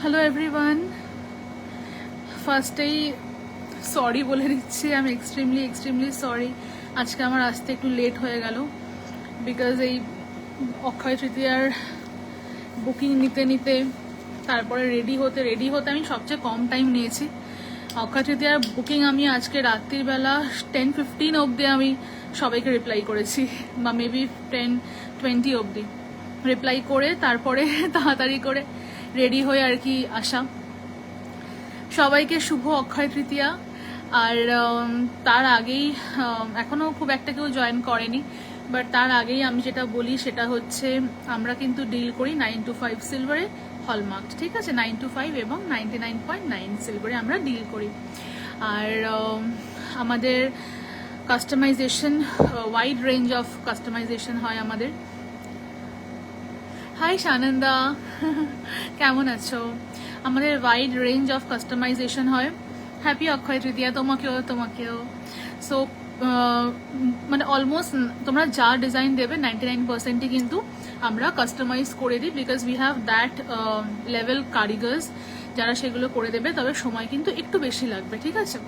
Hello everyone, ফার্স্টেই sorry বলে দিচ্ছি। আমি এক্সট্রিমলি সরি। আজকে আমার আসতে একটু লেট হয়ে গেল, বিকজ এই অক্ষয় তৃতীয়ার বুকিং নিতে নিতে তারপরে রেডি হতে আমি সবচেয়ে কম টাইম নিয়েছি। অক্ষয় তৃতীয়ার বুকিং আমি আজকে রাত্রির বেলা 10:15 অবধি আমি সবাইকে রিপ্লাই করেছি, বা মেবি 10:20 অবধি রিপ্লাই করে তারপরে তাড়াতাড়ি করে রেডি হয়ে আর কি আসা। সবাইকে শুভ অক্ষয় তৃতীয়া। আর তার আগেই এখনও খুব একটা কেউ জয়েন করেনি, বাট তার আগেই আমি যেটা বলি সেটা হচ্ছে আমরা কিন্তু ডিল করি 9 to 5 সিলভারে হলমার্ক, ঠিক আছে? 9 to 5 এবং 99.9 সিলভারে আমরা ডিল করি। আর আমাদের customization, wide range of customization হয় আমাদের। হাই সানন্দা, কেমন আছো? আমাদের ওয়াইড রেঞ্জ অফ কাস্টমাইজেশন হয়। হ্যাপি অক্ষয় তৃতীয়া তোমাকেও। সো মানে অলমোস্ট তোমরা যা ডিজাইন দেবে 99%ই কিন্তু আমরা কাস্টমাইজ করে দিই, because we have that level কারিগর্স যারা সেগুলো করে দেবে। তবে সময় কিন্তু একটু বেশি লাগবে, ঠিক আছে?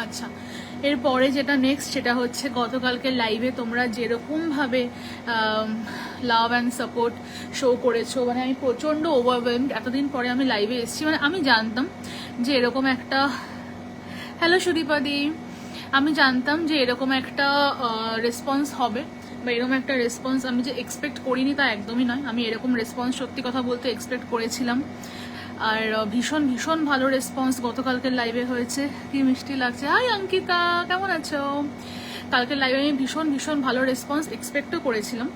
আচ্ছা, এরপরে যেটা নেক্সট সেটা হচ্ছে গতকালকে লাইভে তোমরা যেরকমভাবে লাভ অ্যান্ড সাপোর্ট শো করেছো, মানে আমি প্রচণ্ড ওভারওয়েলমড। এতদিন পরে আমি লাইভে এসেছি, মানে আমি জানতাম যে এরকম একটা, হ্যালো সুদীপাদি, আমি জানতাম যে এরকম একটা রেসপন্স হবে, বা এরকম একটা রেসপন্স আমি যে এক্সপেক্ট করিনি তা একদমই নয়। আমি এরকম রেসপন্স সত্যি কথা বলতে এক্সপেক্ট করেছিলাম। আর ভীষণ ভীষণ ভালো রেসপন্স গতকালকের লাইভে হয়েছে। কি মিষ্টি লাগছে। হাই অঙ্কিতা, কেমন আছো? কালকের লাইভে আমি ভীষণ ভীষণ ভালো রেসপন্স এক্সপেক্টও করেছিলাম,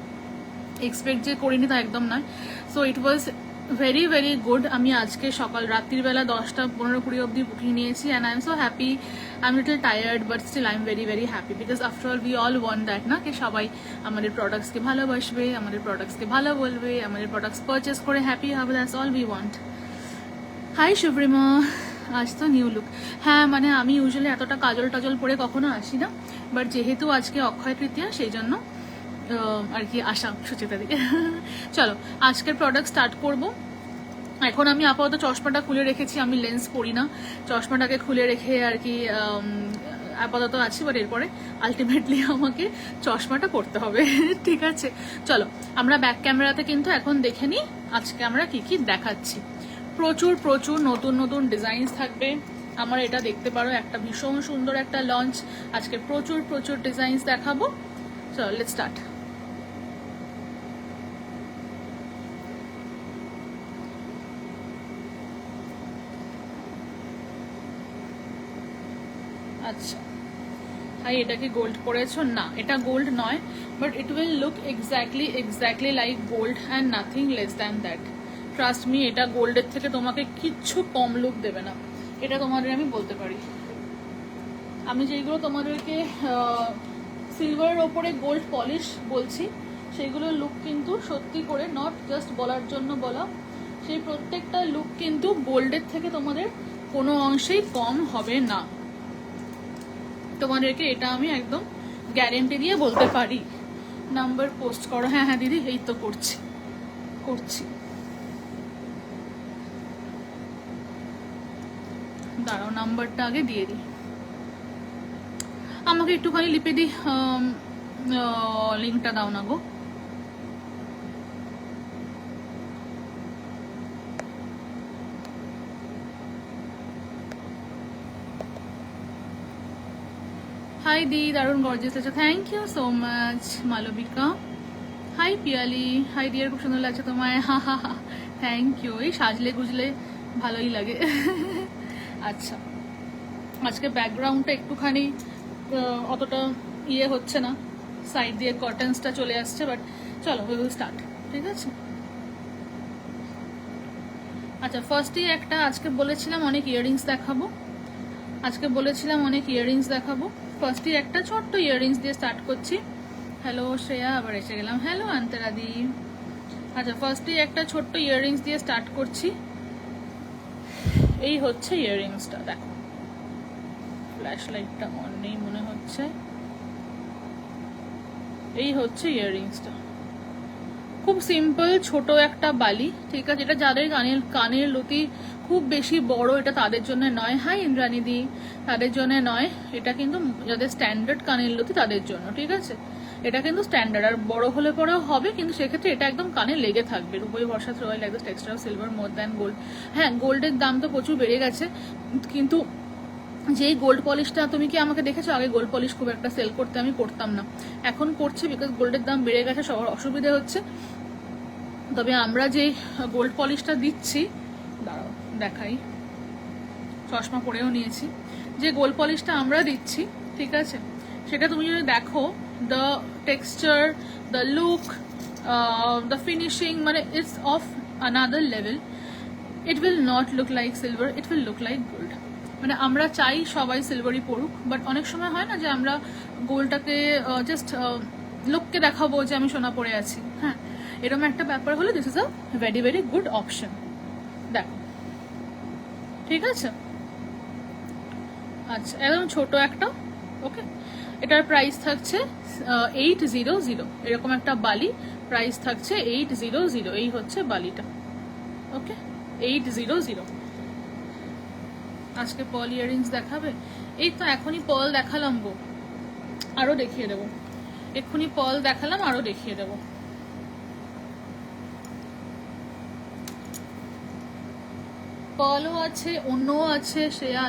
এক্সপেক্ট যে করিনি তা একদম নয়। So it was very very good. আমি আজকে রাত্রিবেলা 10:15-20 অবধি বুকিং নিয়েছি, and I am so happy. I am little tired, but still I am very very happy, because after all we all want that না, কি সবাই আমাদের প্রোডাক্টসকে ভালোবাসবে, আমাদের প্রোডাক্টসকে ভালো বলবে, আমাদের প্রোডাক্টস পারচেস করে হ্যাপি হবে। That's all we want. Hi Shubhrima, আজ তো নিউ লুক। হ্যাঁ, মানে আমি ইউজুয়ালি এতটা কাজল টাজল পরে কখনো আসি না, বাট যেহেতু আজকে অক্ষয় তৃতীয়া সেই জন্য আর কি আসা সুচিতা দিকে। চলো আজকের প্রোডাক্ট স্টার্ট করব। এখন আমি আপাতত চশমাটা খুলে রেখেছি, আমি লেন্স পরি না, চশমাটাকে খুলে রেখে আর কি আপাতত আছি, বাট এরপরে আলটিমেটলি আমাকে চশমাটা পরতে হবে। ঠিক আছে, চলো আমরা ব্যাক ক্যামেরাতে কিন্তু এখন দেখে নিই আজকে আমরা কি কি দেখাচ্ছি। প্রচুর প্রচুর নতুন নতুন ডিজাইনস থাকবে। আমার এটা দেখতে পারো, একটা ভীষণ সুন্দর একটা লঞ্চ। আজকে প্রচুর প্রচুর ডিজাইনস দেখাবো। চলো লেটস স্টার্ট। আচ্ছা, হাই, এটা কি গোল্ড পরেছো? না, এটা গোল্ড নয়, but it will look exactly like gold and nothing less than that. Trust me, এটা গোল্ডের থেকে তোমাকে কিচ্ছু কম লুক দেবে না, এটা তোমাদের আমি বলতে পারি। আমি যেগুলো তোমাদেরকে সিলভারের ওপরে গোল্ড পলিশ বলছি, সেইগুলোর লুক কিন্তু সত্যি করে, নট জাস্ট বলার জন্য বলা, সেই প্রত্যেকটা লুক কিন্তু গোল্ডের থেকে তোমাদের কোনো অংশেই কম হবে না। তোমাদেরকে এটা আমি একদম গ্যারেন্টি দিয়ে বলতে পারি। নাম্বার পোস্ট করো। হ্যাঁ হ্যাঁ দিদি, এই তো করছি। দাঁড়াও, নাম্বারটা আগে দিয়ে দিই। আমাকে একটুখানি লিপে দিই, লিঙ্কটা দাও না গো। হাই দি, দারুণ গর্জিয়াস লাগছে, thank you so much Malavika. Hi Piyali, hi dear, খুব সুন্দর লাগছে তোমায়। হা হা হা, থ্যাংক ইউ। এই সাজলে গুজলে ভালোই লাগে। আচ্ছা, আজকে ব্যাকগ্রাউন্ডটা একটুখানি অতটা ইয়ে হচ্ছে না, সাইড দিয়ে কর্টেন্সটা চলে আসছে, বাট চলো উই উইল স্টার্ট, ঠিক আছে? আচ্ছা, ফার্স্টেই একটা আজকে বলেছিলাম অনেক ইয়াররিংস দেখাবো। ফার্স্টেই একটা ছোট্ট ইয়াররিংস দিয়ে স্টার্ট করছি। হ্যালো শ্রেয়া, আবার এসে গেলাম। হ্যালো অন্তরাদি। আচ্ছা, ফার্স্টেই একটা ছোট্ট ইয়াররিংস দিয়ে স্টার্ট করছি। এই হচ্ছে ইয়াররিংসটা, দেখো ফ্ল্যাশ লাইটটা অন নেই মনে হচ্ছে। এই হচ্ছে ইয়াররিংসটা, খুব সিম্পল ছোট একটা বালি, ঠিক আছে? এটা যাদের কানের লতি খুব বেশি বড়, এটা তাদের জন্য নয়। হাই ইন্দ্রাণী দি, তাদের জন্য নয়। এটা কিন্তু যাদের স্ট্যান্ডার্ড কানের লতি তাদের জন্য, ঠিক আছে? এটা কিন্তু স্ট্যান্ডার্ড, আর বড় হলে পরেও হবে, কিন্তু সেক্ষেত্রে এটা একদম কানে লেগে থাকবে। রূপোই ভরসা throw like this texture of silver more than gold. হ্যাঁ, গোল্ডের দাম তো প্রচুর বেড়ে গেছে, কিন্তু যেই গোল্ড পলিশটা তুমি কি আমাকে দেখেছো? আগে গোল্ড পলিশ খুব একটা সেল করতে আমি করতাম না, এখন করছি বিকজ গোল্ডের দাম বেড়ে গেছে, সবার অসুবিধা হচ্ছে। তবে আমরা যে গোল্ড পলিশটা দিচ্ছি, দাঁড়াও দেখাই, চশমা পরেও নিয়েছি, যে গোল্ড পলিশটা আমরা দিচ্ছি, ঠিক আছে, সেটা তুমি যদি দেখো, the texture, the look, the finishing, মানে it's of another level. It will not look like silver, it will look like gold. মানে আমরা চাই সবাই সিলভারই পড়ুক, বাট অনেক সময় হয় না যে আমরা গোল্ডটাকে জাস্ট লুককে দেখাবো যে আমি সোনা পরে আছি। হ্যাঁ, এরকম একটা ব্যাপার হলে this is a very very good option. দেখো, ঠিক আছে? আচ্ছা, একদম ছোট একটা, ওকে। এটার প্রাইস থাকছে 800, এরকম একটা বালি, প্রাইস থাকছে 800। এই হচ্ছে বালিটা, ওকে, 800। আজকে পল ইয়ারিংস দেখাবে? এই তো এখনই পল দেখালাম গো, আরো দেখিয়ে দেবো। এক্ষুনি পল দেখালাম, আরো দেখিয়ে দেবো। পলও আছে, অন্যও আছে। শ্রেয়া,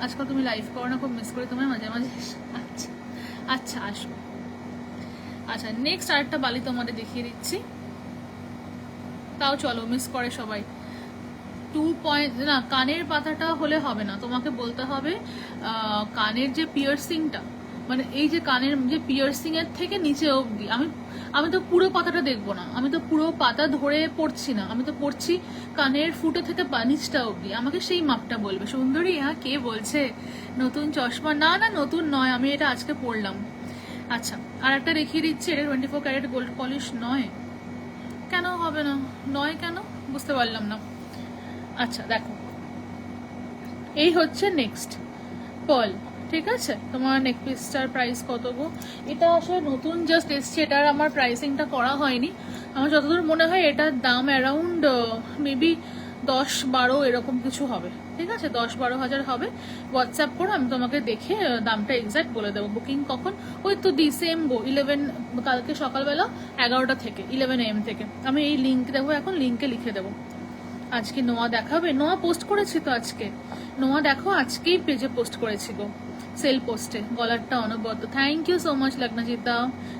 আজকাল তুমি লাইভ করো না, খুব মিস করি তোমায় মাঝে মাঝে। আচ্ছা আচ্ছা, আসবো। আচ্ছা, নেক্সট আরেকটা বালি তোমাদের দেখিয়ে দিচ্ছি, তাও চলো, মিস করে সবাই। 2 না, কানের পাতাটা হলে হবে না, তোমাকে বলতে হবে কানের যে পিয়ার্সিংটা, মানে এই যে কানের যে পিয়ার্সিং এর থেকে নিচে অবধি। আমি তো পুরো পাতাটা দেখবো না, আমি তো পুরো পাতা ধরে পড়ছি না, আমি তো পড়ছি কানের ফুটো থেকে নিচটা অবধি। আমাকে সেই মাপটা বলবে। সুন্দরী, হ্যাঁ, কে বলছে নতুন চশমা? না না, নতুন নয়, আমি এটা আজকে পড়লাম। আচ্ছা, আর একটা দেখিয়ে দিচ্ছি, এটা 24 ক্যারেট গোল্ড পলিশ নয়। কেন হবে না? নয় কেন বুঝতে পারলাম না। আচ্ছা দেখো, এই হচ্ছে নেক্সট পার্ল, ঠিক আছে? তোমার নেক পিসটার প্রাইস কত গো? এটা আসলে নতুন জাস্ট এসছে, এটার আমার প্রাইসিংটা করা হয়নি। আমার যতদূর মনে হয় এটার দাম অ্যারাউন্ড মেবি 10-12 এরকম কিছু হবে, ঠিক আছে? 10-12 হাজার হবে। হোয়াটসঅ্যাপ করো, আমি তোমাকে দেখে দামটা এক্সাক্ট বলে দেবো। বুকিং কখন? ওই তো সেম গো, 11, কালকে সকালবেলা 11টা থেকে, 11 AM থেকে। আমি এই লিঙ্ক দেবো, এখন লিঙ্কে লিখে দেবো। আজকে নোয়া দেখাবে? নোয়া পোস্ট করেছি তো আজকে। নোয়া দেখো, আজকেই পেজে পোস্ট করেছি গো, সেল পোস্টে। গলারটা অনবদ্য। Thank you so much Lagnajita.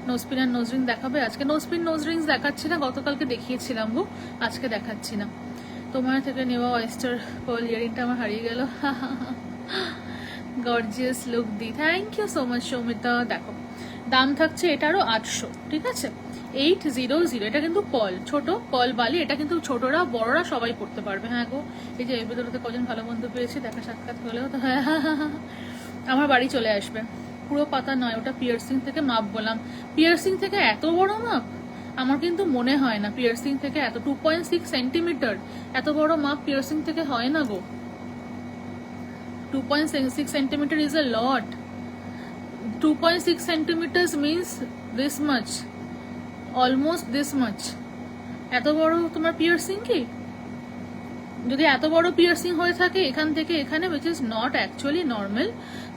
Nose pin আর নোজ রিং দেখাবে আজকে? নোজপিন নোজ রিংস দেখাচ্ছি না, গতকালকে দেখিয়েছিলাম গো, আজকে দেখাচ্ছি না। তোমার থেকে নেওয়া ওয়েস্টার পার্ল ইয়ারিংটা আমার হারিয়ে গেল। গর্জিয়াস লুক দি, thank you so much Soumita. দেখো, দাম থাকছে এটারও 800, ঠিক আছে? 800। এটা কিন্তু পল, ছোট পল বালি, এটা কিন্তু ছোটরা বড়রা সবাই পড়তে পারবে। হ্যাঁ গো, এই যে ভিতরতে কজন ভালো বন্ধু পেয়েছি, দেখা সাক্ষাৎ হলেও তো। হ্যাঁ, আমার বাড়ি চলে আসবে। পুরো পাতা নয়, ওটা পিয়ার্সিং থেকে মাপ বললাম। পিয়ার্সিং থেকে এত বড় মাপ আমার কিন্তু মনে হয় না। পিয়ার্সিং থেকে এত 2.6 সেন্টিমিটার, এত বড় মাপ পিয়ার্সিং থেকে হয় না গো। 2.6 centimeter is a lot. 2.6 centimeters means this much, almost this much. এত বড় তোমার পিয়ার্সিং কি? যদি এত বড় পিয়ার্সিং হয়ে থাকে এখান থেকে এখানে, which is not actually normal,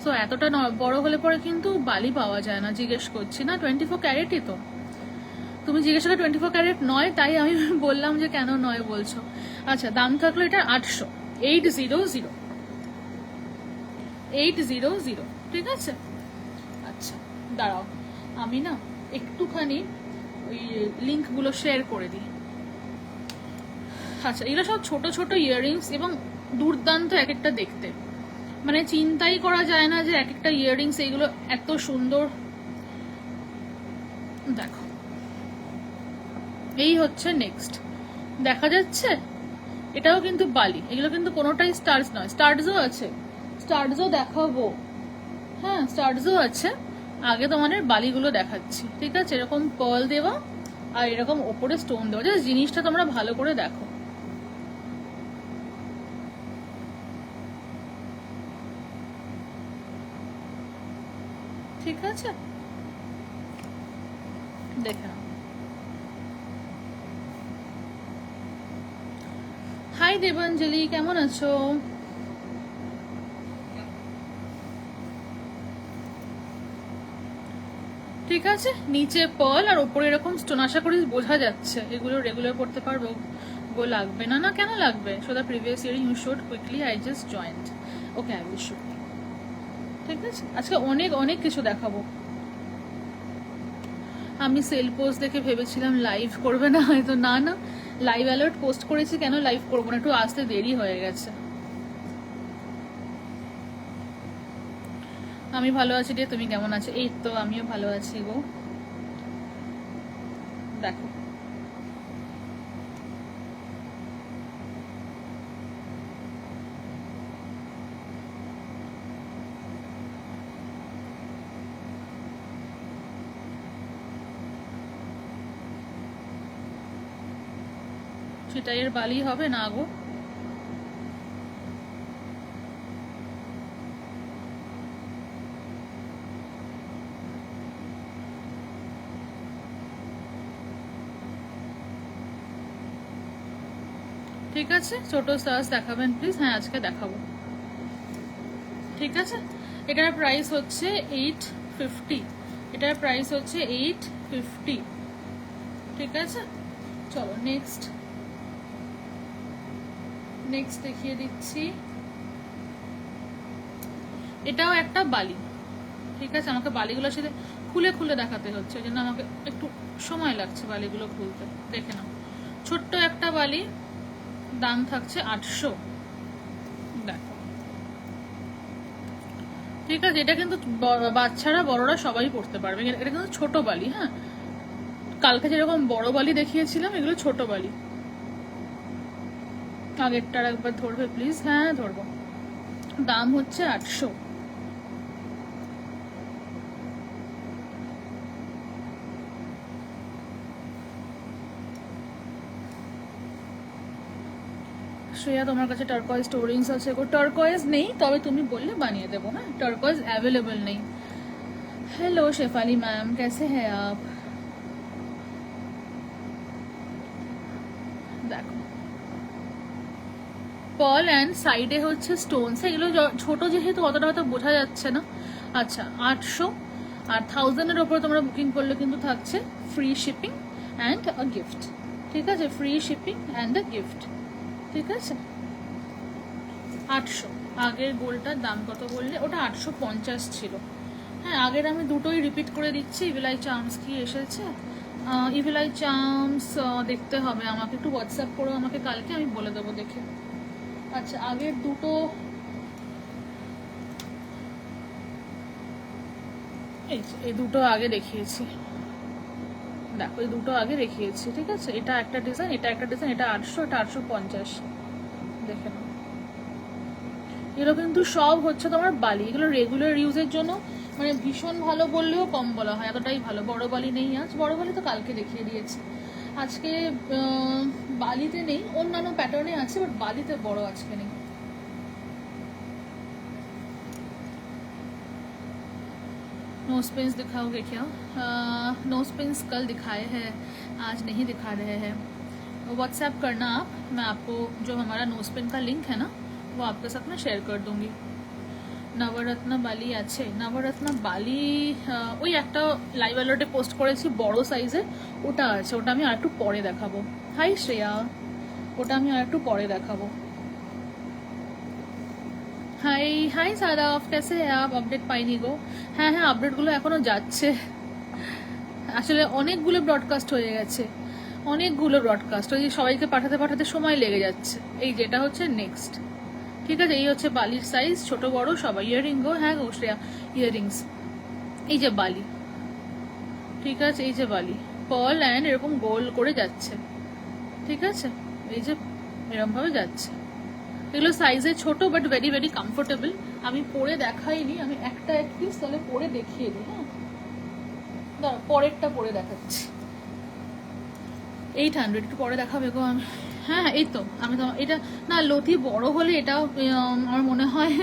so এতটা বড় হলে পরে কিন্তু বালি পাওয়া যায় না। জিজ্ঞেস করছি না, 24 ক্যারেটই তো। তুমি জিজ্ঞেস করে 24 ক্যারেট নয়, তাই আমি বললাম যে কেন নয় বলছো। আচ্ছা, দাম থাকলো এটা 800, 800, 800, ঠিক আছে? আচ্ছা দাঁড়াও, আমি না একটুখানি ওই লিঙ্কগুলো শেয়ার করে দিই। আচ্ছা, এগুলো সব ছোট ছোট ইয়াররিংস এবং দুর্দান্ত এক একটা দেখতে, মানে চিন্তাই করা যায় না যে এক একটা ইয়াররিংস এইগুলো এত সুন্দর। দেখো, এই হচ্ছে নেক্সট, দেখা যাচ্ছে? এটাও কিন্তু বালি, এগুলো কিন্তু কোনোটাই স্টার্স নয়। স্টার্টসও আছে, স্টার্টসও দেখাবো। হ্যাঁ, স্টার্টসও আছে। আগে তোমাদের বালিগুলো দেখাচ্ছি, ঠিক আছে? এরকম পার্ল দেওয়া আর এরকম ওপরে স্টোন দেওয়া, জাস্ট জিনিসটা তোমরা ভালো করে দেখো। ঠিক আছে, দেখে নাও। হাই দেবাঞ্জলি, কেমন আছো? ঠিক আছে, নিচে পার্ল আর ওপরে এরকম স্টোন, আশা করি বোঝা যাচ্ছে। এগুলো রেগুলার করতে পারবো, গো লাগবে না? না কেন লাগবে? So the previous year you should quickly, I just joint. Okay, I will show. ঠিক আছে, আজকে অনেক অনেক কিছু দেখাবো। আমি সেল পোস্ট দেখে ভেবেছিলাম লাইভ করবে না, হয়তো না না লাইভ অ্যালার্ট পোস্ট করেছি, কেন লাইভ করবো না? একটু আসতে দেরি হয়ে গেছে। আমি ভালো আছি রে, তুমি কেমন আছো? এই তো আমিও ভালো আছি গো। দেখো সেটাইয়ের বালি হবে না গো? ঠিক আছে, ছোট সার্চ দেখাবেন প্লিজ। হ্যাঁ, আজকে দেখাবো। ঠিক আছে, এটার প্রাইস হচ্ছে 850। এটার প্রাইস হচ্ছে 850। ঠিক আছে, চলো নেক্সট দেখিয়ে দিচ্ছি। এটাও একটা বালি। ঠিক আছে, আমাকে বালিগুলোর সাথে খুলে খুলে দেখাতে হচ্ছে, ওই জন্য আমাকে একটু সময় লাগছে বালিগুলো খুলতে। দেখে নাও, ছোট্ট একটা বালি, দাম থাকছে 800। দেখো, ঠিক আছে, এটা কিন্তু বাচ্চারা বড়রা সবাই পড়তে পারবে। এটা কিন্তু ছোট বালি। হ্যাঁ, কালকে যেরকম বড় বালি দেখিয়েছিলাম, এগুলো ছোট বালি। আগেরটার একবার ধরবে প্লিজ? হ্যাঁ ধরবো। দাম হচ্ছে 800। শ্রেয়া, তোমার কাছে টার্কয়েজ স্টোরিংস আছে? টার্কয়েজ নেই, তবে তুমি বললে বানিয়ে দেবো। হ্যাঁ, টার্কয়েজ অ্যাভেলেবল নেই। हेलो शेफाली मैम, कैसे हैं आप? দেখো, পার্ল অ্যান্ড সাইডে হচ্ছে স্টোনস। এগুলো ছোট যেহেতু অতটা হয়তো বোঝা যাচ্ছে না। আচ্ছা, 800 আর 1000-এর ওপরে তোমরা বুকিং করলে কিন্তু থাকছে free shipping and a gift. ঠিক আছে, free shipping and a gift. ঠিক আছে, 800। আগের গোলটার দাম কত বললে? ওটা 850 ছিল। হ্যাঁ, আগের আমি দুটোই রিপিট করে দিচ্ছি। ইভিলাই চার্মস কি এসেছে? ইভিলাই চার্মস দেখতে হবে আমাকে, একটু হোয়াটসঅ্যাপ করো আমাকে কালকে, আমি বলে দেবো দেখে। আচ্ছা, আগের দুটো এই দুটো আগে দেখিয়েছি। দেখো, এই দুটো আগে দেখিয়েছি। ঠিক আছে, এটা একটা ডিজাইন, এটা একটা ডিজাইন, এটা 800, এটা 850। দেখে নাও, এগুলো কিন্তু সব হচ্ছে তোমার বালি। এগুলো রেগুলার ইউজের জন্য মানে ভীষণ ভালো বললেও কম বলা হয়, এতটাই ভালো। বড় বালি নেই আজ, বড় বালি তো কালকে দেখিয়ে দিয়েছি। আজকে বালিতে নেই, অন্যান্য প্যাটার্নে আছে, বাট বালিতে বড় আজকে নেই। नोज पिन्स दिखाओगे क्या? नोज पिन्स कल दिखाए हैं, आज नहीं दिखा रहे हैं। व्हाट्सएप करना आप, मैं आपको जो हमारा नोज पिन का लिंक है ना, वो आपके साथ में शेयर कर दूंगी। নবরত্ন বালি আছে? নবরত্ন বালি ওই একটা লাইভ অ্যালার্টে পোস্ট করেছি বড় সাইজের, ওটা আছে। ওটা আমি আর একটু পরে দেখাবো। হাই শ্রেয়া, ওটা আমি আর একটু পরে দেখাবো। হাই হাই সাদাফ, कैसे हैं आप? আপডেট পাইনি গো। হ্যাঁ হ্যাঁ, আপডেটগুলো এখনো যাচ্ছে। আসলে অনেকগুলো ব্রডকাস্ট হয়ে গেছে, অনেকগুলো ব্রডকাস্ট, ওই সবাইকে পাঠাতে পাঠাতে সময় লেগে যাচ্ছে। এই যেটা হচ্ছে নেক্সট। ঠিক আছে, এই হচ্ছে বালির সাইজ, ছোট বড় সবাই। ইয়াররিং গো, হ্যাঁ গো শ্রেয়া, ইয়াররিংস। এই যে বালি, ঠিক আছে, এই যে বালি, পার্ল অ্যান্ড এরকম গোল করে যাচ্ছে। ঠিক আছে, এই যে এরকম ভাবে যাচ্ছে। এগুলো সাইজে ছোট বাট ভেরি ভেরি কমফোর্টেবল। আমি পরে দেখাইনি, আমি একটা এক পিস তাহলে পরে দেখিয়ে দিই। হ্যাঁ, দাঁড়া, পরেরটা পরে দেখাচ্ছি। 800 একটু পরে দেখাবে গো। আমি হ্যাঁ এই তো, আমি তো এটা না, লতি বড় হলে এটাও আমার মনে হয়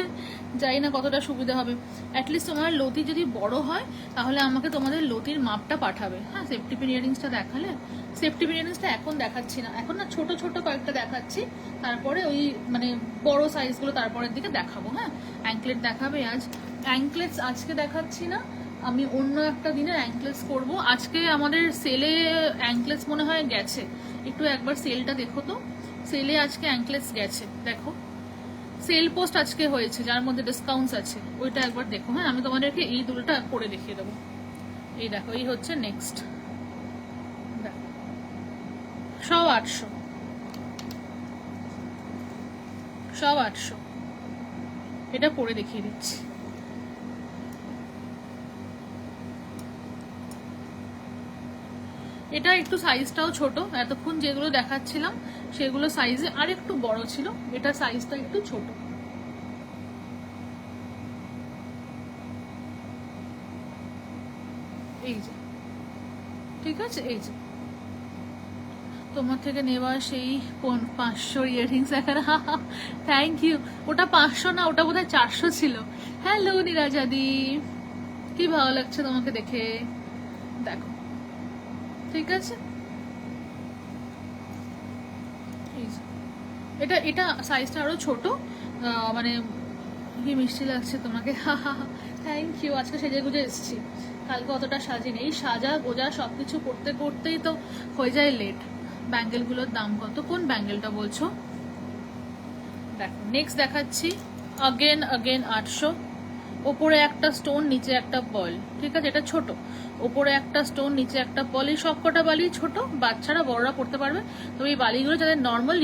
জানি না কতটা সুবিধা হবে। অ্যাটলিস্ট তোমার লতি যদি বড় হয় তাহলে আমাকে তোমাদের লতির মাপটা পাঠাবে। হ্যাঁ, সেফটি পিন ইয়ারিংসটা দেখালে, সেফটি পিন ইয়ারিংসটা এখন দেখাচ্ছি না, এখন না ছোট ছোট কয়েকটা দেখাচ্ছি, তারপরে ওই মানে বড় সাইজগুলো তারপরের দিকে দেখাবো। হ্যাঁ, অ্যাঙ্কলেট দেখাবে আজ, অ্যাঙ্কলেটস আজকে দেখাচ্ছি না, আমি অন্য একটা দিনে অ্যাঙ্কলেটস করব। আজকে আমাদের সেলে অ্যাঙ্কলেটস মনে হয় গেছে, একটু একবার সেলটা দেখো তো, সেলে আজকে অ্যাঙ্কলেটস গেছে, দেখো সেল পোস্ট আজকে হয়েছে যার মধ্যে ডিসকাউন্টস আছে, ওইটা একবার দেখো। হ্যাঁ, আমি তোমাদেরকে এই দুলটা করে দেখিয়ে দেবো। এই দেখো, এই হচ্ছে নেক্সট, সব 800, সব 800, এটা পরে দেখিয়ে দিচ্ছি। এটা একটু সাইজটাও ছোট, এতক্ষণ যেগুলো দেখাচ্ছিলাম সেগুলো সাইজে আর একটু বড় ছিল, এটা সাইজটা একটু ছোট। এই যে, ঠিক আছে, এই যে তোমার থেকে নেওয়া সেই 500 ইয়াররিংস এখন, থ্যাংক ইউ। ওটা 500 না, ওটা বোধহয় 400 ছিল। হ্যালো নীরাজাদি, কি ভালো লাগছে তোমাকে দেখে, দেখো, ঠিক আছে। এটা এটা সাইজটা আরো ছোট, মানে কি মিষ্টি লাগছে তোমাকে, থ্যাংক ইউ। আজকে সেজে গুজে এসেছি, কালকে অতটা সাজিনি, এই সাজা গোজা সবকিছু করতে করতেই তো হয়ে যায় লেট। ব্যাঙ্গেলগুলোর দাম কত, কোন ব্যাঙ্গেলটা বলছো? দেখো নেক্সট দেখাচ্ছি, अगेन 800, ওপরে একটা স্টোন নিচে একটা বল, ঠিক আছে, এটা ছোট, ওপরে একটা স্টোন নিচে একটা বল, এই সবকটা বালি ছোট, বাচ্চারা বড়রা পড়তে পারবে। তো এই বালিগুলো যাদের নর্মাল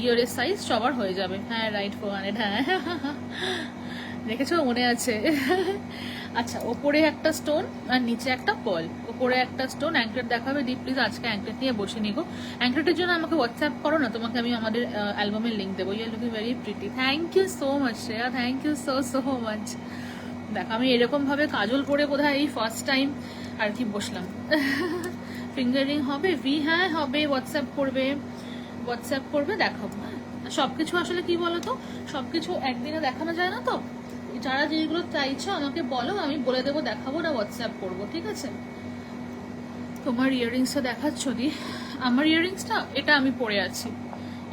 ইয়ারের সাইজ সবার হয়ে যাবে। হ্যাঁ রাইট, 400, হ্যাঁ দেখেছো, মনে আছে। আচ্ছা, ওপরে একটা স্টোন আর নিচে একটা বল, ওপরে একটা স্টোন। অ্যাঙ্কলেট দেখাবে দি প্লিজ, আজকে অ্যাঙ্কলেট নিয়ে বসে নিগো। অ্যাঙ্কলেটের জন্য আমাকে হোয়াটসঅ্যাপ করো না, তোমাকে আমি আমাদের অ্যালবামের লিঙ্ক দেবো। You are looking very pretty, thank you so much Shreya, thank you so so much. দেখো আমি এরকম ভাবে কাজল পরে বোধহয় এই ফার্স্ট টাইম আর কি বসলাম। ফিঙ্গারিং হবে ভি, হ্যাঁ হবে, হোয়াটসঅ্যাপ করবে দেখাবো। হ্যাঁ, সবকিছু আসলে কি বলতো, সবকিছু একদিনে দেখানো যায় না, তো যারা যেগুলো চাইছো আমাকে বলো, আমি বলে দেবো, দেখাবো না হোয়াটসঅ্যাপ করবো, ঠিক আছে। তোমার ইয়াররিংসটা দেখাচ্ছ দি, আমার ইয়াররিংসটা এটা আমি পরে আছি,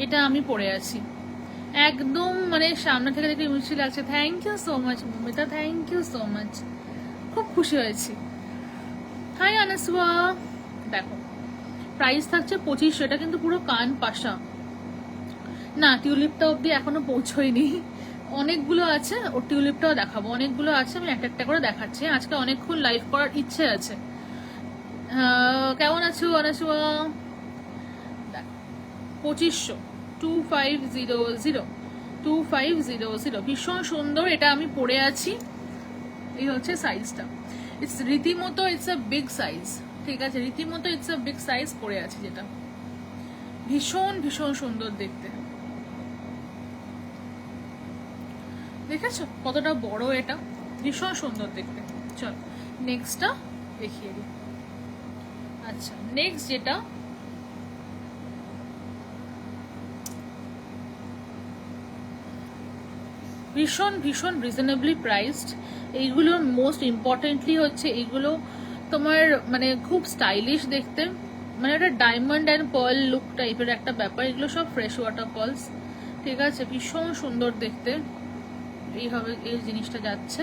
এটা আমি পরে আছি একদম মানে সামনে থেকে দেখে মিষ্টি লাগছে। Thank you so much Mamita, thank you so much, খুব খুশি হয়েছি। হাই আনাসুয়া, দেখো প্রাইস থাকছে 2500, এটা কিন্তু পুরো কান পাশা না, টিউলিপটা অব্দি এখনো পৌঁছয়নি, অনেকগুলো আছে, ও টিউলিপটাও দেখাবো, অনেকগুলো আছে, আমি একটা একটা করে দেখাচ্ছি। আজকে অনেকক্ষণ লাইভ করার ইচ্ছে আছে। কেমন আছো আনাসুয়া? 2500, 2500, ভীষণ সুন্দর, এটা আমি পরে আছি। এই হচ্ছে সাইজটা, ইটস রীতিমতো, ইটস আ বিগ সাইজ, ঠিক আছে, রীতিমতো ইটস আ বিগ সাইজ পরে আছি, যেটা ভীষণ ভীষণ সুন্দর দেখতে। দেখেছো কতটা বড়, এটা ভীষণ সুন্দর দেখতে। চল নেক্সটটা দেখিয়ে দিই। আচ্ছা নেক্সট যেটা, ভীষণ ভীষণ রিজনেবলি প্রাইসড, এইগুলোর মোস্ট ইম্পর্টেন্টলি হচ্ছে এইগুলো তোমার মানে খুব স্টাইলিশ দেখতে, মানে একটা ডায়মন্ড অ্যান্ড পার্ল লুক টাইপের একটা ব্যাপার। এগুলো সব ফ্রেশ ওয়াটার পার্লস, ঠিক আছে, ভীষণ সুন্দর দেখতে। এইভাবে এই জিনিসটা যাচ্ছে,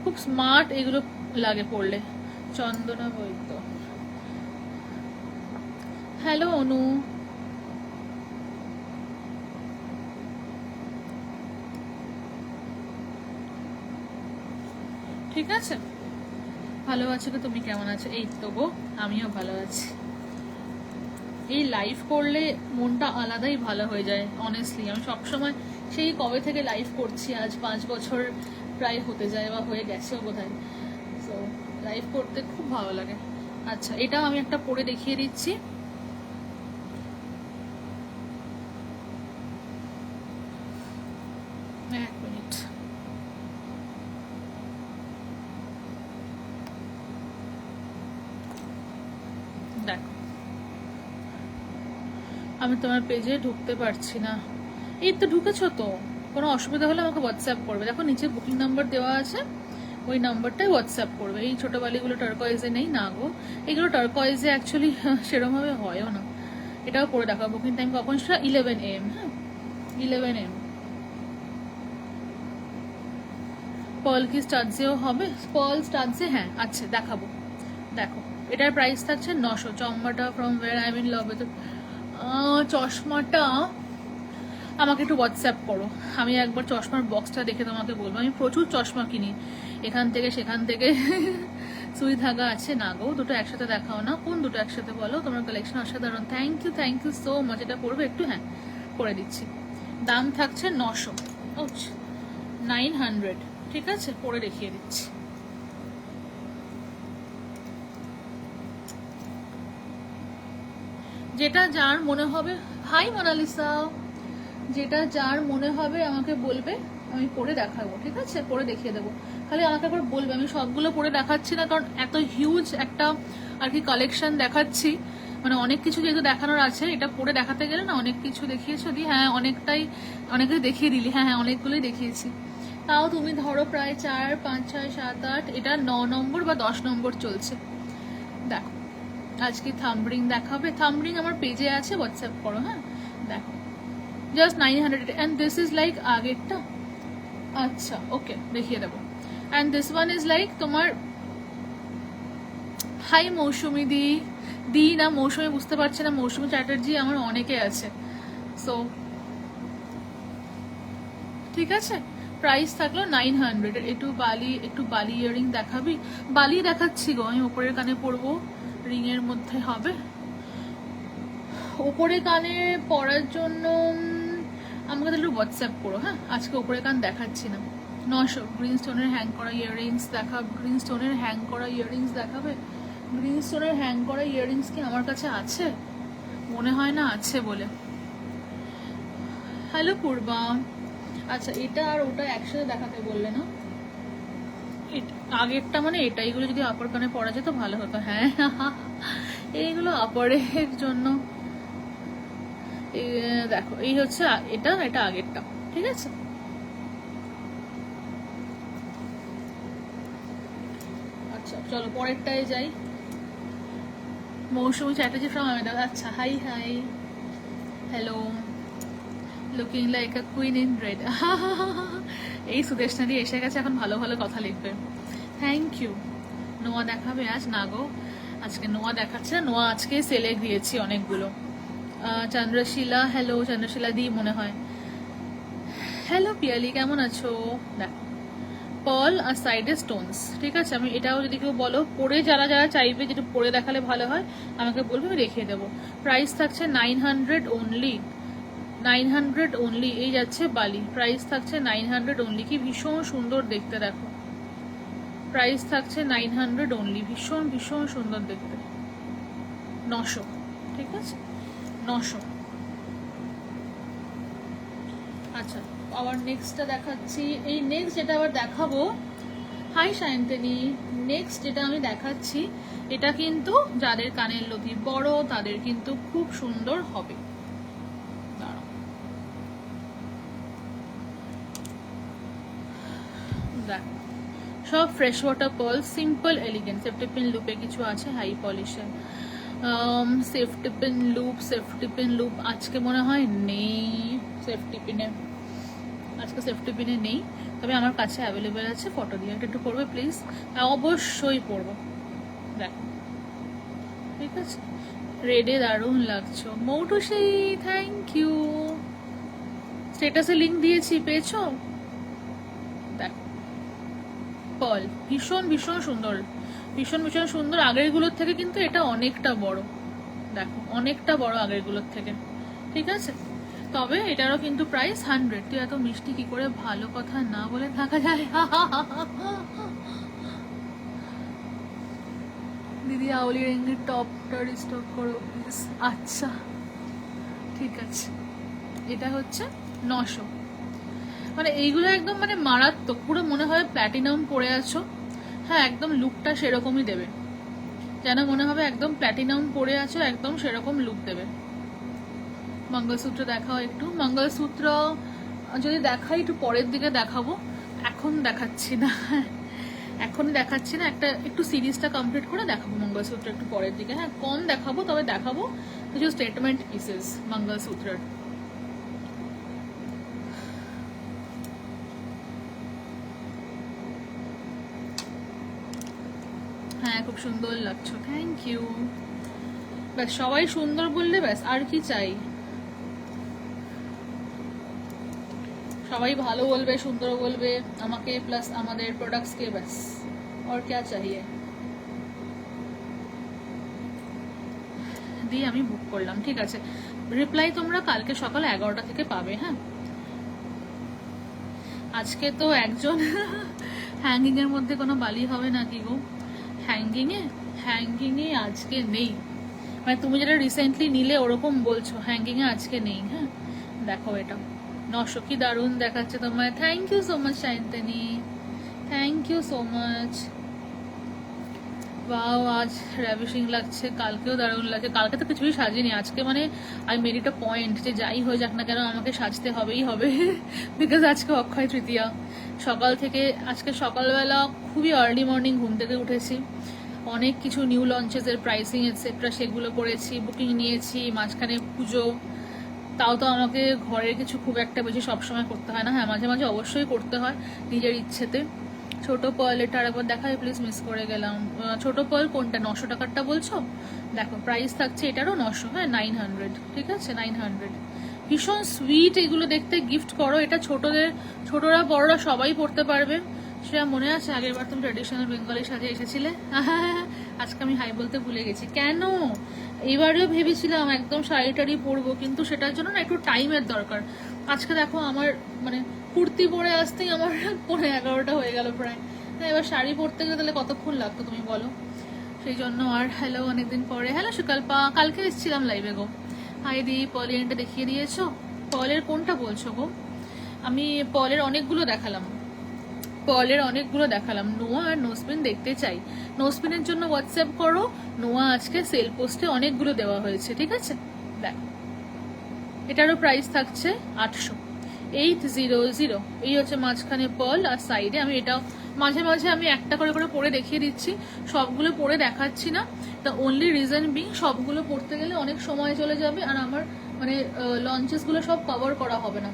খুব স্মার্ট এগুলো লাগে পড়লে। চন্দনা বৈদ্য, হ্যালো অনু, ঠিক আছে, ভালো আছো তো, তুমি কেমন আছো? এই তো গো, আমিও ভালো আছি। এই লাইভ করলে মনটা আলাদাই ভালো হয়ে যায় অনেস্টলি। আমি সবসময় সেই কবে থেকে লাইভ করছি, আজ 5 বছর প্রায় হতে যায় বা হয়ে গেছেও বোধহয়। সো লাইভ করতে খুব ভালো লাগে। আচ্ছা এটা আমি একটা পরে দেখিয়ে দিচ্ছি। এক মিনিট, দেখো আমি তোমার পেজে ঢুকতে পারছি না, এই তো ঢুকেছো তো, কোনো অসুবিধা হলে আমাকে হোয়াটসঅ্যাপ করবে। দেখো নিচে বুকিং নাম্বার দেওয়া আছে, ওই নাম্বারটাই হোয়াটসঅ্যাপ করবে। এই ছোটো বালিগুলো টার্কয়েজে নেই না গো, এগুলো টার্কয়েজে অ্যাকচুয়ালি সেরকমভাবে হয়ও না। এটাও করে দেখাবো। বুকিং টাইম কখন সেটা 11 AM। হ্যাঁ 11 AM। পার্ল কি স্টাডসেও হবে? পার্ল স্টাডসে হ্যাঁ আচ্ছা দেখাবো। দেখো এটার প্রাইস থাকছে 900। চশমাটা from where I mean love with, চশমাটা আমাকে একটু হোয়াটসঅ্যাপ করো, আমি একবার চশমার বক্সটা দেখে তোমাকে বলবো। আমি প্রচুর চশমা কিনি এখান থেকে সেখান থেকে সুই ধাগা আছে না গো, দুটো একসাথে দেখাও না। কোন দুটো একসাথে বলো? তোমার কালেকশন অসাধারণ, থ্যাংক ইউ সো মাচ। এটা পড়বে একটু? হ্যাঁ করে দিচ্ছি। দাম থাকছে 900, 900। ঠিক আছে পরে দেখিয়ে দিচ্ছি। যেটা যার মনে হবে, হাই মোনালিসা, যেটা যার মনে হবে আমাকে বলবে, আমি পরে দেখাবো। ঠিক আছে পরে দেখিয়ে দেবো, খালি আমাকে একবার বলবে। আমি সবগুলো পরে দেখাচ্ছি না, কারণ এত হিউজ একটা আর কি কালেকশন দেখাচ্ছি, মানে অনেক কিছু যেহেতু দেখানোর আছে, এটা পরে দেখাতে গেলে না অনেক কিছু দেখিয়েছো দি। হ্যাঁ অনেকটাই দেখিয়ে দিলি। হ্যাঁ অনেকগুলোই দেখিয়েছি। তাও তুমি ধরো প্রায় 4, 5, 6, 7, 8, এটা 9 নম্বর বা 10 নম্বর চলছে। দেখো আজকে থাম্বরিং দেখাবে, থাম্বরিং আমার পেজে আছে, হোয়াটসঅ্যাপ করো। হ্যাঁ দেখো just 900 and this is like আগেরটা। আচ্ছা ওকে দেখিয়ে দেবো। And this one is like তোমার, হাই মৌসুমি দি না মৌসুমি বুঝতে পারছে না, মৌসুমি চ্যাটার্জি আমার অনেকে আছে। সো ঠিক আছে প্রাইস থাকলো 900। একটু বালি ইয়ারিং দেখাবি? বালি দেখাচ্ছি গো, আমি উপরের কানে পরবো, রিং এর মধ্যে হবে। উপরে কানে পরার জন্য আমাকে তাহলে হোয়াটসঅ্যাপ করো। হ্যাঁ আজকে উপরে কান দেখাচ্ছি না। 900। গ্রিন স্টোনের হ্যাং করা ইয়াররিংস দেখাবে? গ্রিন স্টোনের হ্যাং করা ইয়াররিংস দেখাবে? গ্রিন স্টোনের হ্যাং করা ইয়াররিংস কি আমার কাছে আছে? মনে হয় না আছে বলে। হ্যালো পূর্বা। আচ্ছা এটা আর ওটা একসাথে দেখাতে বললে না? আগেরটা মানে এটা, এইগুলো যদি আপার কানে পরা যেত ভালো হতো। হ্যাঁ এইগুলো আপারের জন্য। দেখো এই হচ্ছে এটা আগেরটা। ঠিক আছে আচ্ছা চলো পরেরটায় যাই। মৌসুমি চ্যাটার্জি ফ্রম আহমেদাবাদ। আচ্ছা hi hello, looking like a queen in red. এই সুদেশনাদি এসে গেছে, এখন ভালো ভালো কথা লিখবে। Thank you. নোয়া দেখাবে আজ? না গো আজকে নোয়া দেখাচ্ছে না, নোয়া আজকে সেলে দিয়েছি অনেকগুলো। চন্দ্রশিলা, হ্যালো চন্দ্রশিলা দি মনে হয়। হ্যালো পিয়ালি, কেমন আছো? দেখো পার্ল আর সাইডে স্টোনস। ঠিক আছে আমি এটাও যদি কেউ বলো পরে, যারা যারা চাইবে যেটা পরে দেখালে ভালো হয় আমাকে বলবে, আমি দেখিয়ে দেবো। প্রাইস থাকছে 900 অনলি, 900 অনলি। এই যাচ্ছে বালি, প্রাইস থাকছে 900 অনলি। কি ভীষণ সুন্দর দেখতে দেখো, প্রাইস থাকছে 900 অনলি। ভীষণ ভীষণ সুন্দর দেখতে। 900। ঠিক আছে 900। আচ্ছা আবার নেক্সটটা দেখাচ্ছি। এই নেক্সট যেটা আবার দেখাবো, হাই সায়ন্তনী, নেক্সট যেটা আমি দেখাচ্ছি এটা কিন্তু যাদের কানের লতি বড় তাদের কিন্তু খুব সুন্দর হবে। দেখো সব fresh water pearl, simple elegant. Safety pin লুপে কিছু আছে, হাই পলিশে। সেফটি পিন লুপ আজকে মনে হয় নেই, আজকে সেফটি পিনে নেই, তবে আমার কাছে অ্যাভেলেবেল আছে। ফটো দিয়ে একটু পড়বে প্লিজ? অবশ্যই পড়বো। দেখো ঠিক আছে রেডে দারুণ লাগছো মৌটুসি, থ্যাংক ইউ। স্টেটাসে লিঙ্ক দিয়েছি, পেয়েছো? দেখো পার্ল ভীষণ ভীষণ সুন্দর, ভীষণ ভীষণ সুন্দর। আগেরগুলোর থেকে কিন্তু এটা অনেকটা বড়, দেখো অনেকটা বড় আগেরগুলোর থেকে। ঠিক আছে তবে এটারও কিন্তু প্রাইস 100। তুই এত মিষ্টি কি করে, ভালো কথা না বলে থাকা যায়? দিদি আউলি রিংয়ের টপটা রিস্টক করো প্লিজ। আচ্ছা ঠিক আছে এটা হচ্ছে 900। মানে এইগুলো একদম মানে মারাত্মক, পুরো মনে হয় প্ল্যাটিনাম পরে আছো। হ্যাঁ একদম লুকটা সেরকমই দেবে, যেন মনে হবে একদম প্ল্যাটিনাম পরে আছো, একদম সেরকম লুক দেবে। মঙ্গলসূত্র দেখাও একটু। মঙ্গলসূত্র যদি দেখাই একটু পরের দিকে দেখাবো, এখন দেখাচ্ছি না, এখন দেখাচ্ছি না, একটু সিরিজটা কমপ্লিট করে দেখাবো মঙ্গলসূত্র একটু পরের দিকে। হ্যাঁ, কম দেখাবো, তবে দেখাবো কিছু স্টেটমেন্ট পিসেস মঙ্গলসূত্রের। হ্যাঁ, খুব সুন্দর লাগছো, থ্যাংক ইউ। ব্যাস, সবাই সুন্দর বললে ব্যাস, আর কি চাই? সবাই ভালো বলবে, সুন্দর বলবে আমাকে, প্লাস আমাদের প্রোডাক্টসকে, ব্যাস আর क्या चाहिए। দিয়ে আমি বুক করলাম, ঠিক আছে। রিপ্লাই তোমরা কালকে সকাল 11টা থেকে পাবে। হ্যাঁ, আজকে তো একজন হ্যাঙ্গিং এর মধ্যে কোনো বালি হবে নাকি গো? হ্যাঙ্গিং এ আজকে নেই, মানে তুমি যেটা রিসেন্টলি নিলে ওরকম বলছো, হ্যাঙ্গিং এ আজকে নেই। হ্যাঁ, দেখো এটা 900, কি দারুণ দেখাচ্ছে তোমায়। Thank you so much Sayantani, thank you so much. Wow, আজ র্যাভিশিং লাগছে, কালকেও দারুণ লাগছে। কালকে তো কিছুই সাজিনি, আজকে মানে I made it a point যে যাই হয়ে যাক না কেন আমাকে সাজতে হবেই হবে, বিকজ আজকে অক্ষয় তৃতীয়া। সকাল থেকে আজকে সকালবেলা খুবই আর্লি মর্নিং ঘুম থেকে উঠেছি, অনেক কিছু নিউ লঞ্চেসের প্রাইসিং এটসেট্রা সেগুলো করেছি, বুকিং নিয়েছি, মাঝখানে পুজো। তাও তো আমাকে ঘরের কিছু খুব একটা বেশি সবসময় করতে হয় না। হ্যাঁ, মাঝে মাঝে অবশ্যই করতে হয় নিজের ইচ্ছেতে। ছোট পার্ল, এটা আরেকবার দেখাই প্লিজ, মিস করে গেলাম। ছোট পার্ল কোনটা? 900 টাকারটা বলছো? দেখো প্রাইস থাকছে এটারও 900। হ্যাঁ, 900, ঠিক আছে, 900। ভীষণ সুইট, এগুলো দেখতে গিফট করো। এটা ছোটরা বড়রা সবাই পড়তে পারবে। সেটা মনে আছে আগের বার তুমি ট্র্যাডিশনাল বেঙ্গলি সাজে এসেছিলে? আজকে আমি হাই বলতে ভুলে গেছি, কেন? এবারেও ভেবেছিলাম একদম শাড়ি টাড়ি পরবো, কিন্তু সেটার জন্য না একটু টাইমের দরকার। আজকে দেখো আমার মানে কুর্তি পরে আসতেই আমার 11:30 হয়ে গেল প্রায়। হ্যাঁ, এবার শাড়ি পরতে গেলে তাহলে কতক্ষণ লাগতো তুমি বলো? সেই জন্য। আর হ্যালো, অনেকদিন পরে। হ্যালো সুকল্পা, কালকে এসেছিলাম লাইভে গো। হাই দি, পলেরটা দেখিয়ে দিয়েছো? পলের কোনটা বলছো গো? আমি পলের অনেকগুলো দেখালাম। নোয়া আর নোসপিন দেখতে চাই, নোসপিনের জন্য হোয়াটসঅ্যাপ করো। নোয়া আজকে সেল পোস্টে অনেকগুলো দেওয়া হয়েছে, ঠিক আছে। দেখ, এটারও প্রাইস থাকছে 800। এই হচ্ছে মাঝখানে পার্ল, আর সাইডে আমি এটাও মাঝে মাঝে আমি একটা করে করে পরে দেখিয়ে দিচ্ছি, সবগুলো পরে দেখাচ্ছি না। দ্য অনলি রিজন বিং, সবগুলো পড়তে গেলে অনেক সময় চলে যাবে, আর আমার মানে লঞ্চেসগুলো সব কভার করা হবে না,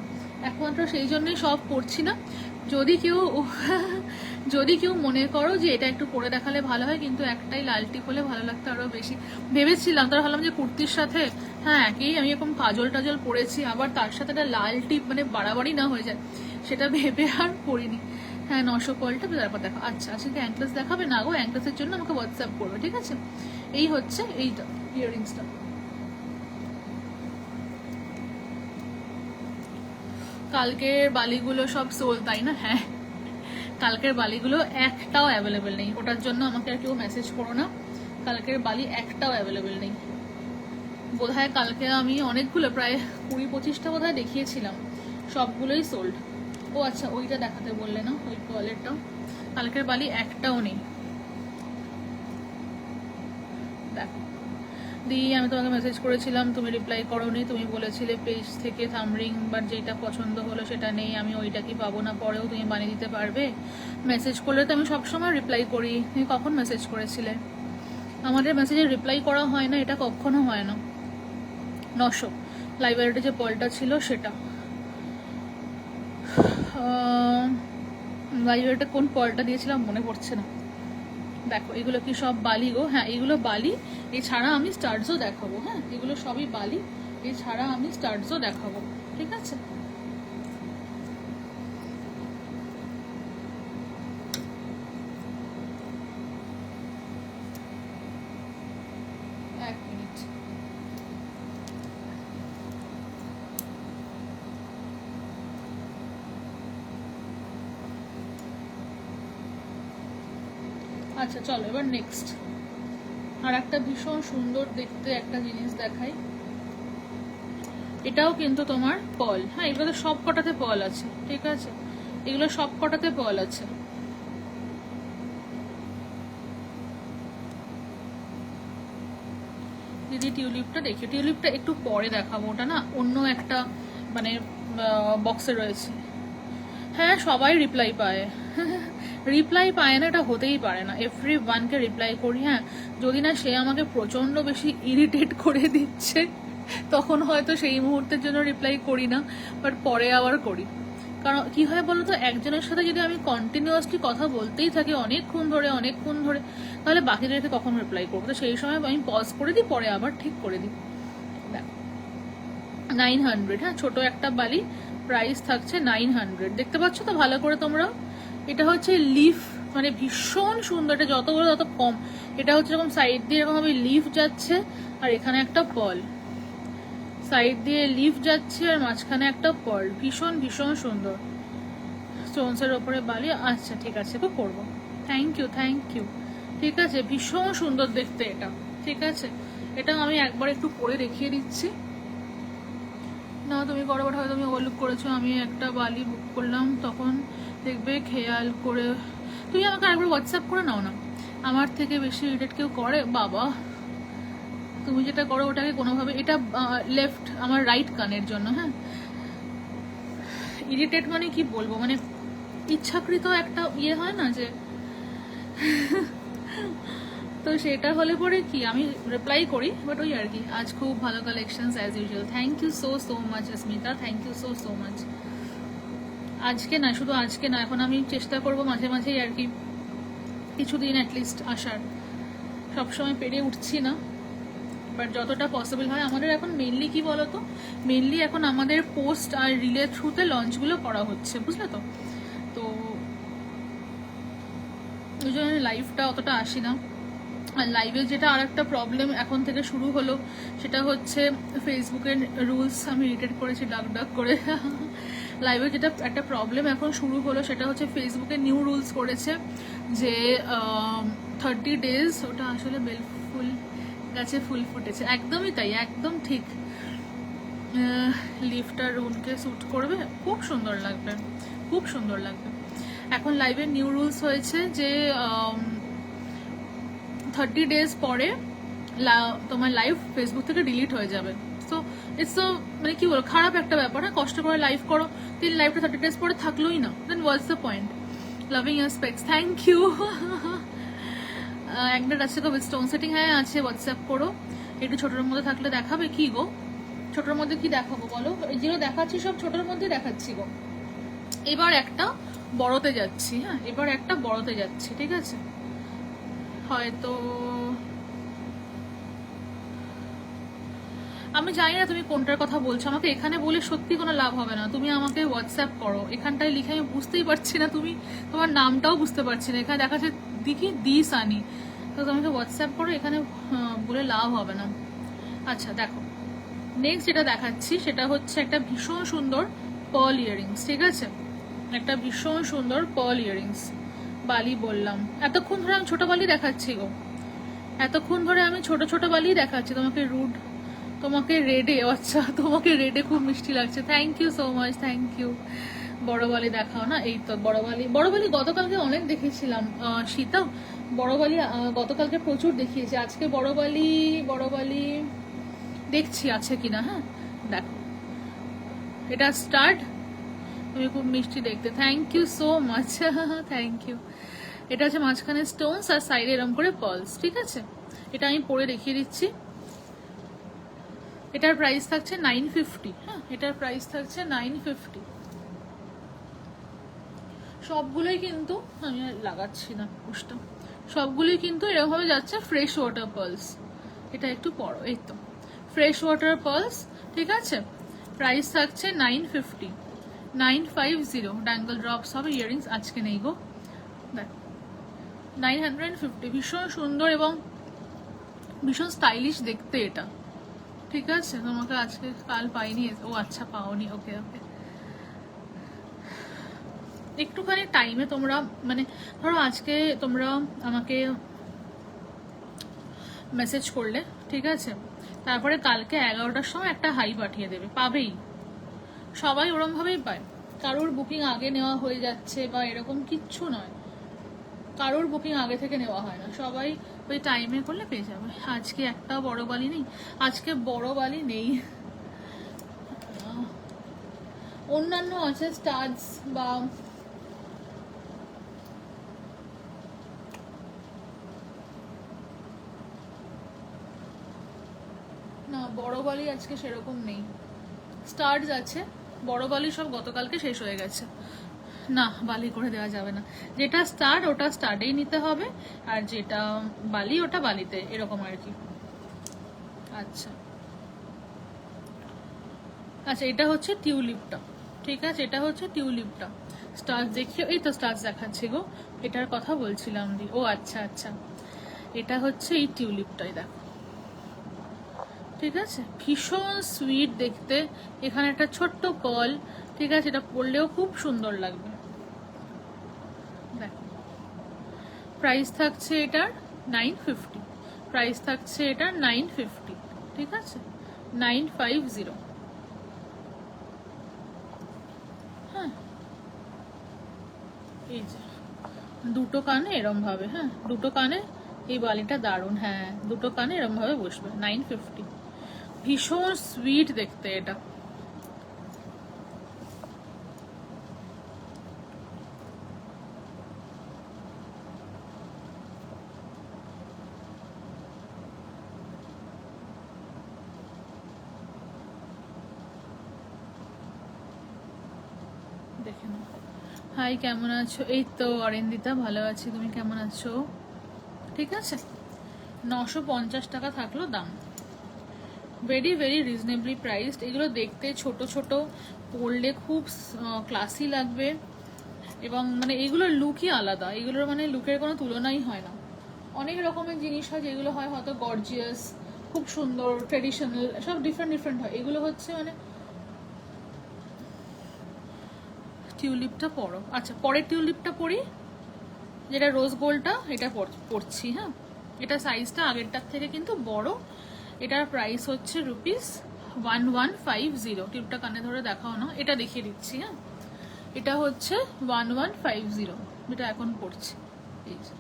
একমাত্র সেই জন্যই সব পড়ছি না। যদি কেউ মনে করো যে এটা একটু পরে দেখালে ভালো হয়, কিন্তু একটাই লাল টিপ হলে ভালো লাগতো আরো বেশি। ভেবেছিলাম, তার ভাবলাম যে কুর্তির সাথে হ্যাঁ একই আমি এরকম কাজল টাজল পরেছি, আবার তার সাথে একটা লাল টিপ মানে বাড়াবাড়ি না হয়ে যায়, সেটা ভেবে আর পরিনি। হ্যাঁ, 900 কলটা তারপর দেখো। আচ্ছা, আজকে অ্যাঙ্কলেস দেখাবে না গো? অ্যাঙ্কলেসের জন্য আমাকে হোয়াটসঅ্যাপ করবে, ঠিক আছে। এই হচ্ছে এইটা ইয়াররিংসটা। কালকের বালিগুলো সব সোল, তাই না? হ্যাঁ, কালকের বালিগুলো একটাও অ্যাভেলেবেল নেই, ওটার জন্য আমাকে আর কেউ মেসেজ করো না। কালকের বালি একটাও অ্যাভেলেবেল নেই। বোধহয় কালকে আমি অনেকগুলো, প্রায় 20-25টা বোধহয় দেখিয়েছিলাম, সবগুলোই সোল্ড। ও আচ্ছা, ওইটা দেখাতে বললে না, ওই কোয়ালেটটা। কালকের বালি একটাও নেই। দেখো দিয়ে আমি তোমাকে মেসেজ করেছিলাম, তুমি রিপ্লাই করোনি। তুমি বলেছিলে পেজ থেকে থামরিং বা যেটা পছন্দ হলো সেটা নেই, আমি ওইটা কি পাবো না পরেও তুমি বানিয়ে দিতে পারবে? মেসেজ করলে তো আমি সবসময় রিপ্লাই করি, তুমি কখন মেসেজ করেছিলে? আমাদের মেসেজে রিপ্লাই করা হয় না, এটা কখনো হয় না। 900 লাইব্রেরিতে যে পলটা ছিল সেটা। লাইব্রেরিতে কোন পলটা দিয়েছিলাম মনে পড়ছে না। দেখো এগুলো কি সব বালি গো? হ্যাঁ, এগুলো বালি, এছাড়া আমি স্টার্টসও দেখাবো। হ্যাঁ, এগুলো সবই বালি, এছাড়া আমি স্টার্টসও দেখাবো, ঠিক আছে। এক মিনিট। আচ্ছা চলো এবার নেক্সট আর একটা ভীষণ সুন্দর দেখতে একটা জিনিস দেখাই। এটাও কিন্তু তোমার পার্ল। হ্যাঁ, এগুলো সব কটাতে পার্ল আছে, ঠিক আছে, এগুলো সব কটাতে পার্ল আছে। দিদি টিউলিপটা দেখি, টিউলিপটা একটু পরে দেখাবো, ওটা না অন্য একটা মানে বক্সে রয়েছে। হ্যাঁ সবাই রিপ্লাই পায়, রিপ্লাই পায় না এটা হতেই পারে না, এভরি ওয়ানকে রিপ্লাই করি। হ্যাঁ যদি না সে আমাকে প্রচন্ড বেশি ইরিটেট করে দিচ্ছে তখন হয়তো সেই মুহূর্তের জন্য রিপ্লাই করি না, বাট পরে আবার করি। কারণ কি হয় বলতো, একজনের সাথে যদি আমি কন্টিনিউয়াসলি কথা বলতেই থাকি অনেকক্ষণ ধরে তাহলে বাকিদেরকে কখন রিপ্লাই করবো? তো সেই সময় আমি পজ করে দিই, পরে আবার ঠিক করে দিই। 900, হ্যাঁ ছোট একটা বালি, প্রাইস থাকছে 900। দেখতে পাচ্ছ তো ভালো করে তোমরা? এটা হচ্ছে লিফ, মানে ভীষণ সুন্দর, এটা যত বড় তত কম। এটা হচ্ছে এরকম সাইড দিয়ে এরকম ভাবে লিফ যাচ্ছে, আর এখানে একটা পল, সাইড দিয়ে লিফ যাচ্ছে আর মাঝখানে একটা পল, ভীষণ ভীষণ সুন্দর। স্টোনসের ওপরে বালি, আচ্ছা ঠিক আছে তো করবো। Thank you. ঠিক আছে, ভীষণ সুন্দর দেখতে এটা। ঠিক আছে, এটা আমি একবার একটু পরে দেখিয়ে দিচ্ছি। না তুমি বরাবর হয়তো তুমি ওভারলুক করেছো, আমি একটা বালি বুক করলাম তখন দেখবে খেয়াল করে। তুই আমাকে আরেকবার হোয়াটসঅ্যাপ করে নাও না, আমার থেকে বেশি ইরিটেট কেউ করে বাবা? তুমি যেটা করো ওটাকে কোনোভাবে, এটা লেফট আমার রাইট কানের জন্য। হ্যাঁ ইরিটেট মানে কি বলবো, মানে ইচ্ছাকৃত একটা ইয়ে হয় না যে তো সেটা হলে পরে কি আমি রিপ্লাই করি, বাট ওই আর কি। আজ খুব ভালো collections as usual, thank you so much Smita, thank you so much. আজকে না, শুধু আজকে না, এখন আমি চেষ্টা করবো মাঝে মাঝেই আর কি কিছুদিন অ্যাটলিস্ট আসার। সবসময় পেরে উঠছি না, বাট যতটা পসিবল হয়। আমাদের এখন মেনলি কি বলতো, মেনলি এখন আমাদের পোস্ট আর রিলের থ্রুতে লঞ্চগুলো করা হচ্ছে, বুঝলে তো? তো ওই জন্য লাইভটা অতটা আসি না। আর লাইভে যেটা আর একটা প্রবলেম এখন থেকে শুরু হলো, সেটা হচ্ছে ফেসবুকের রুলস আমি রিটেড করেছি ডাক করে। লাইভে যেটা একটা প্রবলেম এখন শুরু হলো সেটা হচ্ছে ফেসবুকে নিউ রুলস করেছে যে 30 days, ওটা আসলে বেলফুল গাছে ফুল ফুটেছে, একদমই তাই, একদম ঠিক। লিফটার রুনকে স্যুট করবে, খুব সুন্দর লাগবে, খুব সুন্দর লাগবে। এখন লাইভের নিউ রুলস হয়েছে যে 30 days পরে তোমার লাইভ ফেসবুক থেকে ডিলিট হয়ে যাবে। সো ইটস তো মানে কি বলো, খারাপ একটা ব্যাপার। হ্যাঁ কষ্ট করে লাইভ করো, তিন লাইভটা 30 days পরে থাকলোই না, then what's the point? Loving your specs, thank you. একটা আছে গো স্টোন সেটিং, হ্যাঁ আছে, হোয়াটসঅ্যাপ করো। একটু ছোটোর মধ্যে থাকলে দেখাবে কি গো? ছোটোর মধ্যে কি দেখাবো বলো? যেগুলো দেখাচ্ছি সব ছোটোর মধ্যে দেখাচ্ছি গো। এবার একটা বড়তে যাচ্ছি, হ্যাঁ এবার একটা বড়তে যাচ্ছি, ঠিক আছে? হয়তো আমি জানি না তুমি কোনটার কথা বলছো, আমাকে এখানে বলে সত্যি কোনো লাভ হবে না। তুমি আমাকে হোয়াটসঅ্যাপ করো, এখানটায় লিখে আমি বুঝতেই পারছি না, তুমি তোমার নামটাও বুঝতে পারছি না, এখানে দেখাচ্ছে দেখি দি সানি, তো তোমাকে হোয়াটসঅ্যাপ করো, এখানে বলে লাভ হবে না। আচ্ছা দেখো, নেক্সট যেটা দেখাচ্ছি সেটা হচ্ছে একটা ভীষণ সুন্দর পার্ল ইয়ারিংস, ঠিক আছে? একটা ভীষণ সুন্দর পার্ল ইয়ারিংস, বালি বললাম। এতক্ষণ ধরে আমি ছোট বালি দেখাচ্ছি গো, এতক্ষণ ধরে আমি ছোট ছোট বালি দেখাচ্ছি তোমাকে। রুড, তোমাকে রেডে, আচ্ছা তোমাকে রেডে খুব মিষ্টি লাগছে, thank you so much, thank you. বড় বালি দেখাও না, এই তো বড় বালি গতকালকে অনেক দেখেছিলাম সীতা, বড় বালি গতকালকে প্রচুর দেখিয়েছি, আজকে বড় বালি দেখছি আছে কিনা। হ্যাঁ দেখো, এটা স্টার্ট, তুমি খুব মিষ্টি দেখতে, thank you so much, thank you. এটা হচ্ছে মাঝখানে স্টোনস আর সাইডে এরকম করে পার্লস, ঠিক আছে? এটা আমি পরে দেখিয়ে দিচ্ছি। এটার প্রাইস থাকছে 950, হ্যাঁ এটার প্রাইস থাকছে 950। সবগুলোই কিন্তু আমি আর লাগাচ্ছি না পুষটা, সবগুলোই কিন্তু এরকমভাবে যাচ্ছে ফ্রেশ ওয়াটার পার্লস। এটা একটু বড়, এই তো ফ্রেশ ওয়াটার পার্লস, ঠিক আছে? প্রাইস থাকছে 950, 950। ড্যাঙ্গল ড্রপস হবে, ইয়ারিংস আজকে নেই গো, দেখ 950। ভীষণ সুন্দর এবং ভীষণ স্টাইলিশ দেখতে এটা, ঠিক আছে? তোমাকে আজকে কাল পাইনি, ও আচ্ছা পাওনি, ওকে ওকে। একটুখানি টাইমে তোমরা মানে ধরো আজকে তোমরা আমাকে মেসেজ করলে, ঠিক আছে? তারপরে কালকে 11টার সময় একটা হাই পাঠিয়ে দেবে, পাবেই, সবাই ওরম ভাবেই পায়, কারোর বুকিং আগে নেওয়া হয়ে যাচ্ছে বা এরকম কিচ্ছু নয়। কারোর বুকিং আগে থেকে নেওয়া হয় না, সবাই ওই টাইমে করলে পেয়ে যাবে। আজকে একটা বড় বালি নেই, আজকে বড় বালি নেই। অন্যান্য আছে স্টার্স বা না, বড় বালি আজকে সেরকম নেই। স্টার্স আছে, বড় বালি সব গতকালকে শেষ হয়ে গেছে। না, বালি করে দেওয়া যাবে না। যেটা স্টার্ট ওটা স্টার্টেই নিতে হবে, আর যেটা বালি ওটা বালিতে, এরকম আর কি। আচ্ছা আচ্ছা, এটা হচ্ছে টিউলিপটা, ঠিক আছে, এটা হচ্ছে টিউলিপটা। স্টার্স দেখিও, এই তো স্টার্স দেখাচ্ছে গো, এটার কথা বলছিলাম দি। ও আচ্ছা আচ্ছা, এটা হচ্ছে এই টিউলিপটাই, দেখো, ঠিক আছে, ভীষণ সুইট দেখতে। এখানে একটা ছোট্ট পার্ল, ঠিক আছে, এটা পরলেও খুব সুন্দর লাগবে। দেখো, প্রাইস থাকছে এটার 950, প্রাইস থাকছে এটার 950, ঠিক আছে, 950। হ্যাঁ, এই যে দুটো কানে এরম ভাবে, হ্যাঁ দুটো কানে এই বালিটা দারুণ, হ্যাঁ দুটো কানে এরম ভাবে বসবে, 950। ভীষণ সুইট দেখতে এটা। দেখে নাও। হাই, কেমন আছো? এই তো অরিন্দিতা, ভালো আছি, তুমি কেমন আছো? ঠিক আছে, 950 টাকা থাকলো দাম, ভেরি ভেরি রিজনেবলি প্রাইসড। এগুলো দেখতে ছোট ছোট, পরলে খুব ক্লাসি লাগবে, এবং মানে এগুলোর লুকই আলাদা, এগুলোর মানে লুকের কোনো তুলনাই হয় না। অনেক রকমের জিনিস হয় যেগুলো হয় হয়তো গর্জিয়াস, খুব সুন্দর, ট্রেডিশনাল, সব ডিফারেন্ট ডিফারেন্ট হয়। এগুলো হচ্ছে মানে টিউলিপটা পরো। আচ্ছা, পরের টিউলিপটা পরি, যেটা রোজ গোল্ডটা, এটা পরছি। হ্যাঁ, এটা সাইজটা আগেরটার থেকে কিন্তু বড়। এটার প্রাইস হচ্ছে ₹1150। টিউবটা কানে ধরে দেখাও না, এটা দেখিয়ে দিচ্ছি। হ্যাঁ, এটা হচ্ছে 1150, যেটা এখন পড়ছি, এই যে,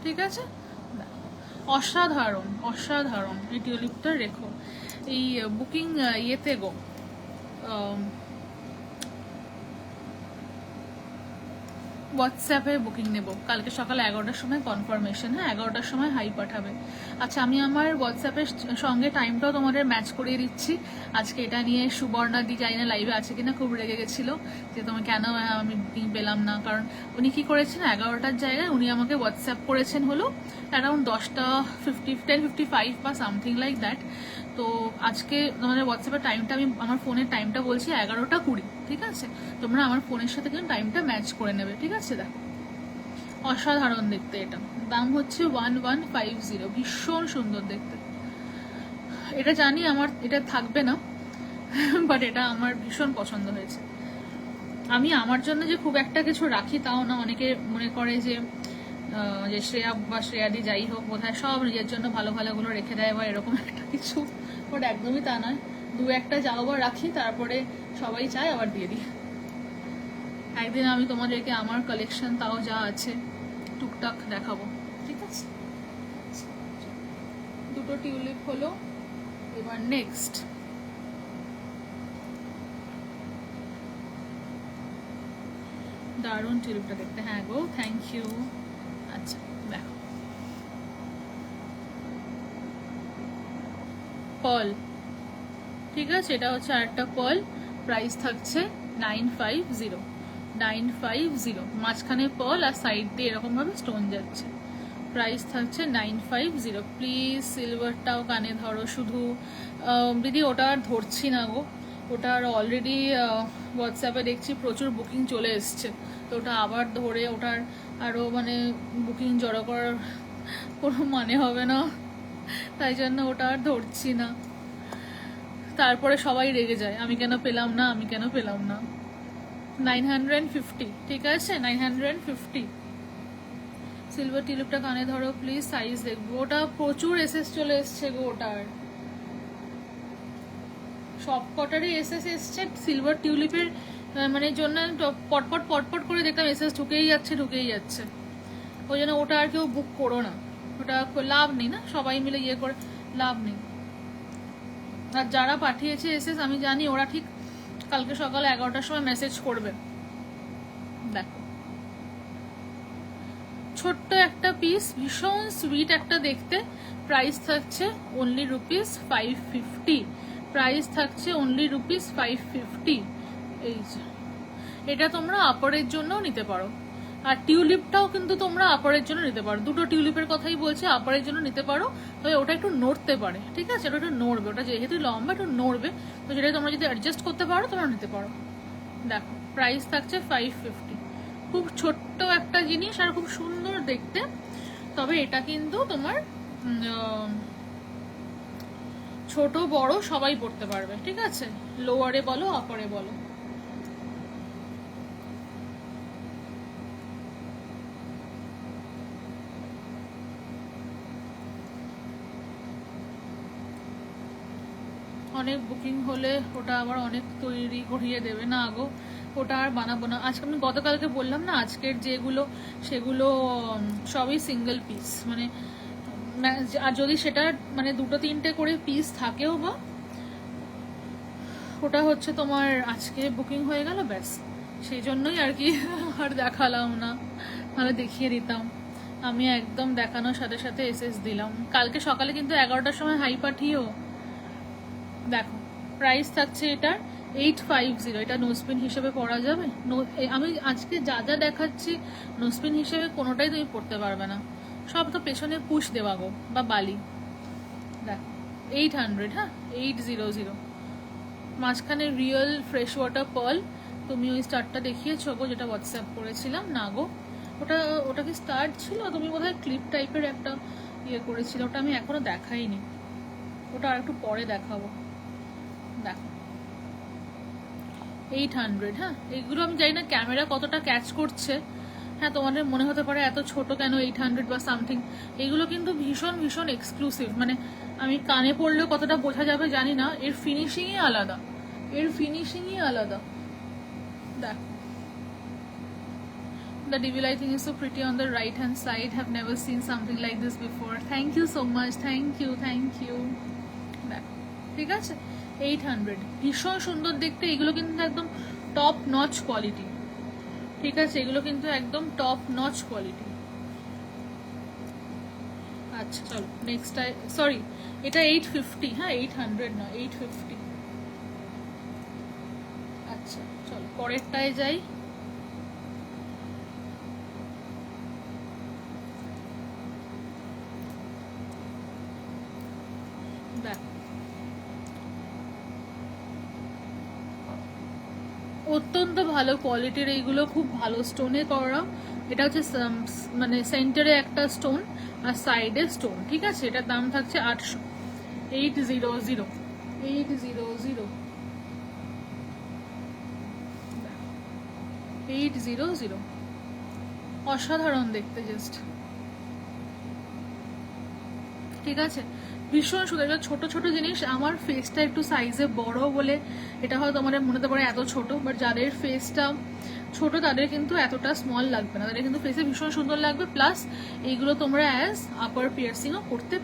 ঠিক আছে। অসাধারণ অসাধারণ এই টিউলিপটা। রেখো এই বুকিং ইয়েতে গো, হোয়াটসঅ্যাপে বুকিং নেব কালকে সকাল 11টার সময় কনফার্মেশন। হ্যাঁ, 11টার সময় হাই পাঠাবে। আচ্ছা, আমি আমার হোয়াটসঅ্যাপের সঙ্গে টাইমটাও তোমাদের ম্যাচ করিয়ে দিচ্ছি। আজকে এটা নিয়ে সুবর্ণাদি, জানি না লাইভে আছে কিনা, খুব রেগে গেছিলো যে তুমি কেন আমি বুকিং পেলাম না। কারণ উনি কি করেছেন, 11টার জায়গায় উনি আমাকে হোয়াটসঅ্যাপ করেছেন হলো অ্যারাউন্ড 10:55 বা সামথিং লাইক দ্যাট। তো আজকে তোমাদের হোয়াটসঅ্যাপের টাইমটা, আমি আমার ফোনের টাইমটা বলছি 11:20, ঠিক আছে। তোমরা আমার ফোনের সাথে কিন্তু টাইমটা ম্যাচ করে নেবে, ঠিক আছে। দেখো, অসাধারণ দেখতে এটা, দাম হচ্ছে 1150, ভীষণ সুন্দর দেখতে। এটা জানি আমার এটা থাকবে না, বাট এটা আমার ভীষণ পছন্দ হয়েছে। আমি আমার জন্য যে খুব একটা কিছু রাখি তাও না, অনেকে মনে করে যে শ্রেয়া বা শ্রেয়াদি যাই হোক বোধহয় সব নিজের জন্য ভালো ভালোগুলো রেখে দেয় বা এরকম একটা কিছু, বাট একদমই তা নয়। দু একটা যাও বা রাখি, তারপরে সবাই চায় আবার দিয়ে দিই। একদিন আমি তোমাদেরকে আমার কালেকশন তাও যা আছে টুকটাক দেখাবো, ঠিক আছে। দুটো টিউলিপ হলো, এবার নেক্সট দারুণ টিউলিপটা দেখতে। হ্যাঁ গো, থ্যাংক ইউ। আচ্ছা দেখো, পার্ল, ঠিক আছে, এটা হচ্ছে আরেকটা পার্ল। প্রাইস থাকছে 950, মাঝখানে পার্ল আর সাইড দিয়ে এরকম ভাবে স্টোন যাচ্ছে। প্রাইস থাকছে 950। প্লিজ সিলভারটাও কানে ধরো শুধু। দিদি ওটা আর ধরছি না গো, ওটা আর অলরেডি হোয়াটসঅ্যাপে দেখছি প্রচুর বুকিং চলে এসছে, তো ওটা আবার ধরে ওটার আরও মানে বুকিং জড়ো করার কোনো মানে হবে না, তাই জন্য ওটা আর ধরছি না। তারপরে সবাই রেগে যায়, আমি কেন পেলাম না, আমি কেন পেলাম না। 950, ঠিক আছে, 950। সিলভার টিউলিপটা কানে ধরো প্লিজ, সাইজ দেখবো। ওটা প্রচুর এসএস চলে এসছে গো, ওটার সব কটারই এসএস এসছে। সিলভার টিউলিপের মানে জন্য পটপট পটপট করে দেখলাম এসএস ঢুকেই যাচ্ছে, ওই জন্য ওটা আর কেউ বুক করো না, ওটা লাভ নেই না, সবাই মিলে ইয়ে করে লাভ নেই। আর যারা পাঠিয়েছে এসএস আমি জানি ওরা ঠিক কালকে সকাল 11টার সময় মেসেজ করবে। দেখো ছোট্ট একটা পিস, ভীষণ সুইট একটা দেখতে, প্রাইস থাকছে অনলি ₹550, প্রাইস থাকছে অনলি ₹550। এই যে এটা তোমরা আপারের জন্য নিতে পারো, আর টিউলিপটাও কিন্তু তোমরা আপারের জন্য নিতে পারো, দুটো টিউলিপের কথাই বলছে, আপারের জন্য নিতে পারো। তবে ওটা একটু নড়তে পারে, ঠিক আছে, ওটা একটু নড়বে, ওটা যেহেতু লম্বা একটু নড়বে, তো সেটা তোমরা যদি অ্যাডজাস্ট করতে পারো তোমরা নিতে পারো। দেখো প্রাইস থাকছে 550, খুব ছোট্ট একটা জিনিস আর খুব সুন্দর দেখতে। তবে এটা কিন্তু তোমার ছোট বড় সবাই পড়তে পারবে, ঠিক আছে, লোয়ারে বলো আপারে বলো। অনেক বুকিং হলে ওটা আবার অনেক তৈরি করিয়ে দেবে না গো, ওটা আর বানাবো না। আজকে আমি গতকালকে বললাম না, আজকের যেগুলো সেগুলো সবই সিঙ্গেল পিস, মানে আর যদি সেটা মানে দুটো তিনটে করে পিস থাকেও বা, ওটা হচ্ছে তোমার আজকে বুকিং হয়ে গেল ব্যাস, সেই জন্যই আর কি আর দেখালাম না, তাহলে দেখিয়ে দিতাম। আমি একদম দেখানোর সাথে সাথে এসএস দিলাম। কালকে সকালে কিন্তু 11টার সময় হাই পাঠিয়েও। দেখো প্রাইস থাকছে এটার 850, এটা নোজপিন হিসেবে পরা যাবে। আমি আজকে যা যা দেখাচ্ছি নোজপিন হিসেবে কোনোটাই তুমি পড়তে পারবে না, সব তো পেছনে পুশ দেওয়া গো বা বালি। দেখো 800, হ্যাঁ 800, মাঝখানে রিয়েল ফ্রেশ ওয়াটার পার্ল। তুমি ওই স্টারটা দেখিয়েছো গো, যেটা হোয়াটসঅ্যাপ করেছিলাম না গো, ওটা কি স্টার ছিল? তুমি বোধহয় ক্লিপ টাইপের একটা ইয়ে করেছিল, ওটা আমি এখনো দেখাইনি, ওটা আর একটু পরে দেখাবো। দেখো 800, হ্যাঁ এইগুলো আমি জানি না ক্যামেরা কতটা ক্যাচ করছে। হ্যাঁ তোমাদের মনে হতে পারে এত ছোট কেন 800 বা সামথিং, এগুলো কিন্তু ভীষণ ভীষণ এক্সক্লুসিভ, মানে আমি কানে পড়লেও কতটা বোঝা যাবে জানি না, এর ফিনিশিংই আলাদা, এর ফিনিশিংই আলাদা। দেখো The devil I think is so pretty on the right hand side. Have never seen something like this before. Thank you so much. Thank you. দেখো ঠিক আছে 800, ভীষণ সুন্দর দেখতে। এগুলো কিন্তু একদম টপ নচ কোয়ালিটি, ঠিক আছে, এগুলো কিন্তু একদম টপ নচ কোয়ালিটি। আচ্ছা চলো নেক্সট, সরি এটা 850, হ্যাঁ 800 না 850। আচ্ছা চলো পরেরটায় যাই। দেখো অত্যন্ত ভালো কোয়ালিটির, এইগুলো খুব ভালো স্টোনে করা। এটা হচ্ছে মানে সেন্টারে একটা স্টোন আর সাইডে স্টোন, ঠিক আছে, এটার দাম থাকছে 800, 800, অসাধারণ দেখতে জাস্ট, ঠিক আছে, ভীষণ সুন্দর। এটা ছোট ছোট জিনিস, আমার ফেসটা একটু সাইজে বড় বলে এটা হয়তো আমাদের মনে হতে পারে এত ছোট, বাট যাদের ফেসটা ছোট তাদের কিন্তু এতটা স্মল লাগবে না, তাদের কিন্তু ফেসে ভীষণ সুন্দর লাগবে। প্লাস এইগুলো তোমরা অ্যাজ আপার পিয়ার্সিংও করতে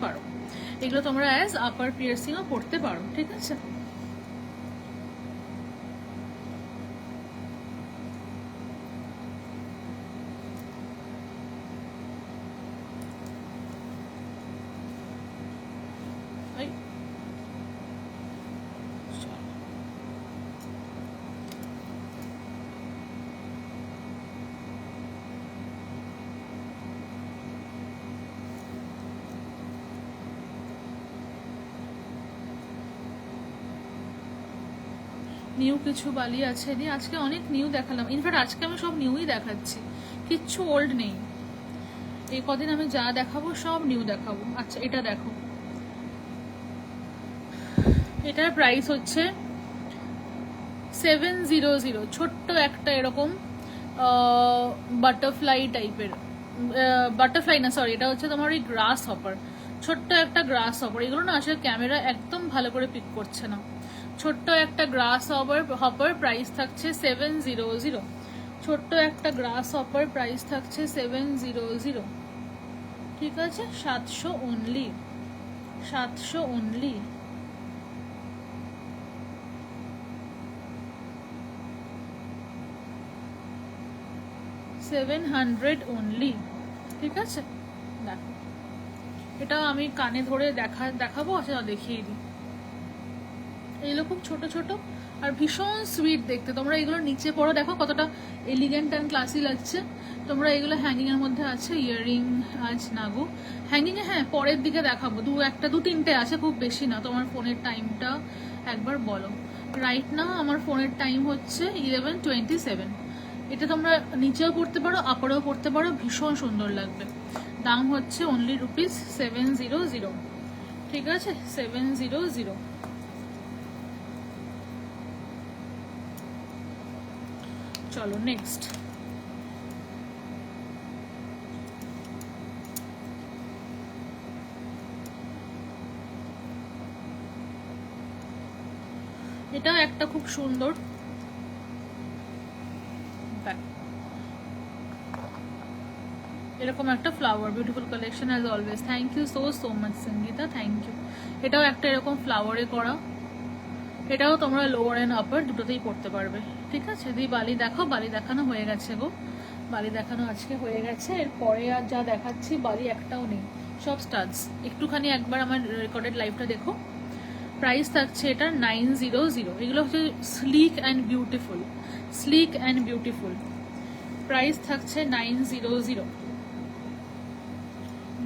পারো, ঠিক আছে। নিউ কিছু বালি আছে দি, আজকে অনেক নিউ দেখালাম, ইনফ্যাক্ট আজকে আমি সব নিউই দেখাচ্ছি, কিচ্ছু ওল্ড নেই। এই কদিন আমি যা দেখাবো সব নিউ দেখাবো। আচ্ছা এটা দেখো, এটার প্রাইস হচ্ছে 700, ছোট্ট একটা এরকম বাটারফ্লাই টাইপের, বাটারফ্লাই না সরি, এটা হচ্ছে তোমার ওই গ্রাস হপার, ছোট্ট একটা গ্রাস হপার। এগুলো না আসলে ক্যামেরা একদম ভালো করে পিক করছে না, ছোট্ট একটা গ্রাস হপার প্রাইস থাকছে 700। ছোট্ট একটা গ্রাস হপার প্রাইস থাকছে 700। ঠিক আছে, 700 অনলি, 700 অনলি। $700 অনলি। ঠিক আছে, দেখো এটা আমি কানে ধরে দেখাবো। আচ্ছা দেখিয়ে দিই। এগুলো খুব ছোট ছোট আর ভীষণ সুইট দেখতে। তোমরা এগুলো নিচে পড়ো, দেখো কতটা এলিগেন্ট অ্যান্ড ক্লাসি লাগছে। তোমরা এগুলো হ্যাঙ্গিং এর মধ্যে আছে। ইয়াররিং আজ নাগো হ্যাঙ্গিং এ, হ্যাঁ পরের দিকে দেখাবো। দু তিনটে আছে, খুব বেশি না। তোমার ফোনের টাইমটা একবার বলো। রাইট নাও আমার ফোনের টাইম হচ্ছে 11:27। এটা তোমরা নিচেও পড়তে পারো, আপারেও পড়তে পারো, ভীষণ সুন্দর লাগবে। দাম হচ্ছে অনলি ₹700। ঠিক আছে, 700। চলো নেক্সট। এটাও একটা খুব সুন্দর, এরকম একটা flower, beautiful collection as always. Thank you so much Sangeeta, thank you. এটাও একটা এরকম ফ্লাওয়ারে করা। এটাও তোমরা লোয়ার অ্যান্ড আপার দুটোতেই পড়তে পারবে। ঠিক আছে, দি বালি দেখো। বালি দেখানো হয়ে গেছে গো, বালি দেখানো আজকে হয়ে গেছে। এরপরে আর যা দেখাচ্ছি বালি একটাও নেই, সব স্টাডস। একটুখানি একবার আমার রেকর্ডেড লাইভটা দেখো। প্রাইস থাকছে এটা 900। এগুলো হচ্ছে slick and beautiful, slick and beautiful. Price থাকছে 900,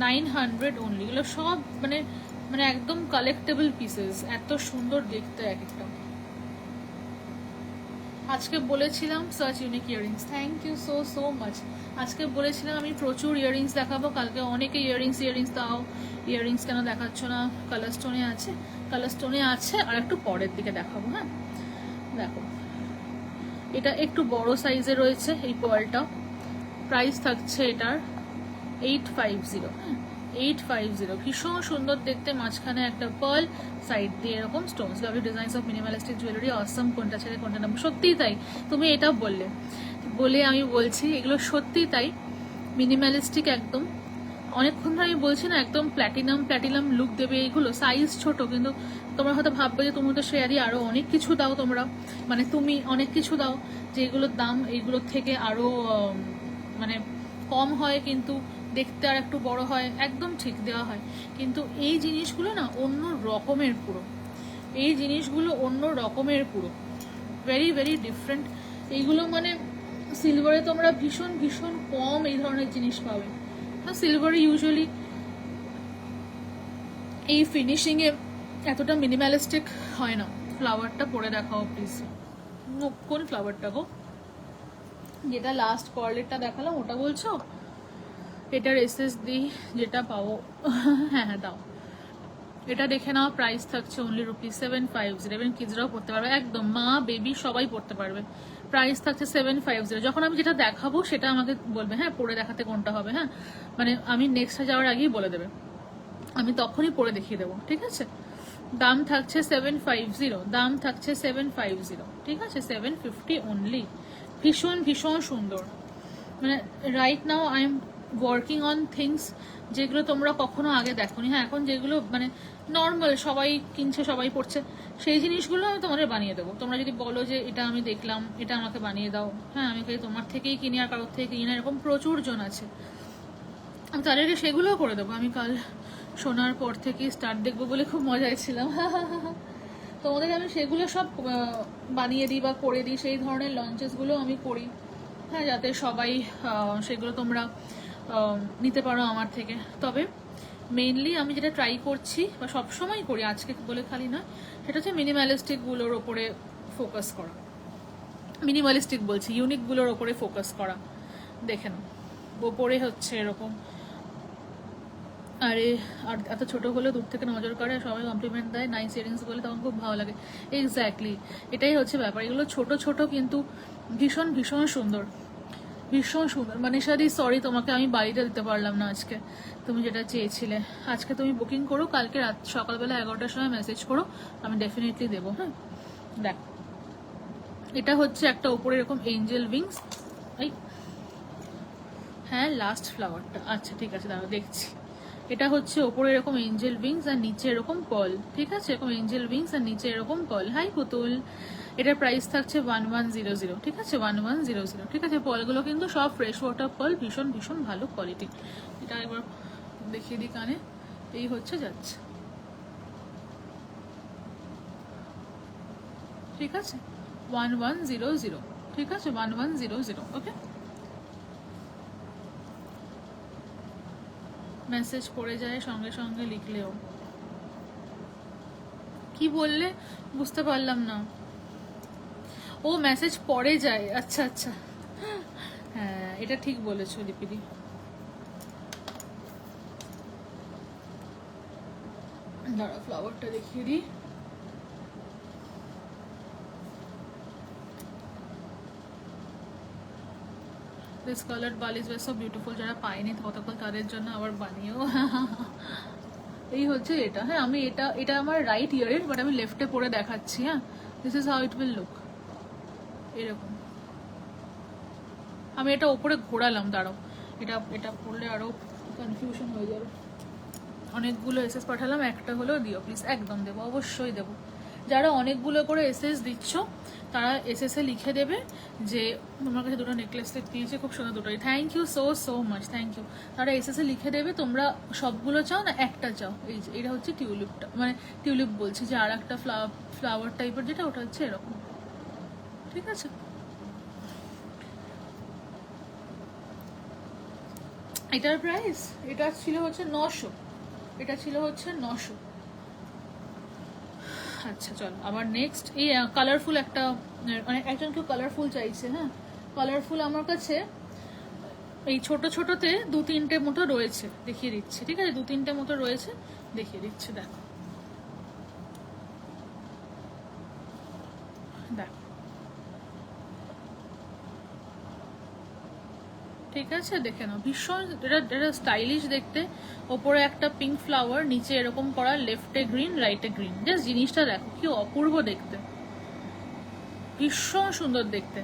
900 অনলি। এগুলো সব মানে মানে একদম কালেক্টেবল পিসেস, এত সুন্দর দেখতে এক একটা। আজকে বলেছিলাম search unique earrings, thank you so much. আজকে বলেছিলাম আমি প্রচুর ইয়াররিংস দেখাবো। কালকে অনেকে ইয়াররিংস দাও, ইয়াররিংস কেন দেখাচ্ছ না? কালার স্টোনে আছে, কালার স্টোনে আছে, আর একটু পরের দিকে দেখাবো। হ্যাঁ দেখো, এটা একটু বড় সাইজে রয়েছে এই পার্লটা। প্রাইস থাকছে এটার 850। হ্যাঁ 850, ভীষণ সুন্দর দেখতে। মাঝখানে একটা পার্ল, সাইড দিয়ে এরকম stones. Lovely designs of minimalistic jewellery, অসম। কোনটা ছেড়ে কোনটা নাম, সত্যিই তাই। তুমি এটা বলে আমি বলছি এগুলো সত্যিই তাই, মিনিমালিস্টিক একদম। অনেকক্ষণ ধরে আমি বলছি না, একদম প্ল্যাটিনাম লুক দেবে এইগুলো। সাইজ ছোট, কিন্তু তোমরা হয়তো ভাববে যে তুমি তো শেয়ারি আরো অনেক কিছু দাও, তোমরা মানে তুমি অনেক কিছু দাও, যে এগুলোর দাম এইগুলোর থেকে আরো মানে কম হয়, কিন্তু দেখতে আর একটু বড় হয়। একদম ঠিক দেওয়া হয়, কিন্তু এই জিনিসগুলো না অন্য রকমের পুরো। এই জিনিসগুলো অন্য রকমের পুরো, ভেরি ভেরি ডিফারেন্ট। এইগুলো মানে সিলভারে তোমরা ভীষণ ভীষণ কম এই ধরনের জিনিস পাবে। হ্যাঁ সিলভারে ইউজুয়ালি এই ফিনিশিংয়ে এতটা মিনিমালিস্টিক হয় না। ফ্লাওয়ারটা পরে দেখাও প্লিজ। কোন ফ্লাওয়ারটা গো? যেটা লাস্ট পার্লেরটা দেখালাম ওটা বলছো? এটার এসএস দি যেটা পাও, হ্যাঁ দাও। এটা দেখে নাও। প্রাইস থাকছে অনলি ₹750। এবং কিডসরাও পড়তে পারবে, একদম মা বেবি সবাই পড়তে পারবে। প্রাইস থাকছে 750। যখন আমি যেটা দেখাবো সেটা আমাকে বলবে, হ্যাঁ পরে দেখাতে কোনটা হবে। হ্যাঁ মানে আমি নেক্সটে যাওয়ার আগেই বলে দেবে, আমি তখনই পরে দেখিয়ে দেবো। ঠিক আছে, দাম থাকছে 750, দাম থাকছে 750। ঠিক আছে, 750 অনলি। ভীষণ ভীষণ সুন্দর। মানে right now I am working on things যেগুলো তোমরা কখনো আগে দেখোনি। হ্যাঁ এখন যেগুলো মানে নর্মাল সবাই কিনছে, সবাই পড়ছে, সেই জিনিসগুলো আমি তোমাদের বানিয়ে দেবো। তোমরা যদি বলো যে এটা আমি দেখলাম, এটা আমাকে বানিয়ে দাও, হ্যাঁ আমি তোমার থেকেই কিনি আর কারোর থেকে কিনি না, এরকম প্রচুর জন আছে। আমি তাদেরকে সেগুলোও করে দেবো। আমি কাল শোনার পর থেকে স্টার্ট দেখবো বলে খুব মজায় ছিলাম। তোমাদের আমি সেগুলো সব বানিয়ে দিই বা করে দিই, সেই ধরনের লঞ্চেসগুলো আমি করি। হ্যাঁ যাতে সবাই সেগুলো তোমরা নিতে পারো আমার থেকে। তবে মেইনলি আমি যেটা ট্রাই করছি বা সবসময় করি, আজকে বলে খালি নয়, সেটা হচ্ছে মিনিমালিস্টিকগুলোর ওপরে ফোকাস করা। মিনিমালিস্টিক বলছি, ইউনিকগুলোর ওপরে ফোকাস করা। দেখে নাও ওপরে হচ্ছে এরকম, আরে আর এত ছোটো হলেও দূর থেকে নজর করে, সবাই কমপ্লিমেন্ট দেয়, নাইস ইয়ারিংস বলে, তখন খুব ভালো লাগে। এক্স্যাক্টলি এটাই হচ্ছে ব্যাপার। এগুলো ছোট ছোট কিন্তু ভীষণ ভীষণ সুন্দর, ভীষণ সুন্দর। মানিশাদি সরি তোমাকে আমি বাড়িটা দিতে পারলাম না আজকে, তুমি যেটা চেয়েছিলে। আজকে তুমি বুকিং করো, কালকে রাত সকালবেলা 11টার সময় মেসেজ করো, আমি ডেফিনেটলি দেবো। হ্যাঁ দেখ, এটা হচ্ছে একটা ওপরে এরকম এঞ্জেল উইংস। এই হ্যাঁ, লাস্ট ফ্লাওয়ারটা, আচ্ছা ঠিক আছে, দাঁড়াও দেখছি। এটা হচ্ছে ওপরে এরকম এঞ্জেল উইংস আর নিচে এরকম পার্ল, ঠিক আছে, এরকম এঞ্জেল উইংস আর নিচে এরকম পার্ল। হাই পুতুল, এটার প্রাইস থাকছে 1100, ঠিক আছে, 1100, ঠিক আছে। পার্লগুলো কিন্তু সব ফ্রেশ ওয়াটার পার্ল, ভীষণ ভীষণ ভালো কোয়ালিটি। এটা একবার দেখিয়ে দিই কানে, এই হচ্ছে যাচ্ছে, ঠিক আছে, 1100, ঠিক আছে, 1100, ওকে। মেসেজ পড়ে যায় সঙ্গে সঙ্গে লিখলেও। কি বললে বুঝতে পারলাম না। ও মেসেজ পড়ে যায়, আচ্ছা আচ্ছা, হ্যাঁ এটা ঠিক বলেছো লিপিদি। দাঁড়া ফ্লাওয়ারটা দেখিয়ে দিই। দিস কালার্ড বালিজ ওয়ার সো বিউটিফুল, যারা পায়নি কতক্ষণ তাদের জন্য আবার বানিয়েও। এই হচ্ছে এটা, হ্যাঁ আমি এটা আমার রাইট ইয়ারের, বাট আমি লেফটে পরে দেখাচ্ছি। হ্যাঁ, this is how it will look, এরকম। আমি এটা ওপরে ঘোরালাম, দাঁড়াও, এটা পড়লে আরো কনফিউশন হয়ে যাবে। অনেকগুলো এসএস পাঠালাম, একটা হলেও দিও প্লিজ। একদম দেবো, অবশ্যই দেবো। যারা অনেকগুলো করে এসএস দিচ্ছ তারা এসএসে লিখে দেবে যে তোমার কাছে দুটো নেকলেস সেট নিয়েছে, খুব সুন্দর দুটোই, thank you so much, thank you. তারা এসএসে লিখে দেবে তোমরা সবগুলো চাও না একটা চাও। এই যে এটা হচ্ছে টিউলিপটা, মানে টিউলিপ বলছি, যে আর একটা ফ্লাওয়ার টাইপের যেটা, ওটা হচ্ছে এরকম, ঠিক আছে। এটার প্রাইস, এটা ছিল হচ্ছে 900, এটা ছিল হচ্ছে 900। আচ্ছা চলো আবার নেক্সট, এই কালারফুল একটা, মানে একজন কেউ কালারফুল চাইছে। হ্যাঁ, কালারফুল আমার কাছে এই ছোট ছোটতে 2-3টে মতো রয়েছে, দেখিয়ে দিচ্ছি, ঠিক আছে, 2-3টে মতো রয়েছে, দেখিয়ে দিচ্ছি। দেখো দেখো, ঠিক আছে, দেখে নাও, ভীষণ এটা স্টাইলিশ দেখতে। ওপরে একটা পিঙ্ক ফ্লাওয়ার, নিচে এরকম করা, লেফটে গ্রিন রাইটে গ্রিন, জাস্ট জিনিসটা দেখো কি অপূর্ব দেখতে, ভীষণ সুন্দর দেখতে।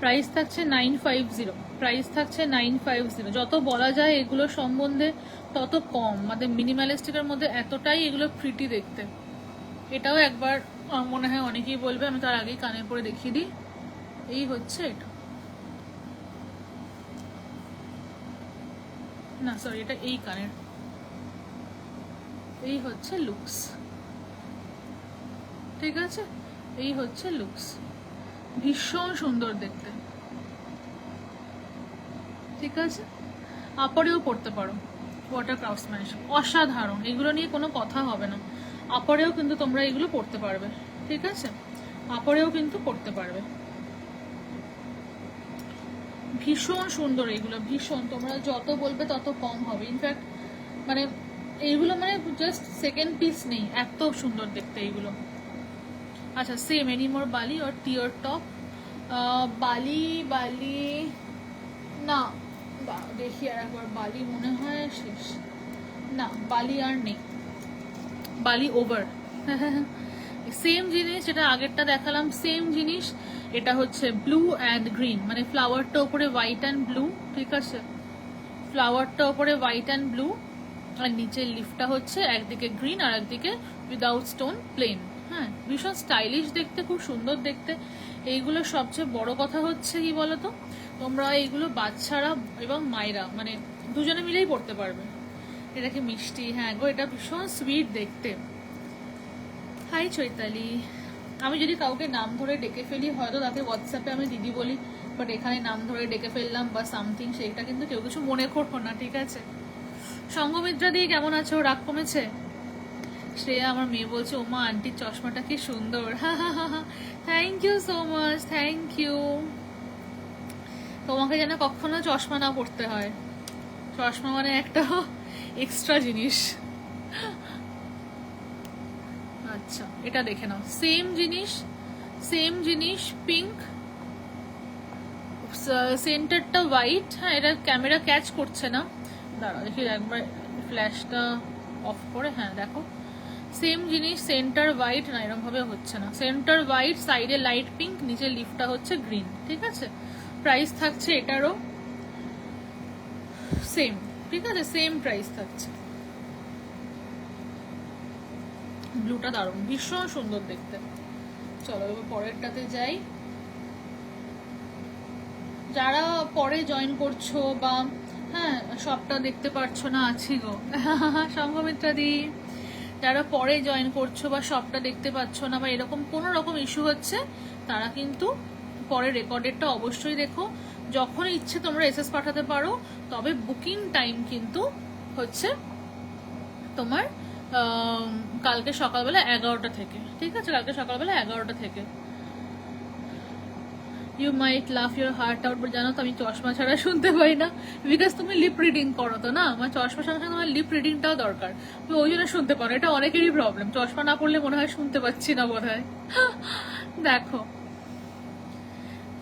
প্রাইস থাকছে 950, প্রাইস থাকছে 950। যত বলা যায় এগুলো সম্বন্ধে তত কম, মানে মিনিমালিস্টিকের মধ্যে এতটাই এগুলো প্রিটি দেখতে। এটাও একবার মনে হয় অনেকেই বলবে, আমি তার আগেই কানে পরে দেখিয়ে দিই। এই হচ্ছে এটা, না সরি, এটা এই কানের, এই হচ্ছে লুকস, ঠিক আছে, এই হচ্ছে লুকস, ভীষণ সুন্দর দেখতে, ঠিক আছে। আপরেও পড়তে পারো, ওয়াটার ক্রাফটসম্যানশিপ অসাধারণ, এগুলো নিয়ে কোনো কথা হবে না। আপরেও কিন্তু তোমরা এগুলো পড়তে পারবে, ঠিক আছে, আপরেও কিন্তু পড়তে পারবে, ভীষণ সুন্দর এগুলো, ভীষণ, তোমরা যত বলবে তত কম হবে। ইনফ্যাক্ট মানে এইগুলো মানে জাস্ট সেকেন্ড পিস নেই, এত সুন্দর দেখতে এইগুলো। আচ্ছা, সেম এনিমোর বালি আর টিয়ার টপ, বালি বালি না, দেখি আর একবার, বালি মনে হয় শেষ, না বালি আর নেই, বালি ওভার। সেম জিনিস যেটা আগেরটা দেখালাম, সেম জিনিস, এটা হচ্ছে ব্লু অ্যান্ড গ্রিন, মানে ফ্লাওয়ারটা ওপরে হোয়াইট অ্যান্ড ব্লু, ঠিক আছে, ফ্লাওয়ারটা ওপরে হোয়াইট অ্যান্ড ব্লু, আর নিচের লিফটা হচ্ছে একদিকে গ্রিন আর একদিকে উইদাউট স্টোন, প্লেন। হ্যাঁ, ভীষণ স্টাইলিশ দেখতে, খুব সুন্দর দেখতে। এইগুলো সবচেয়ে বড় কথা হচ্ছে কি বলতো, তোমরা এইগুলো বাচ্চারা এবং মায়েরা মানে দুজনে মিলেই পড়তে পারবে। এটা কি মিষ্টি, হ্যাঁ গো, এটা ভীষণ সুইট দেখতে। হাই চৈতালি, আমি যদি কাউকে নাম ধরে ডেকে ফেলি হয়তো তাকে হোয়াটসঅ্যাপে আমি দিদি বলি, বাট এখানে নাম ধরে ডেকে ফেললাম বা সামথিং, সেটা কিন্তু কেউ কিছু মনে করবো না, ঠিক আছে। সঙ্গমিত্রা দিয়ে কেমন আছো, রাগ কমেছে? শ্রেয়া আমার মেয়ে বলছে, ওমা আন্টির চশমাটা কি সুন্দর, হা হা হা হা, thank you so much, thank you. তোমাকে যেন কখনো চশমা না পড়তে হয়, চশমা মানে একটা এক্সট্রা জিনিস। আচ্ছা এটা দেখে নাও, সেম জিনিস, সেম জিনিস, পিঙ্ক, সেন্টারটা হোয়াইট। হ্যাঁ, এটা ক্যামেরা ক্যাচ করছে না, দাঁড়াও দেখি একবার ফ্ল্যাশটা অফ করে, হ্যাঁ দেখো, সেম জিনিস, সেন্টার হোয়াইট না, এরকম ভাবে হচ্ছে না। সেন্টার হোয়াইট, সাইডে লাইট পিঙ্ক, নিচের লিফটা হচ্ছে গ্রিন, ঠিক আছে। প্রাইস থাকছে এটারও সেম, ঠিক আছে, সেম প্রাইস থাকছে। ব্লুটা দারুণ, ভীষণ সুন্দর দেখতে। চলো এবার পরেরটাতে যাই। যারা পরে জয়েন করছো বা হ্যাঁ সবটা দেখতে পারছো না, আছি গো সম্ভবিত্রা দি, যারা পরে জয়েন করছো বা সবটা দেখতে পাচ্ছ না বা এরকম কোনো রকম ইস্যু হচ্ছে, তারা কিন্তু পরে রেকর্ডেডটা অবশ্যই দেখো। যখন ইচ্ছে তোমরা এসএস পাঠাতে পারো, তবে বুকিং টাইম কিন্তু হচ্ছে তোমার কালকে সকালবেলা 11টা থেকে, ঠিক আছে, কালকে সকালবেলা 11টা থেকে। You might love your heart out, জানো তো আমি চশমা ছাড়া শুনতে পাই না, বিকজ তুমি লিপ রিডিং করো তো না, আমার চশমার সঙ্গে সঙ্গে তোমার লিপ রিডিংটাও দরকার, তুমি ওই জন্য শুনতে পারো। এটা অনেকেরই প্রবলেম, চশমা না পড়লে মনে হয় শুনতে পাচ্ছি না বোধ হয়। দেখো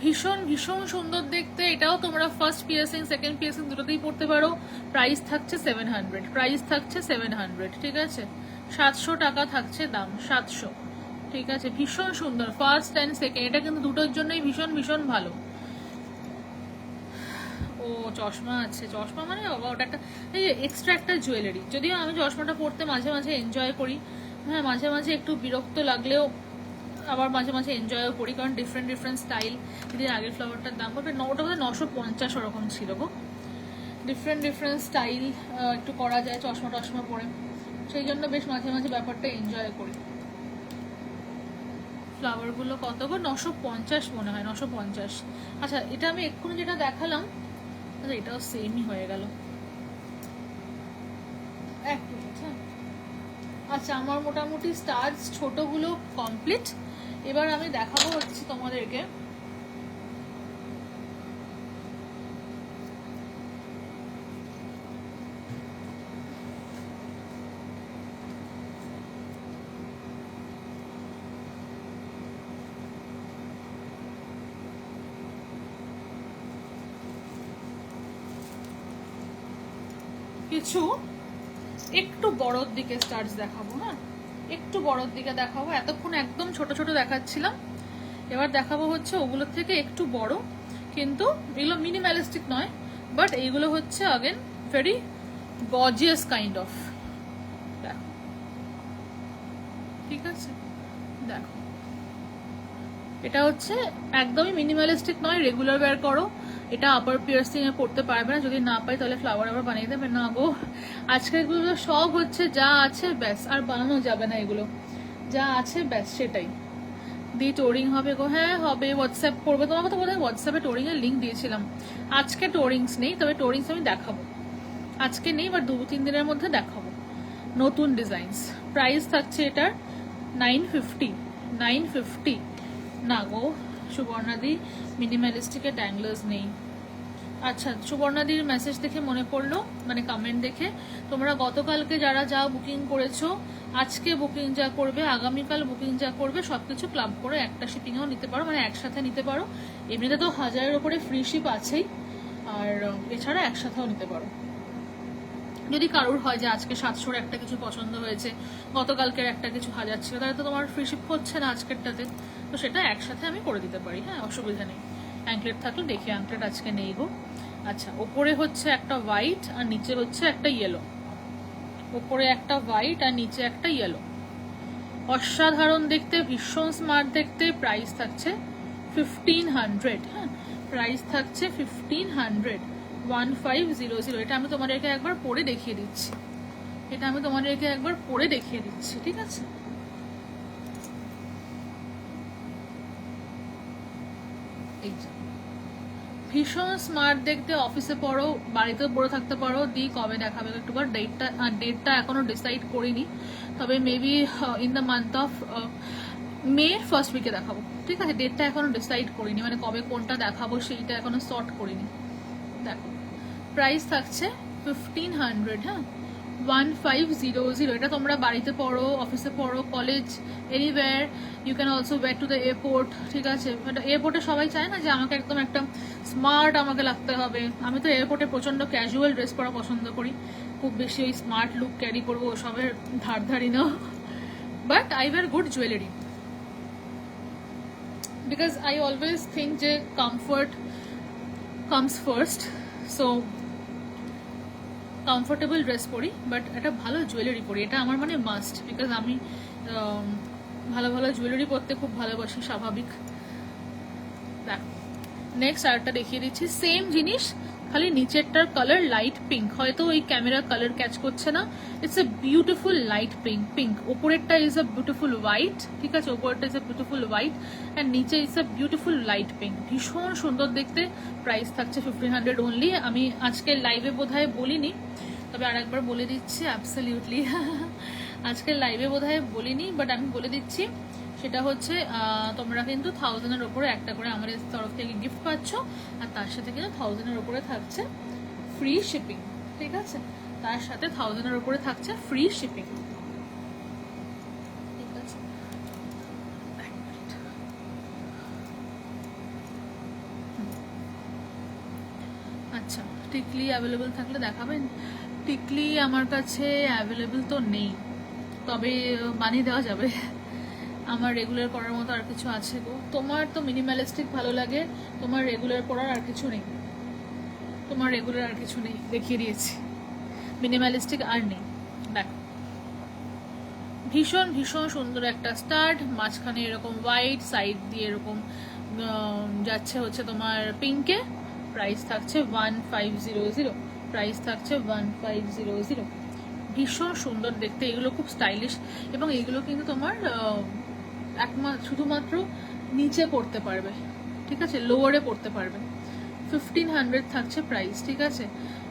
ভীষণ ভীষণ সুন্দর দেখতে, এটাও তোমরা ফার্স্ট পিয়ার্সিং সেকেন্ড পিয়ার্সিং দুটোতেই পড়তে পারো। প্রাইস থাকছে 700, প্রাইস থাকছে 700, ঠিক আছে, 700 টাকা থাকছে দাম, 700, ঠিক আছে। ভীষণ সুন্দর ফার্স্ট অ্যান্ড সেকেন্ড, এটা কিন্তু দুটোর জন্যই ভীষণ ভীষণ ভালো। ও চশমা আছে, চশমা মানে বাবা ওটা একটা এই এক্সট্রা একটা জুয়েলারি। যদিও আমি চশমাটা পরতে মাঝে মাঝে এনজয় করি, হ্যাঁ মাঝে মাঝে একটু বিরক্ত লাগলেও আবার মাঝে মাঝে এনজয়ও করি, কারণ ডিফারেন্ট ডিফারেন্ট স্টাইল। যদি আগের ফ্লাওয়ারটার দাম করবে ওটা বোধহয় 950 ওরকম ছিল গো। ডিফারেন্ট ডিফারেন্ট স্টাইল একটু করা যায় চশমা টশমা পরে, সেই জন্য বেশ মাঝে মাঝে ব্যাপারটা এনজয় করি। ফ্লাওয়ারগুলো কত গো? 950 মনে হয়, 950। আচ্ছা এটা আমি এক্ষুনি যেটা দেখালাম, আচ্ছা এটাও সেমই হয়ে গেল এক মিনিট, হ্যাঁ। আচ্ছা আমার মোটামুটি স্টার্স ছোটগুলো কমপ্লিট। এবার আমি দেখাবো হচ্ছে তোমাদেরকে কিছু একটু বড়র দিকে স্টার্স দেখাবো, হ্যাঁ একটু বড়র দিকে দেখাবো। এতক্ষণ একদম ছোট ছোট দেখাচ্ছিলাম, এবার দেখাবো হচ্ছে ওগুলোর থেকে একটু বড়, কিন্তু এগুলো মিনিমালিস্টিক নয়, বাট এইগুলো হচ্ছে again very gorgeous kind of. দেখো ঠিক আছে, দেখো এটা হচ্ছে একদমই মিনিমালিস্টিক নয়, রেগুলার ওয়্যার করো। এটা আপার পিয়ার্সিং এ পড়তে পারবে না, যদি না পাই তাহলে ফ্লাওয়ার আবার বানিয়ে দেবে না গো। আজকের এগুলো সব হচ্ছে যা আছে ব্যাস, আর বানানো যাবে না, এগুলো যা আছে ব্যাস সেটাই দিয়ে টোরিং হবে গো। হ্যাঁ হবে, হোয়াটসঅ্যাপ করবে তোমাকে, তো বোধহয় হোয়াটসঅ্যাপে টোরিং এর লিঙ্ক দিয়েছিলাম। আজকে টোরিংস নেই, তবে টোরিংস আমি দেখাবো, আজকে নেই বাট 2-3 দিনের মধ্যে দেখাবো নতুন ডিজাইনস। প্রাইস থাকছে এটার 950, 950 না গো সুবর্ণাদি, মিনিমালিস্টিকের ড্যাংলার্স নেই। আচ্ছা সুবর্ণাদির মেসেজ দেখে মনে পড়লো, মানে কমেন্ট দেখে, তোমরা গতকালকে যারা যা বুকিং করেছো, আজকে বুকিং যা করবে, আগামীকাল বুকিং যা করবে, সবকিছু ক্লাব করে একটা শিপিংও নিতে পারো, মানে একসাথে নিতে পারো। এমনিতে তো 1000-এর উপরে ফ্রি শিপ আছেই, আর এছাড়া একসাথেও নিতে পারো। যদি কারোর হয় যে আজকে 700-র একটা কিছু পছন্দ হয়েছে, গতকালকের একটা কিছু 1000 ছিল, তাহলে তো তোমার ফ্রি শিপ হচ্ছে না আজকেরটাতে, তো সেটা একসাথে আমি করে দিতে পারি, হ্যাঁ অসুবিধা নেই। অ্যাঙ্কলেট থাকলে দেখি, অ্যাঙ্কলেট আজকে নেই গো। আচ্ছা ওপরে হচ্ছে একটা হোয়াইট আর নিচে হচ্ছে একটা ইয়েলো, ওপরে একটা হোয়াইট আর নিচে একটা ইয়েলো, অসাধারণ দেখতে, ভীষণ স্মার্ট দেখতে। প্রাইস থাকছে 1500, হ্যাঁ প্রাইস থাকছে 1500, 1500। এটা আমি তোমাদেরকে একবার পরে দেখিয়ে দিচ্ছি, এটা আমি তোমাদেরকে একবার পরে দেখিয়ে দিচ্ছি, ঠিক আছে। এই ভীষণ স্মার্ট দেখতে, অফিসে পড়ো, বাড়িতেও পড়ে থাকতে পারো। দি কবে দেখাবে একটু বার, ডেটটা এখনো ডিসাইড করিনি, তবে maybe in the month of May first উইকে দেখাবো, ঠিক আছে। ডেটটা এখনো ডিসাইড করিনি, মানে কবে কোনটা দেখাবো সেইটা এখনো সর্ট করিনি। দেখো প্রাইস থাকছে 1500, হ্যাঁ 1500। এটা তোমরা বাড়িতে পড়ো, অফিসে পড়ো, college, anywhere, you can also wear to the airport, ঠিক আছে। এয়ারপোর্টে সবাই চায় না যে আমাকে একদম একটা স্মার্ট আমাকে লাগতে হবে, আমি তো এয়ারপোর্টে প্রচন্ড ক্যাজুয়াল ড্রেস পরা পছন্দ করি, খুব বেশি ওই স্মার্ট লুক ক্যারি করবো ওসবের ধার ধারি না। But I wear good jewellery, because I always think যে comfort comes first. So comfortable dress পরি, বাট একটা ভালো জুয়েলারি পরি, এটা আমার মানে মাস্ট, বিকজ আমি ভালো ভালো জুয়েলারি পরতে খুব ভালোবাসি, স্বাভাবিক। দেখ নেক্সট আরেকটা দেখিয়ে দিচ্ছি, সেম জিনিস, খালি নিচেরটার কালার লাইট পিঙ্ক, হয়তো ওই ক্যামেরা কালার ক্যাচ করছে না। It's a beautiful light pink, ওপরেরটা ইজ আ বিউটিফুল হোয়াইট, ঠিক আছে, ওপরেরটা is a beautiful white and নিচে is a beautiful light pink, ভীষণ সুন্দর দেখতে। প্রাইস থাকছে 1500 অনলি। আমি আজকের লাইভে বোধহয় বলিনি, তবে আরেকবার বলে দিচ্ছি, অ্যাবসলিউটলি আজকের লাইভে বোধহয় বলিনি, বাট আমি বলে দিচ্ছি। সেটা হচ্ছে তোমরা কিন্তু 1000-এর ওপরে একটা করে আমাদের তরফ থেকে গিফট পাচ্ছ, আর তার সাথে কিন্তু 1000-এর ওপরে থাকছে ফ্রি শিপিং, ঠিক আছে, তার সাথে 1000-এর ওপরে থাকছে ফ্রি শিপিং, ঠিক আছে। আচ্ছা, টিকলি অ্যাভেলেবল থাকলে দেখাবেন? টিকলি আমার কাছে অ্যাভেলেবল তো নেই, তবে বানিয়ে দেওয়া যাবে। আমার রেগুলার পরার মতো আর কিছু আছে গো? তোমার তো মিনিমালিস্টিক ভালো লাগে, তোমার রেগুলার পরার আর কিছু নেই, তোমার রেগুলার আর কিছু নেই, দেখিয়ে দিয়েছি, মিনিমালিস্টিক আর নেই। দেখো ভীষণ ভীষণ সুন্দর একটা স্টার্ট, মাঝখানে এরকম হোয়াইট, সাইড দিয়ে এরকম যাচ্ছে হচ্ছে তোমার পিঙ্কে। প্রাইস থাকছে 1500, প্রাইস থাকছে 1500। ভীষণ সুন্দর দেখতে, এগুলো খুব স্টাইলিশ, এবং এগুলো কিন্তু তোমার শুধুমাত্র নিচে পড়তে পারবে, ঠিক আছে, লোয়ারে পড়তে পারবে। 1500 থাকছে প্রাইস, ঠিক আছে।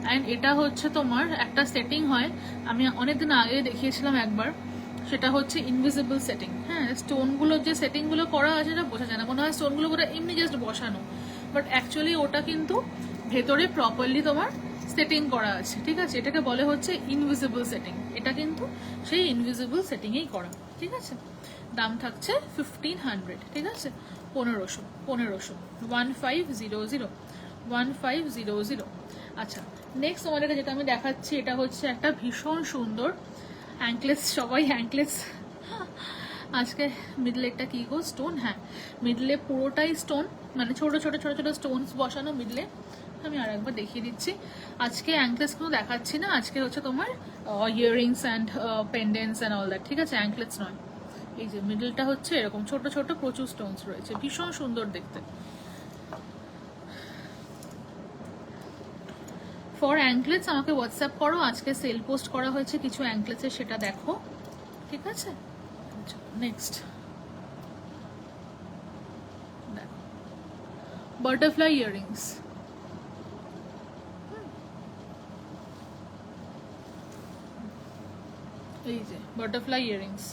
অ্যান্ড এটা হচ্ছে তোমার একটা সেটিং হয়, আমি অনেকদিন আগে দেখিয়েছিলাম একবার, সেটা হচ্ছে ইনভিজিবল সেটিং। হ্যাঁ, স্টোনগুলোর যে সেটিংগুলো করা আছে সেটা বোঝা যায় না, মনে হয় স্টোনগুলো বোধহয় এমনি জাস্ট বসানো, বাট অ্যাকচুয়ালি ওটা কিন্তু ভেতরে প্রপারলি তোমার সেটিং করা আছে, ঠিক আছে, এটাকে বলে হচ্ছে ইনভিজিবল সেটিং, এটা কিন্তু সেই ইনভিজিবল সেটিংয়েই করা, ঠিক আছে। দাম থাকছে 1500, ঠিক আছে, 1500, 1500। আচ্ছা, নেক্সট তোমাদেরকে যেটা আমি দেখাচ্ছি, এটা হচ্ছে একটা ভীষণ সুন্দর অ্যাঙ্কলেস, সবাই অ্যাঙ্কলেস। আজকে মিডলে একটা কি গো স্টোন, হ্যাঁ মিডলে পুরোটাই স্টোন, মানে ছোট ছোট ছোট ছোট স্টোনস বসানো মিডলে। আমি আর একবার দেখিয়ে দিচ্ছি, আজকে অ্যাঙ্কলেস কোনো দেখাচ্ছি না, আজকে হচ্ছে তোমার earrings and pendants and all that, ঠিক আছে, অ্যাঙ্কলেস নয়। এই যে মিডলটা হচ্ছে এরকম ছোট ছোট প্রচুর স্টোনস রয়েছে, ভীষণ সুন্দর দেখতে। ফর অ্যাঙ্কলেটস আমাকে হোয়াটসঅ্যাপ করো, আজকে সেল পোস্ট করা হয়েছে কিছু অ্যাঙ্কলেটসের, সেটা দেখো, ঠিক আছে। নেক্সট দেখো বাটারফ্লাই ইয়াররিংস, এই যে বাটারফ্লাই ইয়াররিংস,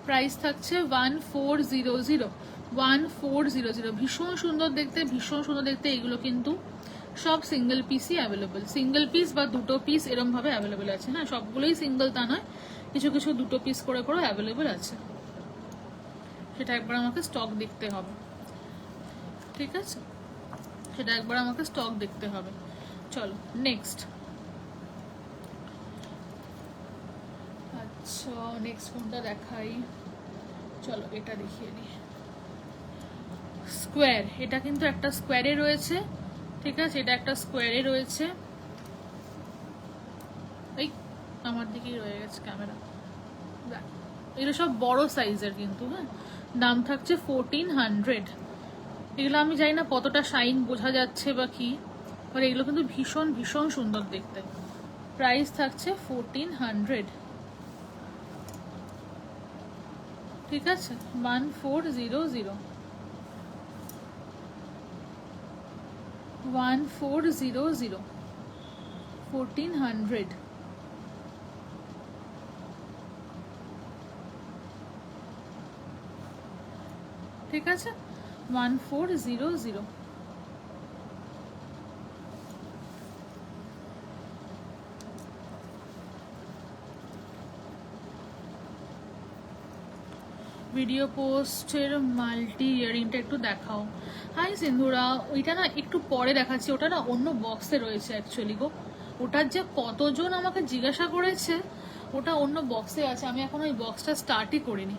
প্রাইস থাকছে 1400, 1400। ভীষণ সুন্দর দেখতে, ভীষণ সুন্দর দেখতে। এগুলো কিন্তু সব সিঙ্গেল পিসই অ্যাভেলেবেল, সিঙ্গেল পিস বা দুটো পিস এরম ভাবে অ্যাভেলেবেল আছে। হ্যাঁ, সবগুলোই সিঙ্গেল তা নয়, কিছু কিছু দুটো পিস করে করে অ্যাভেলেবেল আছে, সেটা একবার আমাকে স্টক দেখতে হবে, ঠিক আছে, সেটা একবার আমাকে স্টক দেখতে হবে। চলো নেক্সট। আচ্ছা, নেক্সট কোনটা দেখাই, চলো এটা দেখিয়ে দিই। স্কোয়ার, এটা কিন্তু একটা স্কোয়ারে রয়েছে, ঠিক আছে, এটা একটা স্কোয়ারে রয়েছে, এই আমার দিকেই রয়ে গেছে ক্যামেরা। এগুলো সব বড় সাইজের কিন্তু, হ্যাঁ, দাম থাকছে 1400। এগুলো আমি জানি না কতটা শাইন বোঝা যাচ্ছে বা কি, আর এগুলো কিন্তু ভীষণ ভীষণ সুন্দর দেখতে। প্রাইস থাকছে 1400, ঠিক আছে, 1400, 1400, 1400। ঠিক আছে, 1400। ভিডিও পোস্টের মাল্টি ইয়ারিংটা একটু দেখাও। হাই সিন্ধুরা, ওইটা না একটু পরে দেখাচ্ছি, ওটা না অন্য বক্সে রয়েছে অ্যাকচুয়ালি গো। ওটার যে কতজন আমাকে জিজ্ঞাসা করেছে, ওটা অন্য বক্সে আছে, আমি এখন ওই বক্সটা স্টার্টই করিনি।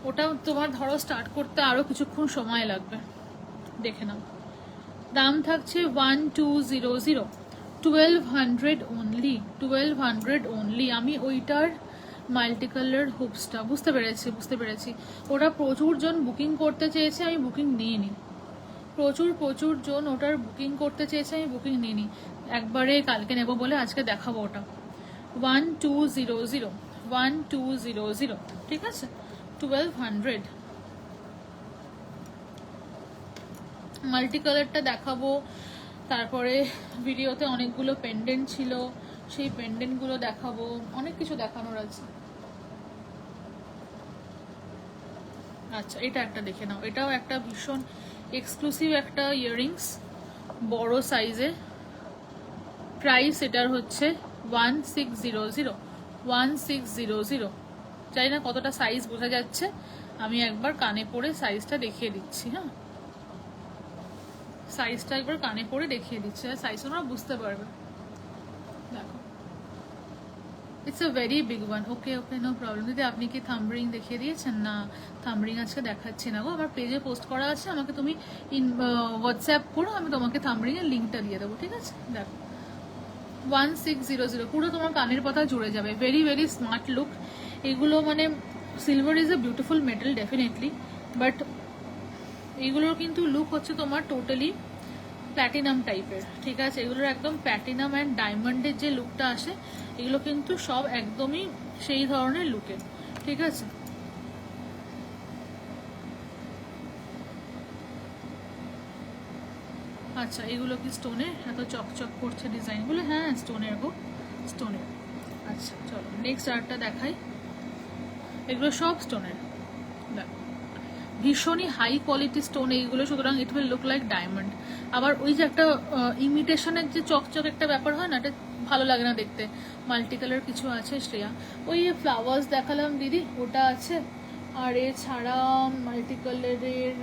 ওটা তোমার ধরো স্টার্ট করতে আরও কিছুক্ষণ সময় লাগবে, দেখে নাও। দাম থাকছে 1200, 1200 অনলি, 1200 অনলি। আমি ওইটার মাল্টি কালার হুপসটা বুঝতে পেরেছি। ওটা প্রচুর জন বুকিং করতে চেয়েছে, আমি বুকিং নিইনি। প্রচুর জন ওটার বুকিং করতে চেয়েছে, আমি বুকিং নিইনি। একবারে কালকে নেব বলে আজকে দেখাবো ওটা। 1200, ঠিক আছে, 1200। মাল্টি কালারটা দেখাবো, তারপরে ভিডিওতে অনেকগুলো পেন্ডেন্ট ছিল, সেই পেন্ডেন্টগুলো দেখাবো, অনেক কিছু দেখানোর আছে। আচ্ছা, এটা একটা দেখে নাও, এটাও একটা ভীষণ এক্সক্লুসিভ একটা ইয়াররিংস, বড় সাইজে। প্রাইস এটার হচ্ছে 1600, 1600। জানি না কতটা সাইজ বোঝা যাচ্ছে, আমি একবার কানে পরে সাইজটা দেখিয়ে দিচ্ছি। হ্যাঁ, সাইজটা একবার কানে পরে দেখিয়ে দিচ্ছি, সাইজ তোমরা বুঝতে পারবে। দেখো, it's a very big one. Okay, no problem. দিদি আপনি কি থাম্বরিং দেখিয়ে দিয়েছেন? না, থাম্বরিং আজকে দেখাচ্ছি না গো, আমার পেজে পোস্ট করা আছে, আমাকে তুমি হোয়াটসঅ্যাপ করো, আমি তোমাকে থাম্বরিং এর লিঙ্কটা দিয়ে দেবো, ঠিক আছে? দেখো, 1600, পুরো তোমার কানের পাতা জুড়ে যাবে। ভেরি ভেরি স্মার্ট লুক এগুলো। মানে silver is a beautiful metal definitely, but এইগুলোর কিন্তু লুক হচ্ছে তোমার টোটালি প্ল্যাটিনাম টাইপের, ঠিক আছে? এগুলোর একদম প্ল্যাটিনাম অ্যান্ড ডায়মন্ডের যে লুকটা আসে, এগুলো কিন্তু সব একদমই সেই ধরনের লুকের, ঠিক আছে? আচ্ছা, এগুলো কি স্টোনের? এত চকচক করছে ডিজাইনগুলো। হ্যাঁ, স্টোনের গো, স্টোনের। আচ্ছা চলো নেক্সট আরেকটা দেখাই। এগুলো সব স্টোনের, দেখো ভীষণই হাই কোয়ালিটি স্টোন এইগুলো, সুতরাং ইট উইল লুক লাইক ডায়মন্ড। আবার ওই যে একটা ইমিটেশনের যে চকচক একটা ব্যাপার হয় না, এটা ভালো লাগে না দেখতে। মাল্টি কালার কিছু আছে শ্রেয়া, ওই ফ্লাওয়ার্স দেখালাম দিদি, ওটা আছে। আর এছাড়া মাল্টি কালারের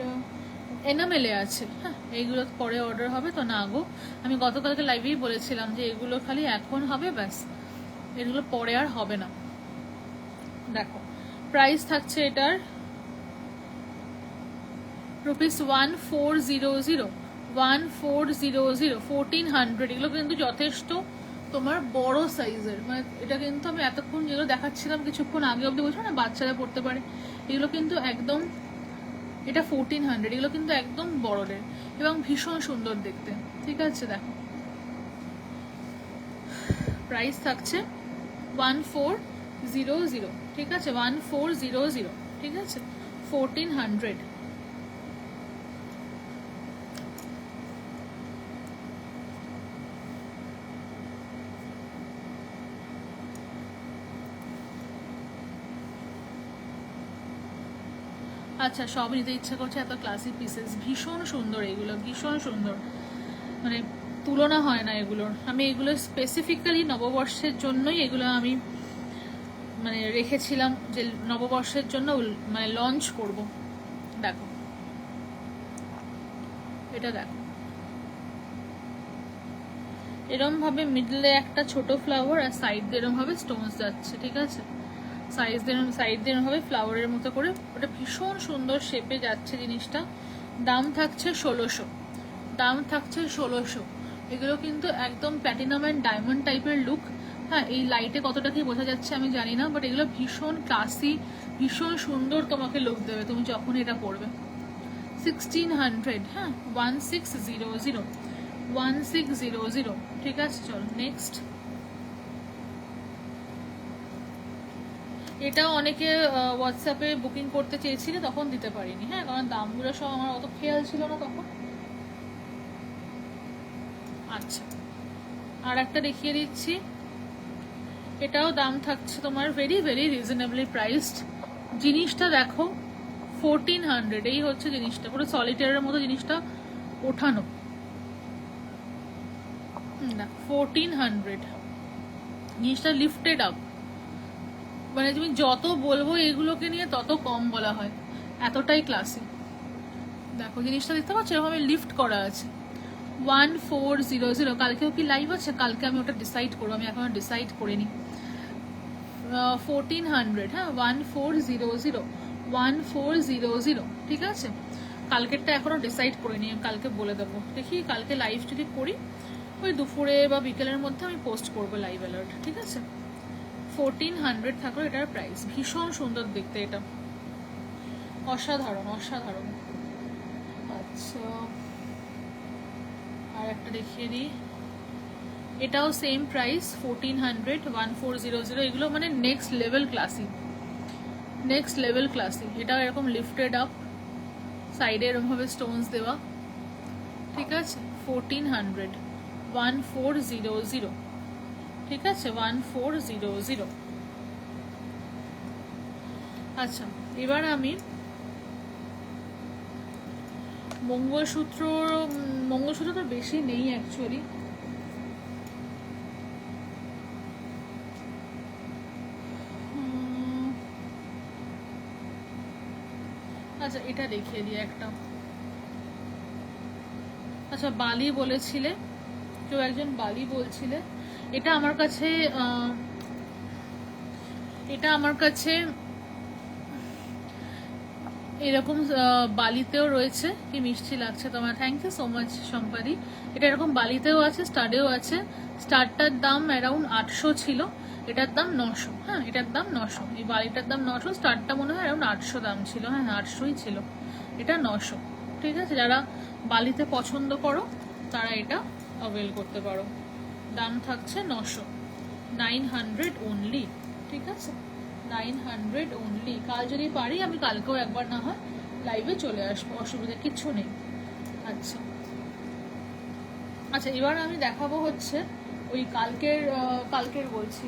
এনামেলে আছে। হ্যাঁ, এইগুলো পরে অর্ডার হবে তো। না গো, আমি গতকালকে লাইভেই বলেছিলাম যে এগুলো খালি এখন হবে, ব্যাস, এগুলো পরে আর হবে না। দেখো, প্রাইস থাকছে এটার রুপিস 1400, 1400, 1400। এগুলো কিন্তু যথেষ্ট তোমার বড় সাইজের। মানে এটা কিন্তু আমি এতক্ষণ যেগুলো দেখাচ্ছিলাম কিছুক্ষণ আগে অব্দি, বলছো না বাচ্চারা পড়তে পারে, এগুলো কিন্তু একদম, এটা 1400, এগুলো কিন্তু একদম বড়দের এবং ভীষণ সুন্দর দেখতে, ঠিক আছে? দেখো, প্রাইস থাকছে 1400, ঠিক আছে, 1400, ঠিক আছে, 1400। আচ্ছা, সব নিতে ইচ্ছা করছে, এত ক্লাসিক পিসেস, ভীষণ সুন্দর এগুলো, ভীষণ সুন্দর, মানে তুলনা হয় না এগুলোর। আমি এগুলো স্পেসিফিক্যালি নববর্ষের জন্যই এগুলো আমি মানে রেখেছিলাম, যে নববর্ষের জন্য মানে লঞ্চ করব। দেখো, এটা দেখো, এরম ভাবে মিডলে একটা ছোট ফ্লাওয়ার আর সাইড দিয়ে এরম ভাবে স্টোনস যাচ্ছে, ঠিক আছে? সাইড দিয়ে ভাবে ফ্লাওয়ারের মতো করে, ওটা ভীষণ সুন্দর শেপে যাচ্ছে জিনিসটা। দাম থাকছে 1600, দাম থাকছে 1600। এগুলো কিন্তু একদম প্ল্যাটিনাম অ্যান্ড ডায়মন্ড টাইপের লুক। হ্যাঁ, এই লাইটে কতটা কি বোঝা যাচ্ছে আমি জানি না, বাট এগুলো ভীষণ ক্লাসি, ভীষণ সুন্দর তোমাকে লুক দেবে তুমি যখন এটা পরবে। 1600, হ্যাঁ, 1600, 1600, ঠিক আছে? চলো নেক্সট। এটাও অনেকে হোয়াটসঅ্যাপে বুকিং করতে চেয়েছিল, তখন দিতে পারিনি। হ্যাঁ, কারণ দামগুলো সব আমার অত খেয়াল ছিল না তখন। আচ্ছা, আর একটা দেখিয়ে দিচ্ছি, এটাও দাম থাকছে তোমার ভেরি ভেরি রিজনেবলি প্রাইসড। জিনিসটা দেখো, 1400, এই হচ্ছে জিনিসটা, পুরো সলিটারের মতো জিনিসটা ওঠানো না, 1400 জিনিসটা লিফটেড আপ। মানে তুমি যত বলবো এগুলোকে নিয়ে তত কম বলা হয়, এতটাই ক্লাসি। দেখো জিনিসটা দেখতে পাচ্ছ, এরকম লিফট করা আছে। 1400। কালকেও কি লাইভ আছে? কালকে আমি ওটা ডিসাইড করবো, আমি এখনো ডিসাইড করিনি। 1400, হ্যাঁ 1400, 1400, ঠিক আছে। কালকেরটা এখনো ডিসাইড করিনি, কালকে বলে দেবো। দেখি কালকে লাইভ যদি করি ওই দুপুরে বা বিকেলের মধ্যে আমি পোস্ট করবো লাইভ অ্যালার্ট, ঠিক আছে। 1400 থাকলো এটার প্রাইস। ভীষণ সুন্দর দেখতে, এটা অসাধারণ অসাধারণ। আচ্ছা আর একটা দেখিয়ে দিই, এটাও সেম প্রাইস 1400, 1400। এগুলো মানে next level classy, next level classy. এটাও এরকম লিফটেড আপ, সাইডে এরকমভাবে স্টোনস দেওয়া, ঠিক আছে। 1400, 1400, ঠিক আছে 1400। আচ্ছা এবার আমি মঙ্গলসূত্র, মঙ্গলসূত্র তো বেশি নেই অ্যাকচুয়ালি। আচ্ছা এটা দেখিয়ে দিই একটা। আচ্ছা বালি বলেছিলে, কেউ একজন বালি বলছিলে। এটা আমার কাছে এরকম বালিতেও রয়েছে। কি মিষ্টি লাগছে তোমার, থ্যাংক ইউ সো মাচ সম্পাদি। এটা এরকম বালিতেও আছে, স্টাডেও আছে। স্টারটার দাম অ্যারাউন্ড 800 ছিল, এটার দাম 900। হ্যাঁ এটার দাম 900, এই বালিটার দাম 900, স্টারটা মনে হয় অ্যারাউন্ড 800 দাম ছিল। হ্যাঁ 800ই ছিল, এটা 900, ঠিক আছে। যারা বালিতে পছন্দ করো তারা এটা অ্যাভেল করতে পারো। দাম থাকছে 900, 900 অনলি, ঠিক আছে 900 অনলি। কাল যদি পারি আমি কালকেও একবার না হয় লাইভে চলে আসবো, অসুবিধা কিচ্ছু নেই। আচ্ছা আচ্ছা এবার আমি দেখাবো হচ্ছে ওই কালকের বলছি,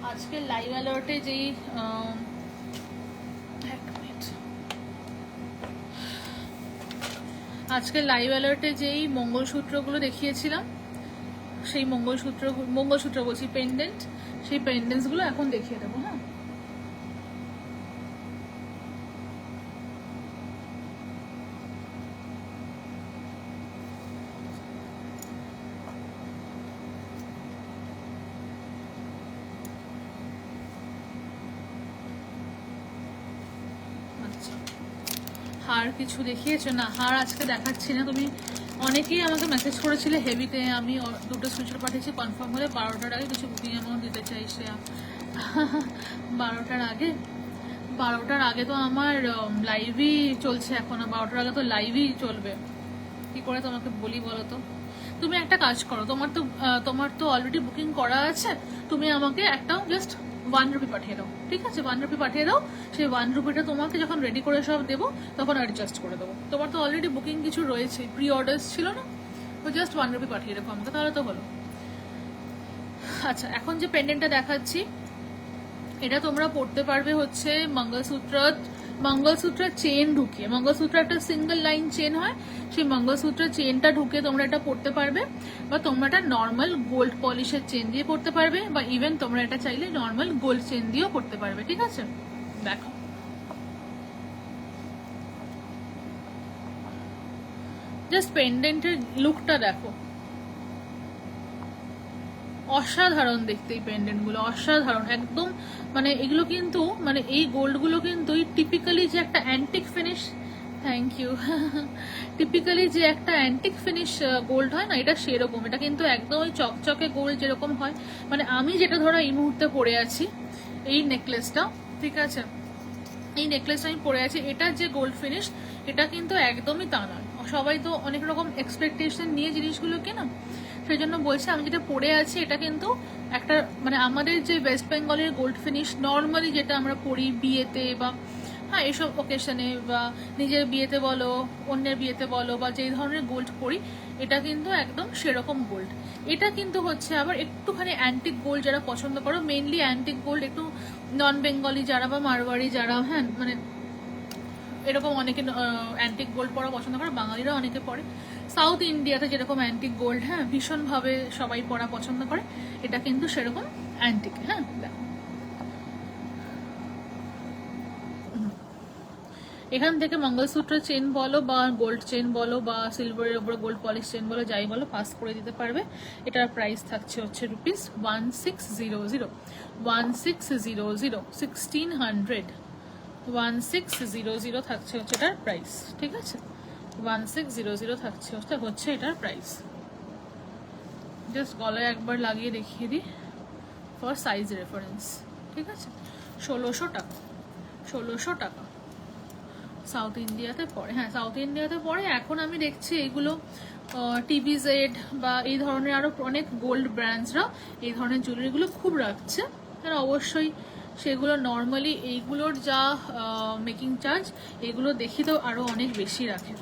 আজকের লাইভ অ্যালার্টে যেই আজকের লাইভ অ্যালার্টে যেই মঙ্গলসূত্রগুলো দেখিয়েছিলাম, সেই মঙ্গলসূত্র বলছি পেন্ডেন্ট, সেই পেন্ডেন্টসগুলো এখন দেখিয়ে দেবো। হ্যাঁ হার কিছু দেখিয়েছো না? হার আজকে দেখাচ্ছি না। তুমি অনেকেই আমাকে মেসেজ করেছিলে হেভিতে, আমি দুটো স্ক্রিনশট পাঠিয়েছি, কনফার্ম হলে 12টার আগে কিছু বুকিং অ্যামাউন্ট দিতে চাইছে। 12টার আগে তো আমার লাইভই চলছে এখন, 12টার আগে তো লাইভই চলবে। কি করে তোমাকে বলি বলো তো? তুমি একটা কাজ করো, তোমার তো অলরেডি বুকিং করা আছে, তুমি আমাকে একটা জাস্ট 1 রুপি পাঠিয়ে দাও, ঠিক আছে 1 রুপি পাঠিয়ে দাও। সেই 1 রুপিটা তোমাকে যখন রেডি করে সব দেবো তখন অ্যাডজাস্ট করে দেবো। তোমার তো অলরেডি বুকিং কিছু রয়েছে, প্রি অর্ডার্স ছিল না, তো জাস্ট 1 রুপি পাঠিয়ে রাখো আমাকে, তাহলে তো হলো। আচ্ছা এখন যে পেন্ডেন্টটা দেখাচ্ছি এটা তোমরা পড়তে পারবে হচ্ছে মঙ্গলসূত্র চেন ঢুকিয়ে। মঙ্গলসূত্র একটা সিঙ্গেল লাইন চেন হয়, সেই মঙ্গলসূত্র চেনটা ঢুকে তোমরা এটা পড়তে পারবে, বা তোমরা এটা নর্মাল গোল্ড পলিশের চেন দিয়ে পড়তে পারবে, বা ইভেন তোমরা এটা চাইলে নর্মাল গোল্ড চেন দিয়েও পড়তে পারবে, ঠিক আছে। দেখো জাস্ট পেন্ডেন্টের লুকটা দেখো, অসাধারণ দেখতে এই পেন্ডেন্ট গুলো, অসাধারণ একদম। মানে এগুলো কিন্তু মানে এই গোল্ড গুলো কিন্তু টিপিক্যালি যে একটা antique finish, thank you, typically যে একটা অ্যান্টিক ফিনিশ গোল্ড হয় না, এটা সেরকম। এটা কিন্তু একদম ওই চকচকে গোল্ড যেরকম হয়, মানে আমি যেটা ধরো এই মুহূর্তে পরে আছি এই নেকলেসটা, ঠিক আছে এই নেকলেসটা আমি পরে আছি, এটার যে গোল্ড ফিনিশ এটা কিন্তু একদমই তা নয়। সবাই তো অনেক রকম এক্সপেকটেশন নিয়ে জিনিসগুলো কেনা, সেই জন্য বলছি আমি যেটা পরে আছি এটা কিন্তু একটা মানে আমাদের যে ওয়েস্ট বেঙ্গলের গোল্ড ফিনিশ নর্মালি যেটা আমরা পরি বিয়েতে বা হ্যাঁ এসব ওকেশনে, বা নিজের বিয়েতে বলো অন্যের বিয়েতে বলো, বা যেই ধরনের গোল্ড পরি এটা কিন্তু একদম সেরকম গোল্ড। এটা কিন্তু হচ্ছে আবার একটুখানি অ্যান্টিক গোল্ড যারা পছন্দ করো, মেনলি অ্যান্টিক গোল্ড, একটু নন বেঙ্গলি যারা বা মারওয়ারি যারা, হ্যাঁ মানে এরকম অনেকে অ্যান্টিক গোল্ড পরা পছন্দ করে, বাঙালিরা অনেকে পরে। সাউথ ইন্ডিয়াতে যেরকম অ্যান্টিক গোল্ড হ্যাঁ ভীষণভাবে সবাই পরা পছন্দ করে, এটা কিন্তু সেরকম অ্যান্টিক। হ্যাঁ দেখো এখান থেকে মঙ্গলসূত্র চেন বলো বা গোল্ড চেন বলো বা সিলভারের উপরে গোল্ড পলিশ চেন বলো, যাই বলো পাস করে দিতে পারবে। এটার প্রাইস থাকছে হচ্ছে রুপিস 1600, 1600, 1600, 1600 থাকছে হচ্ছে এটার প্রাইস। ঠিক আছে, 1600 থাকছে হচ্ছে এটার প্রাইস। জাস্ট গলায় একবার লাগিয়ে দেখিয়ে দিই ফর সাইজ রেফারেন্স। ঠিক আছে, 1600 টাকা, 1600 টাকা সাউথ ইন্ডিয়াতে পড়ে। হ্যাঁ, সাউথ ইন্ডিয়াতে পড়ে। এখন আমি দেখছি এগুলো টিভিজেড বা এই ধরনের আরও অনেক গোল্ড ব্র্যান্ডসরা এই ধরনের জুয়েলারিগুলো খুব রাখছে। আর অবশ্যই সেগুলো নর্মালি এইগুলোর যা মেকিং চার্জ এগুলো দেখি তো আরও অনেক বেশি রাখে।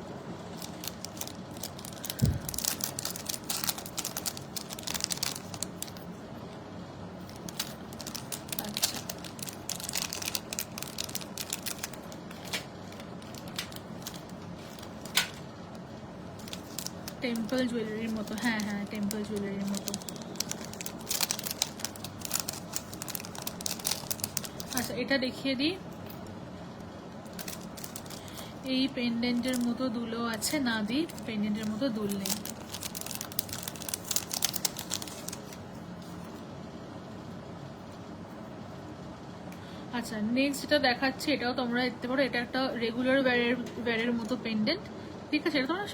টেম্পল জুয়েলারির মতো, হ্যাঁ হ্যাঁ টেম্পল জুয়েলারির মতো। আচ্ছা, এটা দেখিয়ে দিই। এই পেন্ডেন্টের মতো দুলও আছে, না দিই পেন্ডেন্টের মতো দুল নেই। আচ্ছা, নেক্সট যেটা দেখাচ্ছি এটাও তোমরা দেখতে পারো। এটা একটা রেগুলার ওয়্যারের মতো পেন্ডেন্ট। ঠিক আছে, এটা তোমরা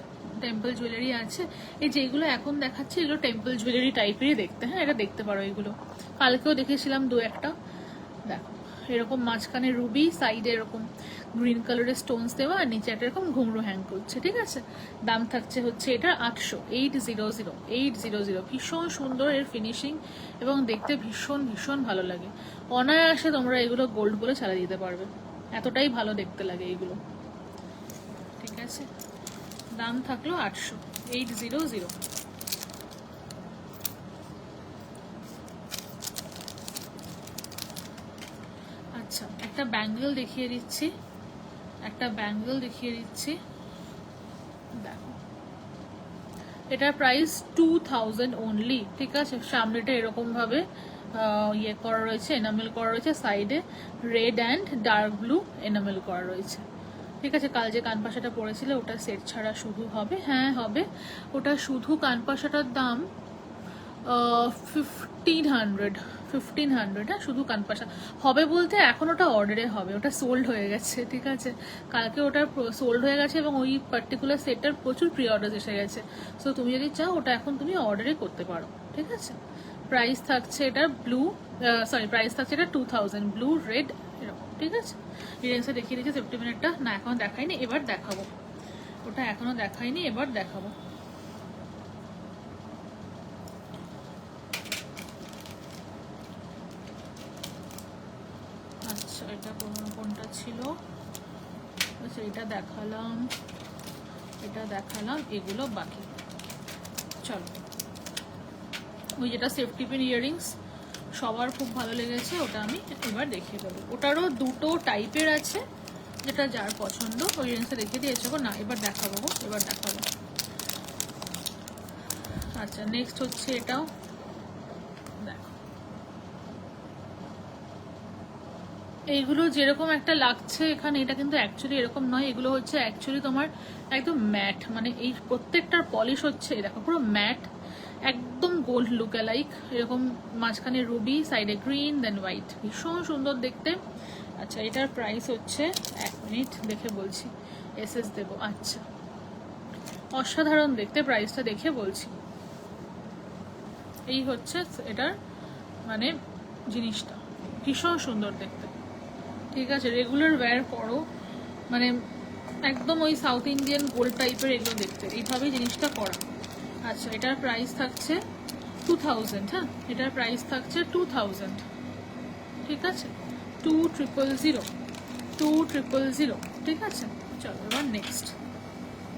টেম্পল জুয়েলারি আছে। এই যেগুলো এখন দেখাচ্ছে এগুলো টেম্পল জুয়েলারি টাইপেরই দেখতে। হ্যাঁ, এটা দেখতে পারো। এগুলো কালকেও দেখেছিলাম দু একটা। দেখো, এরকম মাঝখানে রুবি, সাইডে এরকম গ্রিন কালারের স্টোনস দেওয়া, আর নিচে একটা এরকম ঘুমরু হ্যাং করছে। ঠিক আছে, দাম থাকছে হচ্ছে এটা 800, 800, 800। ভীষণ সুন্দর এর ফিনিশিং এবং দেখতে ভীষণ ভীষণ ভালো লাগে। অনায়াসে তোমরা এগুলো গোল্ড বলে চালিয়ে দিতে পারবে, এতটাই ভালো দেখতে লাগে এগুলো। ঠিক আছে, দাম থাকলো 800, 800। আচ্ছা, একটা ব্যাঙ্গেল দেখিয়ে দিচ্ছি, দেখো এটার প্রাইস 2000 অনলি। ঠিক আছে, সামনেটা এরকম ভাবে ইয়ে করা রয়েছে, এনামেল করা রয়েছে, সাইডে red and dark blue enamel করা রয়েছে। ঠিক আছে, কাল যে কানপাশাটা পড়েছিল ওটা সেট ছাড়া শুধু হবে। হ্যাঁ হবে, ওটা শুধু কানপাশাটার দাম 1500, 1500। হ্যাঁ, শুধু কানপাশা হবে বলতে এখন ওটা অর্ডারে হবে, ওটা সোল্ড হয়ে গেছে। ঠিক আছে, কালকে ওটা সোল্ড হয়ে গেছে এবং ওই পার্টিকুলার সেটটার প্রচুর প্রি অর্ডার এসে গেছে। সো তুমি যদি চাও ওটা এখন তুমি অর্ডারে করতে পারো। ঠিক আছে, প্রাইস থাকছে এটা প্রাইস থাকছে এটা 2000, ব্লু রেড এরকম। ঠিক আছে, রিলেন্সে দেখিয়ে দিয়েছে সেফটি মিনিটটা, না এখন দেখাইনি, এবার দেখাবো। ওটা এখনো দেখাইনি, এবার দেখাবো। আচ্ছা, এটা কোনটা ছিল? আচ্ছা, এটা দেখালাম, এগুলো বাকি। চলো, ওই যেটা সেফটি পিন ইয়াররিংস সবার খুব ভালো লেগেছে, ওটা আমি এবার দেখিয়ে দেবো। ওটারও দুটো টাইপের আছে, যেটা যার পছন্দ। ওই ইয়াররিংসটা দেখিয়ে দিয়েছে গো, না এবার দেখাবো। আচ্ছা, নেক্সট হচ্ছে এটাও দেখো। এইগুলো যেরকম একটা লাগছে এখানে, এটা কিন্তু অ্যাকচুয়ালি এরকম নয়। এগুলো হচ্ছে অ্যাকচুয়ালি তোমার একদম ম্যাট, মানে এই প্রত্যেকটার পলিশ হচ্ছে দেখো পুরো ম্যাট, একদম গোল্ড লুক লাইক। এরকম মাঝখানে রুবি, সাইডে গ্রিন, দেন হোয়াইট, ভীষণ সুন্দর দেখতে। আচ্ছা, এটার প্রাইস হচ্ছে, 1 মিনিট দেখে বলছি, এসএস দেবো। আচ্ছা, অসাধারণ দেখতে, প্রাইসটা দেখে বলছি। এই হচ্ছে এটার মানে জিনিসটা, ভীষণ সুন্দর দেখতে। ঠিক আছে, রেগুলার ওয়্যার করো, মানে একদম ওই সাউথ ইন্ডিয়ান গোল্ড টাইপের এগুলো দেখতে, এইভাবেই জিনিসটা করা। আচ্ছা, এটার প্রাইস থাকছে 2000। হ্যাঁ, এটার প্রাইস থাকছে 2000। ঠিক আছে, 2000। ঠিক আছে, চলো এবার নেক্সট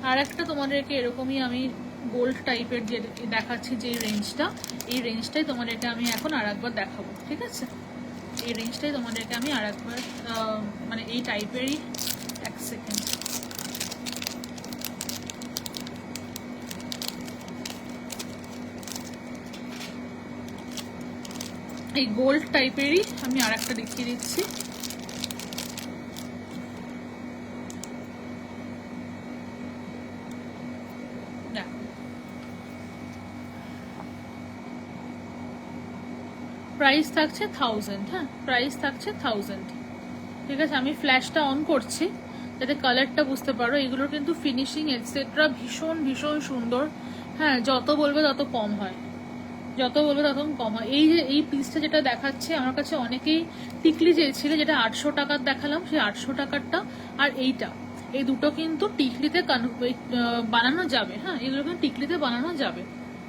আর একটা তোমাদেরকে এরকমই আমি গোল্ড টাইপের যে দেখাচ্ছি, যে রেঞ্জটা, এই রেঞ্জটাই তোমাদেরকে আমি এখন আর একবার দেখাবো। ঠিক আছে, এই রেঞ্জটাই তোমাদেরকে আমি আর একবার মানে এই টাইপেরই। 1 সেকেন্ড, এই গোল্ড টাইপেরই আমি আর একটা দেখিয়ে দিচ্ছি। প্রাইস থাকছে 1000, হ্যাঁ প্রাইস থাকছে 1000। ঠিক আছে, আমি ফ্ল্যাশটা অন করছি যাতে কালারটা বুঝতে পারো। এগুলোর কিন্তু ফিনিশিং এটসেট্রা ভীষণ ভীষণ সুন্দর। হ্যাঁ, যত বলবে তত কম হয়, যত বলবে তত কম হয়। এই যে এই পিসটা যেটা দেখাচ্ছে, আমার কাছে অনেকেই টিকলি চেয়েছিল, যেটা 800 টাকার দেখালাম, সেই 800 টাকারটা আর এইটা, এই দুটো কিন্তু টিকলিতে বানানো যাবে। হ্যাঁ, এগুলো কিন্তু টিকলিতে বানানো যাবে।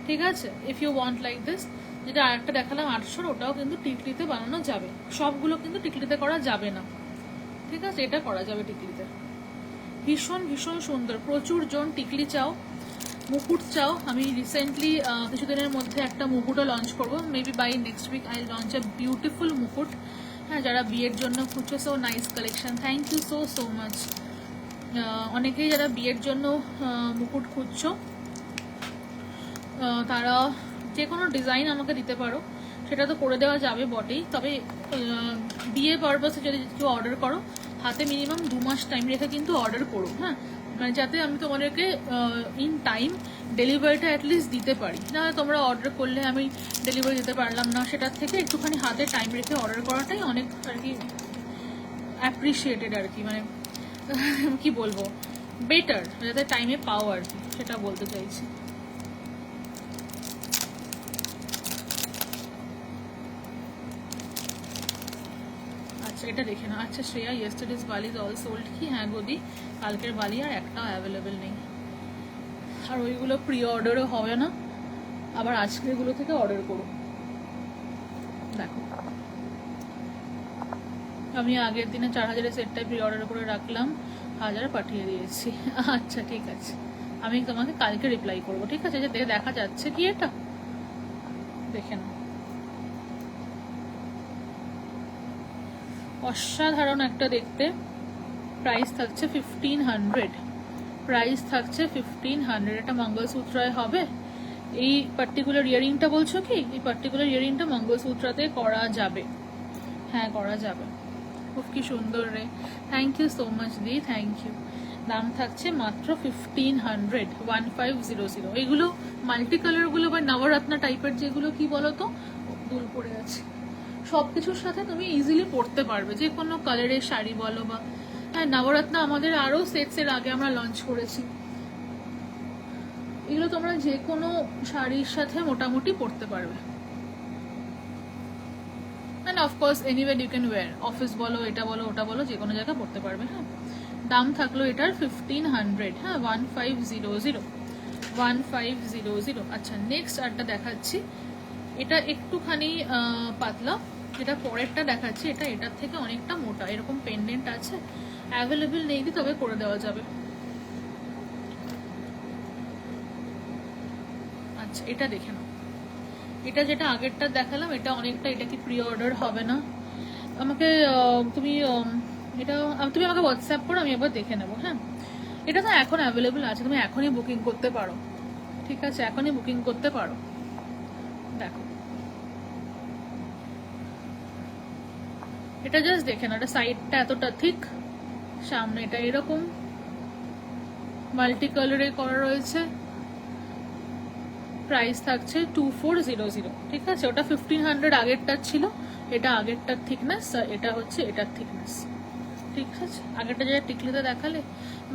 ঠিক আছে, if you want like this, যেটা আরেকটা দেখালাম 800, ওটাও কিন্তু টিকলিতে বানানো যাবে। সবগুলো কিন্তু টিকলিতে করা যাবে না। ঠিক আছে, এটা করা যাবে টিকলিতে। ভীষণ ভীষণ সুন্দর। প্রচুর জন টিকলি চাও, মুকুট চাও। আমি রিসেন্টলি কিছুদিনের মধ্যে একটা মুকুটও লঞ্চ করবো, maybe by next week I launch a beautiful মুকুট। হ্যাঁ, যারা বিয়ের জন্য খুঁজছো, so nice collection, thank you so so much. অনেকেই যারা বিয়ের জন্য মুকুট খুঁজছো, তারা যে কোনো ডিজাইন আমাকে দিতে পারো, সেটা তো করে দেওয়া যাবে বটেই। তবে বিয়ে পারপাসে যদি কেউ অর্ডার করো, হাতে মিনিমাম 2 মাস টাইম রেখে কিন্তু অর্ডার করো। হ্যাঁ, মানে যাতে আমি তোমাদেরকে ইন টাইম ডেলিভারিটা অ্যাটলিস্ট দিতে পারি। না তোমরা অর্ডার করলে আমি ডেলিভারি দিতে পারলাম না, সেটার থেকে একটুখানি হাতে টাইম রেখে অর্ডার করাটাই অনেক আর কি অ্যাপ্রিসিয়েটেড আর কি, মানে কি বলবো, বেটার, যাতে টাইমে পাও আর কি, সেটা বলতে চাইছি। আচ্ছা, এটা দেখে না। আচ্ছা শ্রেয়া, ইয়েস্টারডেজ বালি ইজ অল সোল্ড কি? হ্যাঁ গদি, কালকের বালি আর একটাও অ্যাভেলেবেল নেই। আর ওইগুলো প্রি অর্ডারও হবে না, আবার আজকেরগুলো থেকে অর্ডার করো। দেখো, আমি আগের দিনে 4000-এর সেটটাই প্রি অর্ডার করে রাখলাম, 1000 পাঠিয়ে দিয়েছি। আচ্ছা ঠিক আছে, আমি তোমাকে কালকে রিপ্লাই করবো। ঠিক আছে, যে দেখা যাচ্ছে কি এটা দেখে নাও। অসাধারণ একটা দেখতে। প্রাইস থাকছে 1500, প্রাইস থাকছে 1500। এটা মঙ্গলসূত্রায় হবে। এই পার্টিকুলার ইয়ারিংটা বলছো কি? এই পার্টিকুলার ইয়ারিংটা মঙ্গলসূত্রাতে করা যাবে। হ্যাঁ করা যাবে। খুব কি সুন্দর রে, থ্যাংক ইউ সো মাচ দি, থ্যাংক ইউ। দাম থাকছে মাত্র 1500, 1500। এগুলো মাল্টি কালারগুলো বা নবরত্না টাইপের যেগুলো, কি বলতো, দুল পড়ে আছে, সব কিছুর সাথে তুমি ইজিলি পরতে পারবে, যে কোনো কালারের শাড়ি বলো বা। হ্যাঁ, নবরত্না আমাদের আরও সেটসের আগে আমরা লঞ্চ করেছি। এগুলো তোমরা যে কোনো শাড়ির সাথে মোটামুটি পরতে পারবে। And of course anyway you can wear, office বলো, এটা বলো, ওটা বলো, যে কোনো জায়গায় পরতে পারবে। হ্যাঁ, দাম থাকলো এটার 1500। হ্যাঁ, 1500, 1500। আচ্ছা, নেক্সট আরটা দেখাচ্ছি। এটা একটুখানি পাতলা, যেটা পরেরটা দেখাচ্ছি, এটা এটার থেকে অনেকটা মোটা। এরকম পেন্ডেন্ট আছে, অ্যাভেলেবেল নেই, তবে করে দেওয়া যাবে। আচ্ছা, এটা দেখে নাও। এটা যেটা আগেরটা দেখালাম, এটা অনেকটা, এটা কি প্রি অর্ডার হবে না? আমাকে তুমি এটা তুমি আমাকে হোয়াটসঅ্যাপ করো, আমি একবার দেখে নেবো। হ্যাঁ, এটা তো এখন অ্যাভেলেবেল আছে, তুমি এখনই বুকিং করতে পারো। ঠিক আছে, এখনই বুকিং করতে পারো। দেখো, এটা জাস্ট দেখে না, এটা সাইডটা এতটা ঠিক, সামনে এটা এরকম মাল্টি কালারে করা রয়েছে। প্রাইস থাকছে 2400। ঠিক আছে, ওটা 1500 আগেরটা ছিল, এটা আগেরটার থিকনেস, আর এটা হচ্ছে এটার থিকনেস। ঠিক আছে, আগেরটা যেটা টিকলিতে দেখালে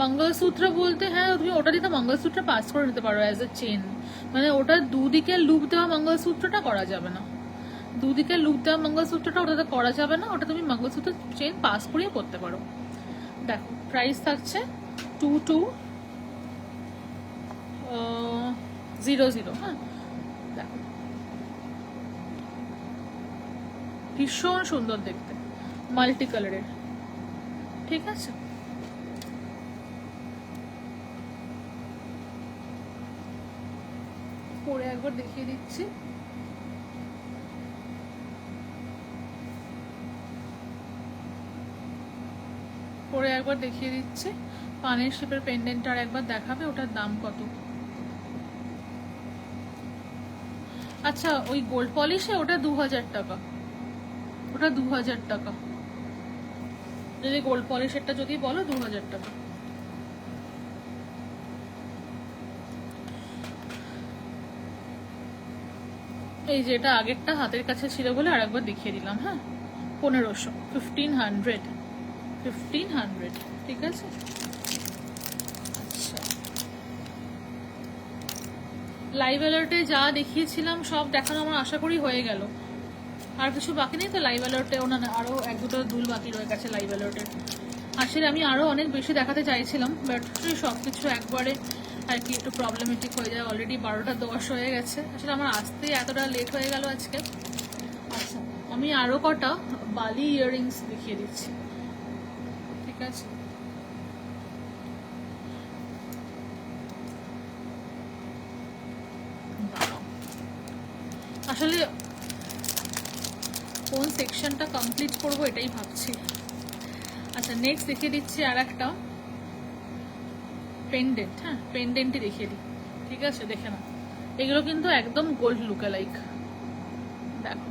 মঙ্গলসূত্র বলতে, হ্যাঁ তুমি ওটা দিয়ে মঙ্গলসূত্র পাস করে নিতে পারো অ্যাজ এ চেন, মানে ওটা দুদিকে লুপ দেওয়া মঙ্গলসূত্রটা করা যাবে না, দুদিকে লুপ দেওয়া মঙ্গলসূত্রটা ওটাতে করা যাবে না, ওটা তুমি মঙ্গলসূত্র চেন পাস করিয়ে করতে পারো। দেখো, প্রাইস থাকছে 2200। হ্যাঁ, দেখো ভীষণ সুন্দর দেখতে, মাল্টি কালারের। ঠিক আছে, পরে একবার দেখিয়ে দিচ্ছি। পরে একবার দেখিয়ে দিচ্ছি। পানের শেপের পেন্ডেন্ট আর একবার দেখাবে, ওটার দাম কত? আচ্ছা, ওই গোল্ড পলিশে ওটা 2000 টাকা, ওটা 2000 টাকা। যদি গোল্ড পলিশেরটা যদি বলো 2000 টাকা। এই যে এটা আগেরটা হাতের কাছে ছিল বলে আরেকবার দেখিয়ে দিলাম। হ্যাঁ, 1500, 1500, 1500, ঠিক আছে। আচ্ছা, লাইভ অ্যালার্টে যা দেখিয়েছিলাম সব দেখানো আমার আশা করি হয়ে গেল। আর কিছু বাকি নেই তো লাইভ অ্যালার্টে? ওনার আরও 1-2টা দুল বাকি রয়ে গেছে লাইভ অ্যালার্টের। আসলে আমি আরও অনেক বেশি দেখাতে চাইছিলাম, বাট সব কিছু একবারে আর কি একটু প্রবলেমেটিক হয়ে যায়। অলরেডি 12টা 10 হয়ে গেছে, আসলে আমার আসতে এতটা লেট হয়ে গেল আজকে। আচ্ছা, আমি আরও কটা বালি ইয়াররিংস দেখিয়ে দিচ্ছি, ঠিক আছে। আসলে কোন সেকশনটা কমপ্লিট করবো এটাই ভাবছি। আচ্ছা, নেক্সট দেখিয়ে দিচ্ছি আর একটা পেন্ডেন্ট। হ্যাঁ, পেন্ডেন্টই দেখিয়ে দিই, ঠিক আছে। দেখে না, এগুলো কিন্তু একদম গোল্ড লুকে লাইক। দেখো,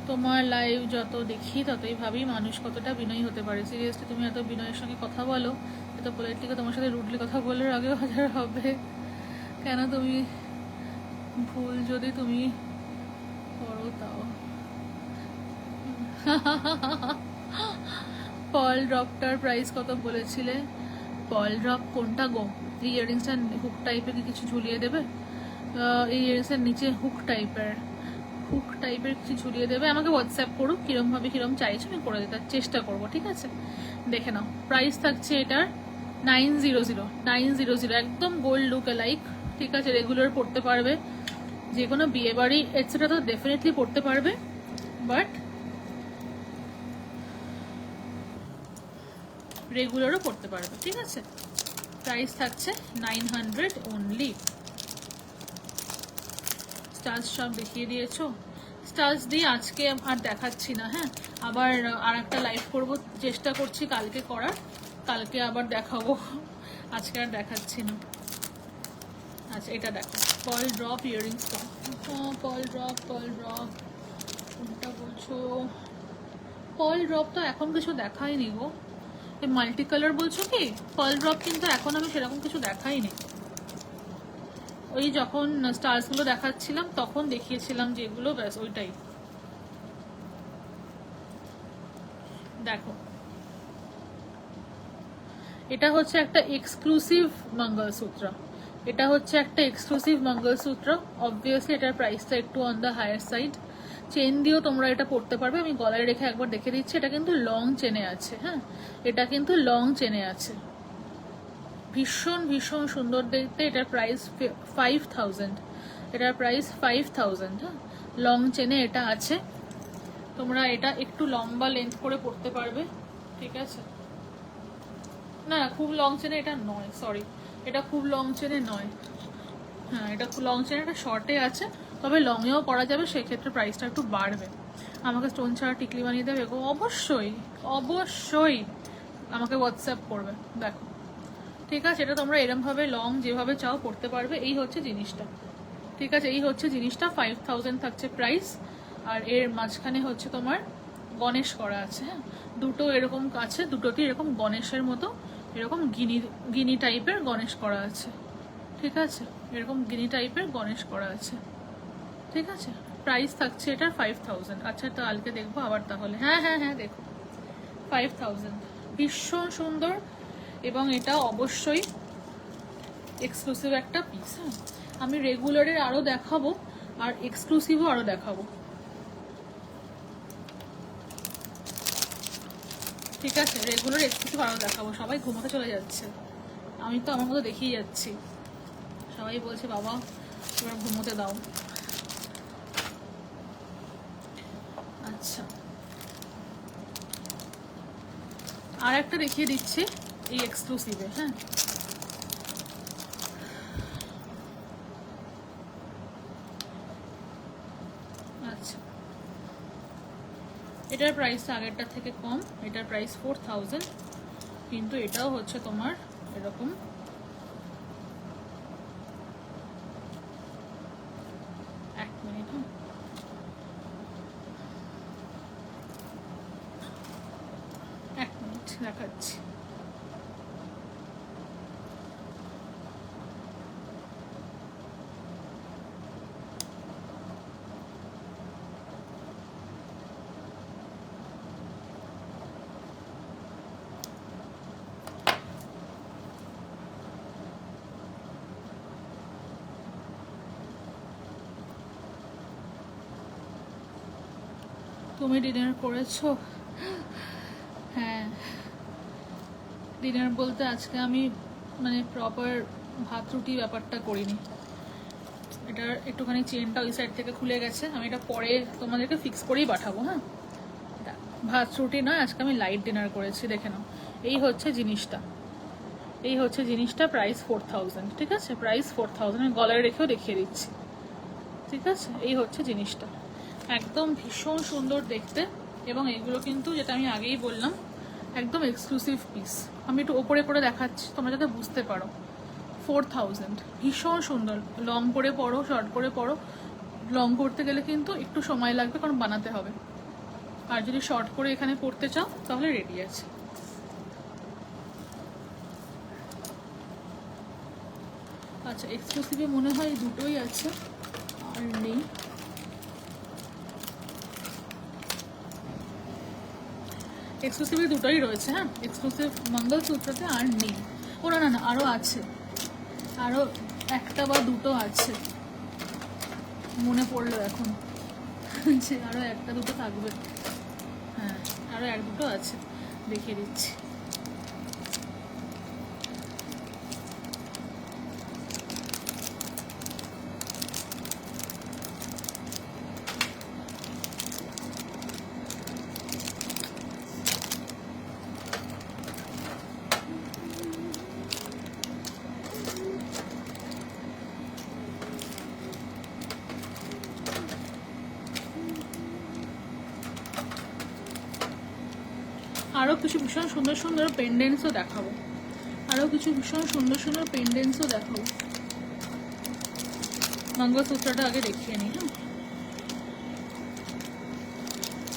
তোমার লাইভ যত দেখি ততই ভাবি মানুষ কতটা বিনয়ী হতে পারে। সিরিয়াসলি, তুমি এত বিনয়ের সঙ্গে কথা বলো, এত পোলাইটলি তোমার সাথে রুডলি কথা বলার আগেও হাজার হবে। কেন তুমি ভুল যদি তুমি করো তাও। পল ড্রপটার প্রাইস কত বলেছিলে? পল ড্রপ কোনটা গো? এই ইয়াররিংসটা হুক টাইপের কিছু ঝুলিয়ে দেবে? এই ইয়াররিংসের নিচে হুক টাইপের কিছু ঝুলিয়ে দেবে। আমাকে হোয়াটসঅ্যাপ করুক কিরমভাবে কিরম চাইছো, আমি করে দিতে চেষ্টা করবো, ঠিক আছে। দেখে নাও, প্রাইস থাকছে এটার 900, 900, একদম গোল্ড লুক লাইক, ঠিক আছে। রেগুলার পড়তে পারবে, যে কোনো বিয়ে বাড়ি এটসেট্রা তো ডেফিনেটলি পড়তে পারবে, বাট রেগুলারও পড়তে পারবে, ঠিক আছে। প্রাইস থাকছে 900 অনলি। স্টার্স সব দেখিয়ে দিয়েছো। স্টার্স দিয়ে আজকে আর দেখাচ্ছি না। হ্যাঁ, আবার আর একটা লাইভ করবো, চেষ্টা করছি কালকে করার, কালকে আবার দেখাবো, আজকে আর দেখাচ্ছি না। আচ্ছা, এটা দেখো, পল ড্রপ ইয়াররিংসটা। পল ড্রপ কোনটা বলছো? পল ড্রপ তো এখন কিছু দেখাইনি গো। এই মাল্টি কালার বলছো কি? পল ড্রপ কিন্তু এখন আমি সেরকম কিছু দেখাইনি। ওই যখন স্টার্স গুলো দেখাচ্ছিলাম তখন দেখিয়েছিলাম যেগুলো, ব্যাস ওইটাই। দেখো, এটা হচ্ছে একটা এক্সক্লুসিভ মঙ্গলসূত্র। এটা হচ্ছে একটা এক্সক্লুসিভ মঙ্গলসূত্র। অবভিয়াসলি এটার প্রাইসটা একটু on the higher side. Chain দিয়েও তোমরা এটা পড়তে পারবে। আমি গলায় রেখে একবার দেখে দিচ্ছি। এটা কিন্তু লং চেনে আছে। হ্যাঁ, এটা কিন্তু লং চেনে আছে, ভীষণ ভীষণ সুন্দর দেখতে। এটার প্রাইস 5000। এটার প্রাইস 5000। হ্যাঁ, লং চেনে এটা আছে। তোমরা এটা একটু লম্বা লেন্থ করে পড়তে পারবে, ঠিক আছে। না, খুব লং চেনে এটা নয়, সরি, এটা খুব লং চেনে নয়। হ্যাঁ, এটা লং চেনে, এটা শর্টে আছে, তবে লংয়েও পরা যাবে, সেক্ষেত্রে প্রাইসটা একটু বাড়বে। আমাকে স্টোন ছাড়া টিকলি বানিয়ে দেবে গো? অবশ্যই অবশ্যই, আমাকে হোয়াটসঅ্যাপ করবে। দেখো, ঠিক আছে, এটা তোমরা এরমভাবে লং যেভাবে চাও পড়তে পারবে। এই হচ্ছে জিনিসটা, ঠিক আছে। এই হচ্ছে জিনিসটা, 5000 থাকছে প্রাইস। আর এর মাঝখানে হচ্ছে তোমার গণেশ করা আছে। হ্যাঁ, দুটো এরকম আছে, দুটোতেই এরকম গণেশের মতো এরকম গিনি টাইপের গণেশ করা আছে, ঠিক আছে। এরকম গিনি টাইপের গণেশ করা আছে, ঠিক আছে। প্রাইস থাকছে এটার 5000। আচ্ছা, তো কালকে দেখবো আবার তাহলে। হ্যাঁ হ্যাঁ হ্যাঁ, দেখো 5000, ভীষণ সুন্দর। এবং এটা অবশ্যই এক্সক্লুসিভ একটা পিস। হ্যাঁ, আমি রেগুলারের আরও দেখাবো আর এক্সক্লুসিভও আরও দেখাবো, ঠিক আছে। রেগুলার এক্সক্লুসিভ আরও দেখাবো। সবাই ঘুমোতে চলে যাচ্ছে, আমি তো আমার মতো দেখিয়ে যাচ্ছি। সবাই বলছে বাবা তোমরা ঘুমোতে দাও। আচ্ছা, আর একটা দেখিয়ে দিচ্ছি এই এক্সক্লুসিভে। হ্যাঁ, আচ্ছা, এটার প্রাইসটা আগেরটার থেকে কম। এটার প্রাইস 4000, কিন্তু এটাও হচ্ছে তোমার এরকম এক মিনিট। এক মিনিট দেখাচ্ছি। তুমি ডিনার করেছো? হ্যাঁ, ডিনার বলতে আজকে আমি মানে প্রপার ভাত রুটি ব্যাপারটা করিনি। এটার একটুখানি চেনটা ওই সাইড থেকে খুলে গেছে, আমি এটা পরে তোমাদেরকে ফিক্স করেই পাঠাবো। হ্যাঁ, ভাত রুটি নয়, আজকে আমি লাইট ডিনার করেছি। দেখে নাও, এই হচ্ছে জিনিসটা, এই হচ্ছে জিনিসটা। প্রাইস 4000, ঠিক আছে? প্রাইস 4000, আমি গলায় রেখেও দেখিয়ে দিচ্ছি, ঠিক আছে? এই হচ্ছে জিনিসটা, একদম ভীষণ সুন্দর দেখতে। এবং এগুলো কিন্তু যেটা আমি আগেই বললাম, একদম এক্সক্লুসিভ পিস। আমি একটু ওপরে করে দেখাচ্ছি তোমরা যাতে বুঝতে পারো। 4000, ভীষণ সুন্দর। লং করে পরো, শর্ট করে পরো। লং করতে গেলে কিন্তু একটু সময় লাগবে, কারণ বানাতে হবে। আর যদি শর্ট করে এখানে পরতে চাও তাহলে রেডি আছে। আচ্ছা, এক্সক্লুসিভে মনে হয় দুটোই আছে, আর নেই। এক্সক্লুসিভে দুটোই রয়েছে। হ্যাঁ, এক্সক্লুসিভ মঙ্গলসূত্রতে আর নেই। ও না না না, আরও আছে, আরও একটা বা দুটো আছে, মনে পড়লো এখন যে আরও একটা দুটো থাকবে। হ্যাঁ, আরও এক দুটো আছে, দেখিয়ে দিচ্ছি। আরও কিছু ভীষণ সুন্দর সুন্দর পেন্ডেন্টসও দেখাবো, আরও কিছু ভীষণ সুন্দর সুন্দর পেন্ডেন্টসও দেখাবো। মঙ্গলসূত্রটা আগে দেখিয়ে নিই। হ্যাঁ,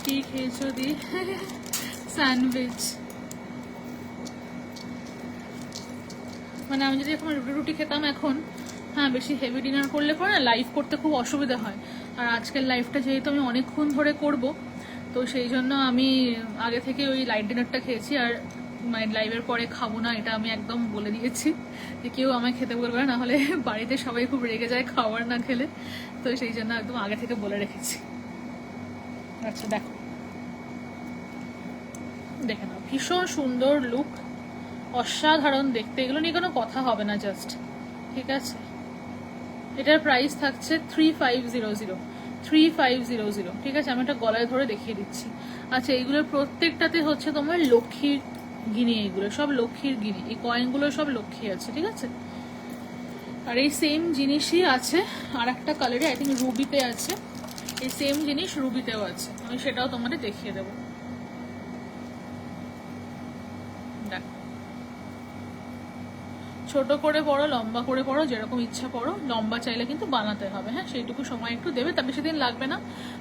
কি খেয়েছো দি? স্যান্ডউইচ। মানে আমি যদি এখন রুটি রুটি খেতাম এখন, হ্যাঁ, বেশি হেভি ডিনার করলে পরে না লাইভ করতে খুব অসুবিধা হয়। আর আজকের লাইভটা যেহেতু আমি অনেকক্ষণ ধরে করব, তো সেই জন্য আমি আগে থেকে ওই লাইট ডিনারটা খেয়েছি। আর মানে লাইভের পরে খাবো না, এটা আমি একদম বলে দিয়েছি যে কেউ আমায় খেতে বলবে না, নাহলে বাড়িতে সবাই খুব রেগে যায় খাবার না খেলে। তো সেই জন্য একদম আগে থেকে বলে রেখেছি। আচ্ছা, দেখো, দেখে নাও, ভীষণ সুন্দর লুক, অসাধারণ দেখতে। এগুলো নিয়ে কোনো কথা হবে না, জাস্ট, ঠিক আছে? এটার প্রাইস থাকছে 3500, 3500, ঠিক আছে? আমি এটা গলায় ধরে দেখিয়ে দিচ্ছি। আচ্ছা, এইগুলোর প্রত্যেকটাতে হচ্ছে তোমার লক্ষ্মীর গিনি, এইগুলো সব লক্ষ্মীর গিনি, এই কয়েনগুলো সব লক্ষ্মী আছে, ঠিক আছে? আর এই সেম জিনিসই আছে আর একটা কালারে, আই থিঙ্ক রুবিতে আছে। এই সেম জিনিস রুবিতেও আছে, আমি সেটাও তোমাদের দেখিয়ে দেবো। দেখো, ছোট করে পড়ো, লম্বা করে পড়ো, যেরকম ইচ্ছা পড়ো। লম্বা চাইলে কিন্তু বানাতে হবে, হ্যাঁ, সেইটুকু সময় একটু দেবে, তা বেশি দিন লাগবে না,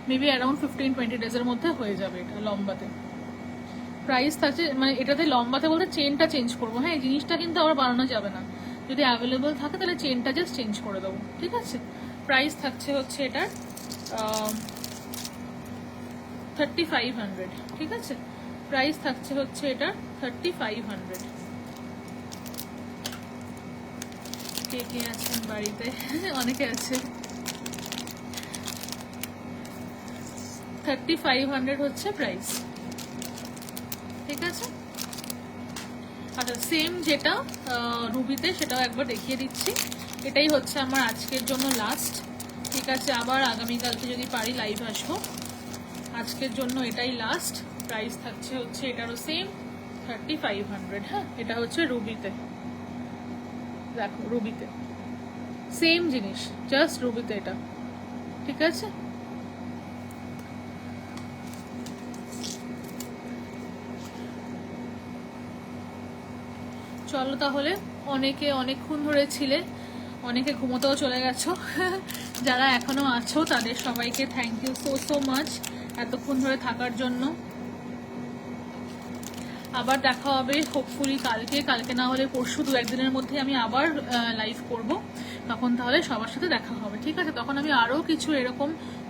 মেবি অ্যারাউন্ড 15-20 ডেজের মধ্যে হয়ে যাবে এটা লম্বাতে। প্রাইস থাকছে, মানে এটাতে লম্বাতে বলতে চেনটা চেঞ্জ করবো। হ্যাঁ, এই জিনিসটা কিন্তু আবার বানানো যাবে না, যদি অ্যাভেলেবল থাকে তাহলে চেনটা জাস্ট চেঞ্জ করে দেবো, ঠিক আছে? প্রাইস থাকছে হচ্ছে এটার 3500, ঠিক আছে? প্রাইস থাকছে হচ্ছে এটার 3500। কে কে আছেন বাড়িতে? অনেকে আছে। 3500 হচ্ছে প্রাইস, ঠিক আছে? আচ্ছা, সেম যেটা রুবিতে সেটাও একবার দেখিয়ে দিচ্ছি। এটাই হচ্ছে আমার আজকের জন্য লাস্ট, ঠিক আছে? আবার আগামীকালকে যদি পারি লাইভ আসবো। আজকের জন্য এটাই লাস্ট। প্রাইস থাকছে হচ্ছে এটারও সেম 3500। হ্যাঁ, এটা হচ্ছে রুবিতে, দেখো, রুবিতে সেম জিনিস, জাস্ট রুবিতে এটা, ঠিক আছে? চলো তাহলে, অনেকে অনেকক্ষণ ধরে ছিলে, অনেকে ঘুমোতেও চলে গেছো। যারা এখনো আছো তাদের সবাইকে থ্যাংক ইউ সো মাচ এতক্ষণ ধরে থাকার জন্য। আবার দেখা হবে হোপফুলি কালকে না হলে পরশু, 2-1 দিনের মধ্যে আমি আবার লাইভ করব। তখন তাহলে সবার সাথে দেখা হবে, ঠিক আছে? তখন আমি আরও কিছু এরকম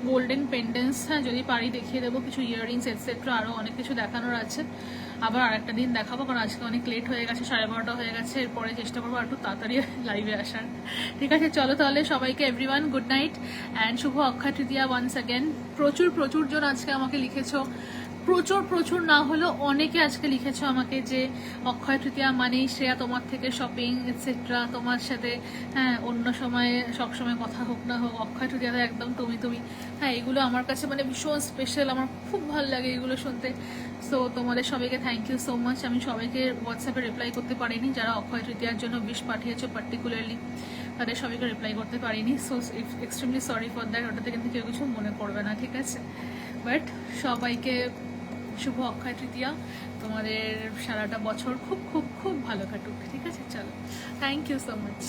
গোল্ডেন পেন্ডেন্টস, হ্যাঁ যদি পারি দেখিয়ে দেবো, কিছু ইয়াররিংস এটসেট্রা, আরও অনেক কিছু দেখানোর আছে। আবার আরেকটা দিন দেখাবো, কারণ আজকে অনেক লেট হয়ে গেছে, 12:30 হয়ে গেছে। এরপরে চেষ্টা করবো একটু তাড়াতাড়ি লাইভে আসার, ঠিক আছে? চলো তাহলে সবাইকে এভরিওয়ান গুড নাইট অ্যান্ড শুভ অক্ষয় তৃতীয়া ওয়ান্স অ্যাগেন। প্রচুর জন আজকে আমাকে লিখেছো, প্রচুর না হলেও অনেকে আজকে লিখেছো আমাকে যে অক্ষয় তৃতীয়া মানেই শ্রেয়া তোমার থেকে শপিং এটসেট্রা, তোমার সাথে হ্যাঁ অন্য সময়ে সবসময় কথা হোক না হোক, অক্ষয় তৃতীয়াতে একদম তুমি। হ্যাঁ এগুলো আমার কাছে মানে ভীষণ স্পেশাল, আমার খুব ভালো লাগে এগুলো শুনতে। সো তোমাদের সবাইকে থ্যাংক ইউ সো মাচ। আমি সবাইকে হোয়াটসঅ্যাপে রিপ্লাই করতে পারিনি, যারা অক্ষয় তৃতীয়ার জন্য উইশ পাঠিয়েছো পার্টিকুলারলি, তাদের সবাইকে রিপ্লাই করতে পারিনি। So extremely sorry for that, ওটাতে কিন্তু কেউ কিছু মনে করবে না, ঠিক আছে? বাট সবাইকে শুভ অক্ষয় তৃতীয়া, তোমাদের সারাটা বছর খুব ভালো কাটুক, ঠিক আছে? চলো, থ্যাংক ইউ সো মাচ।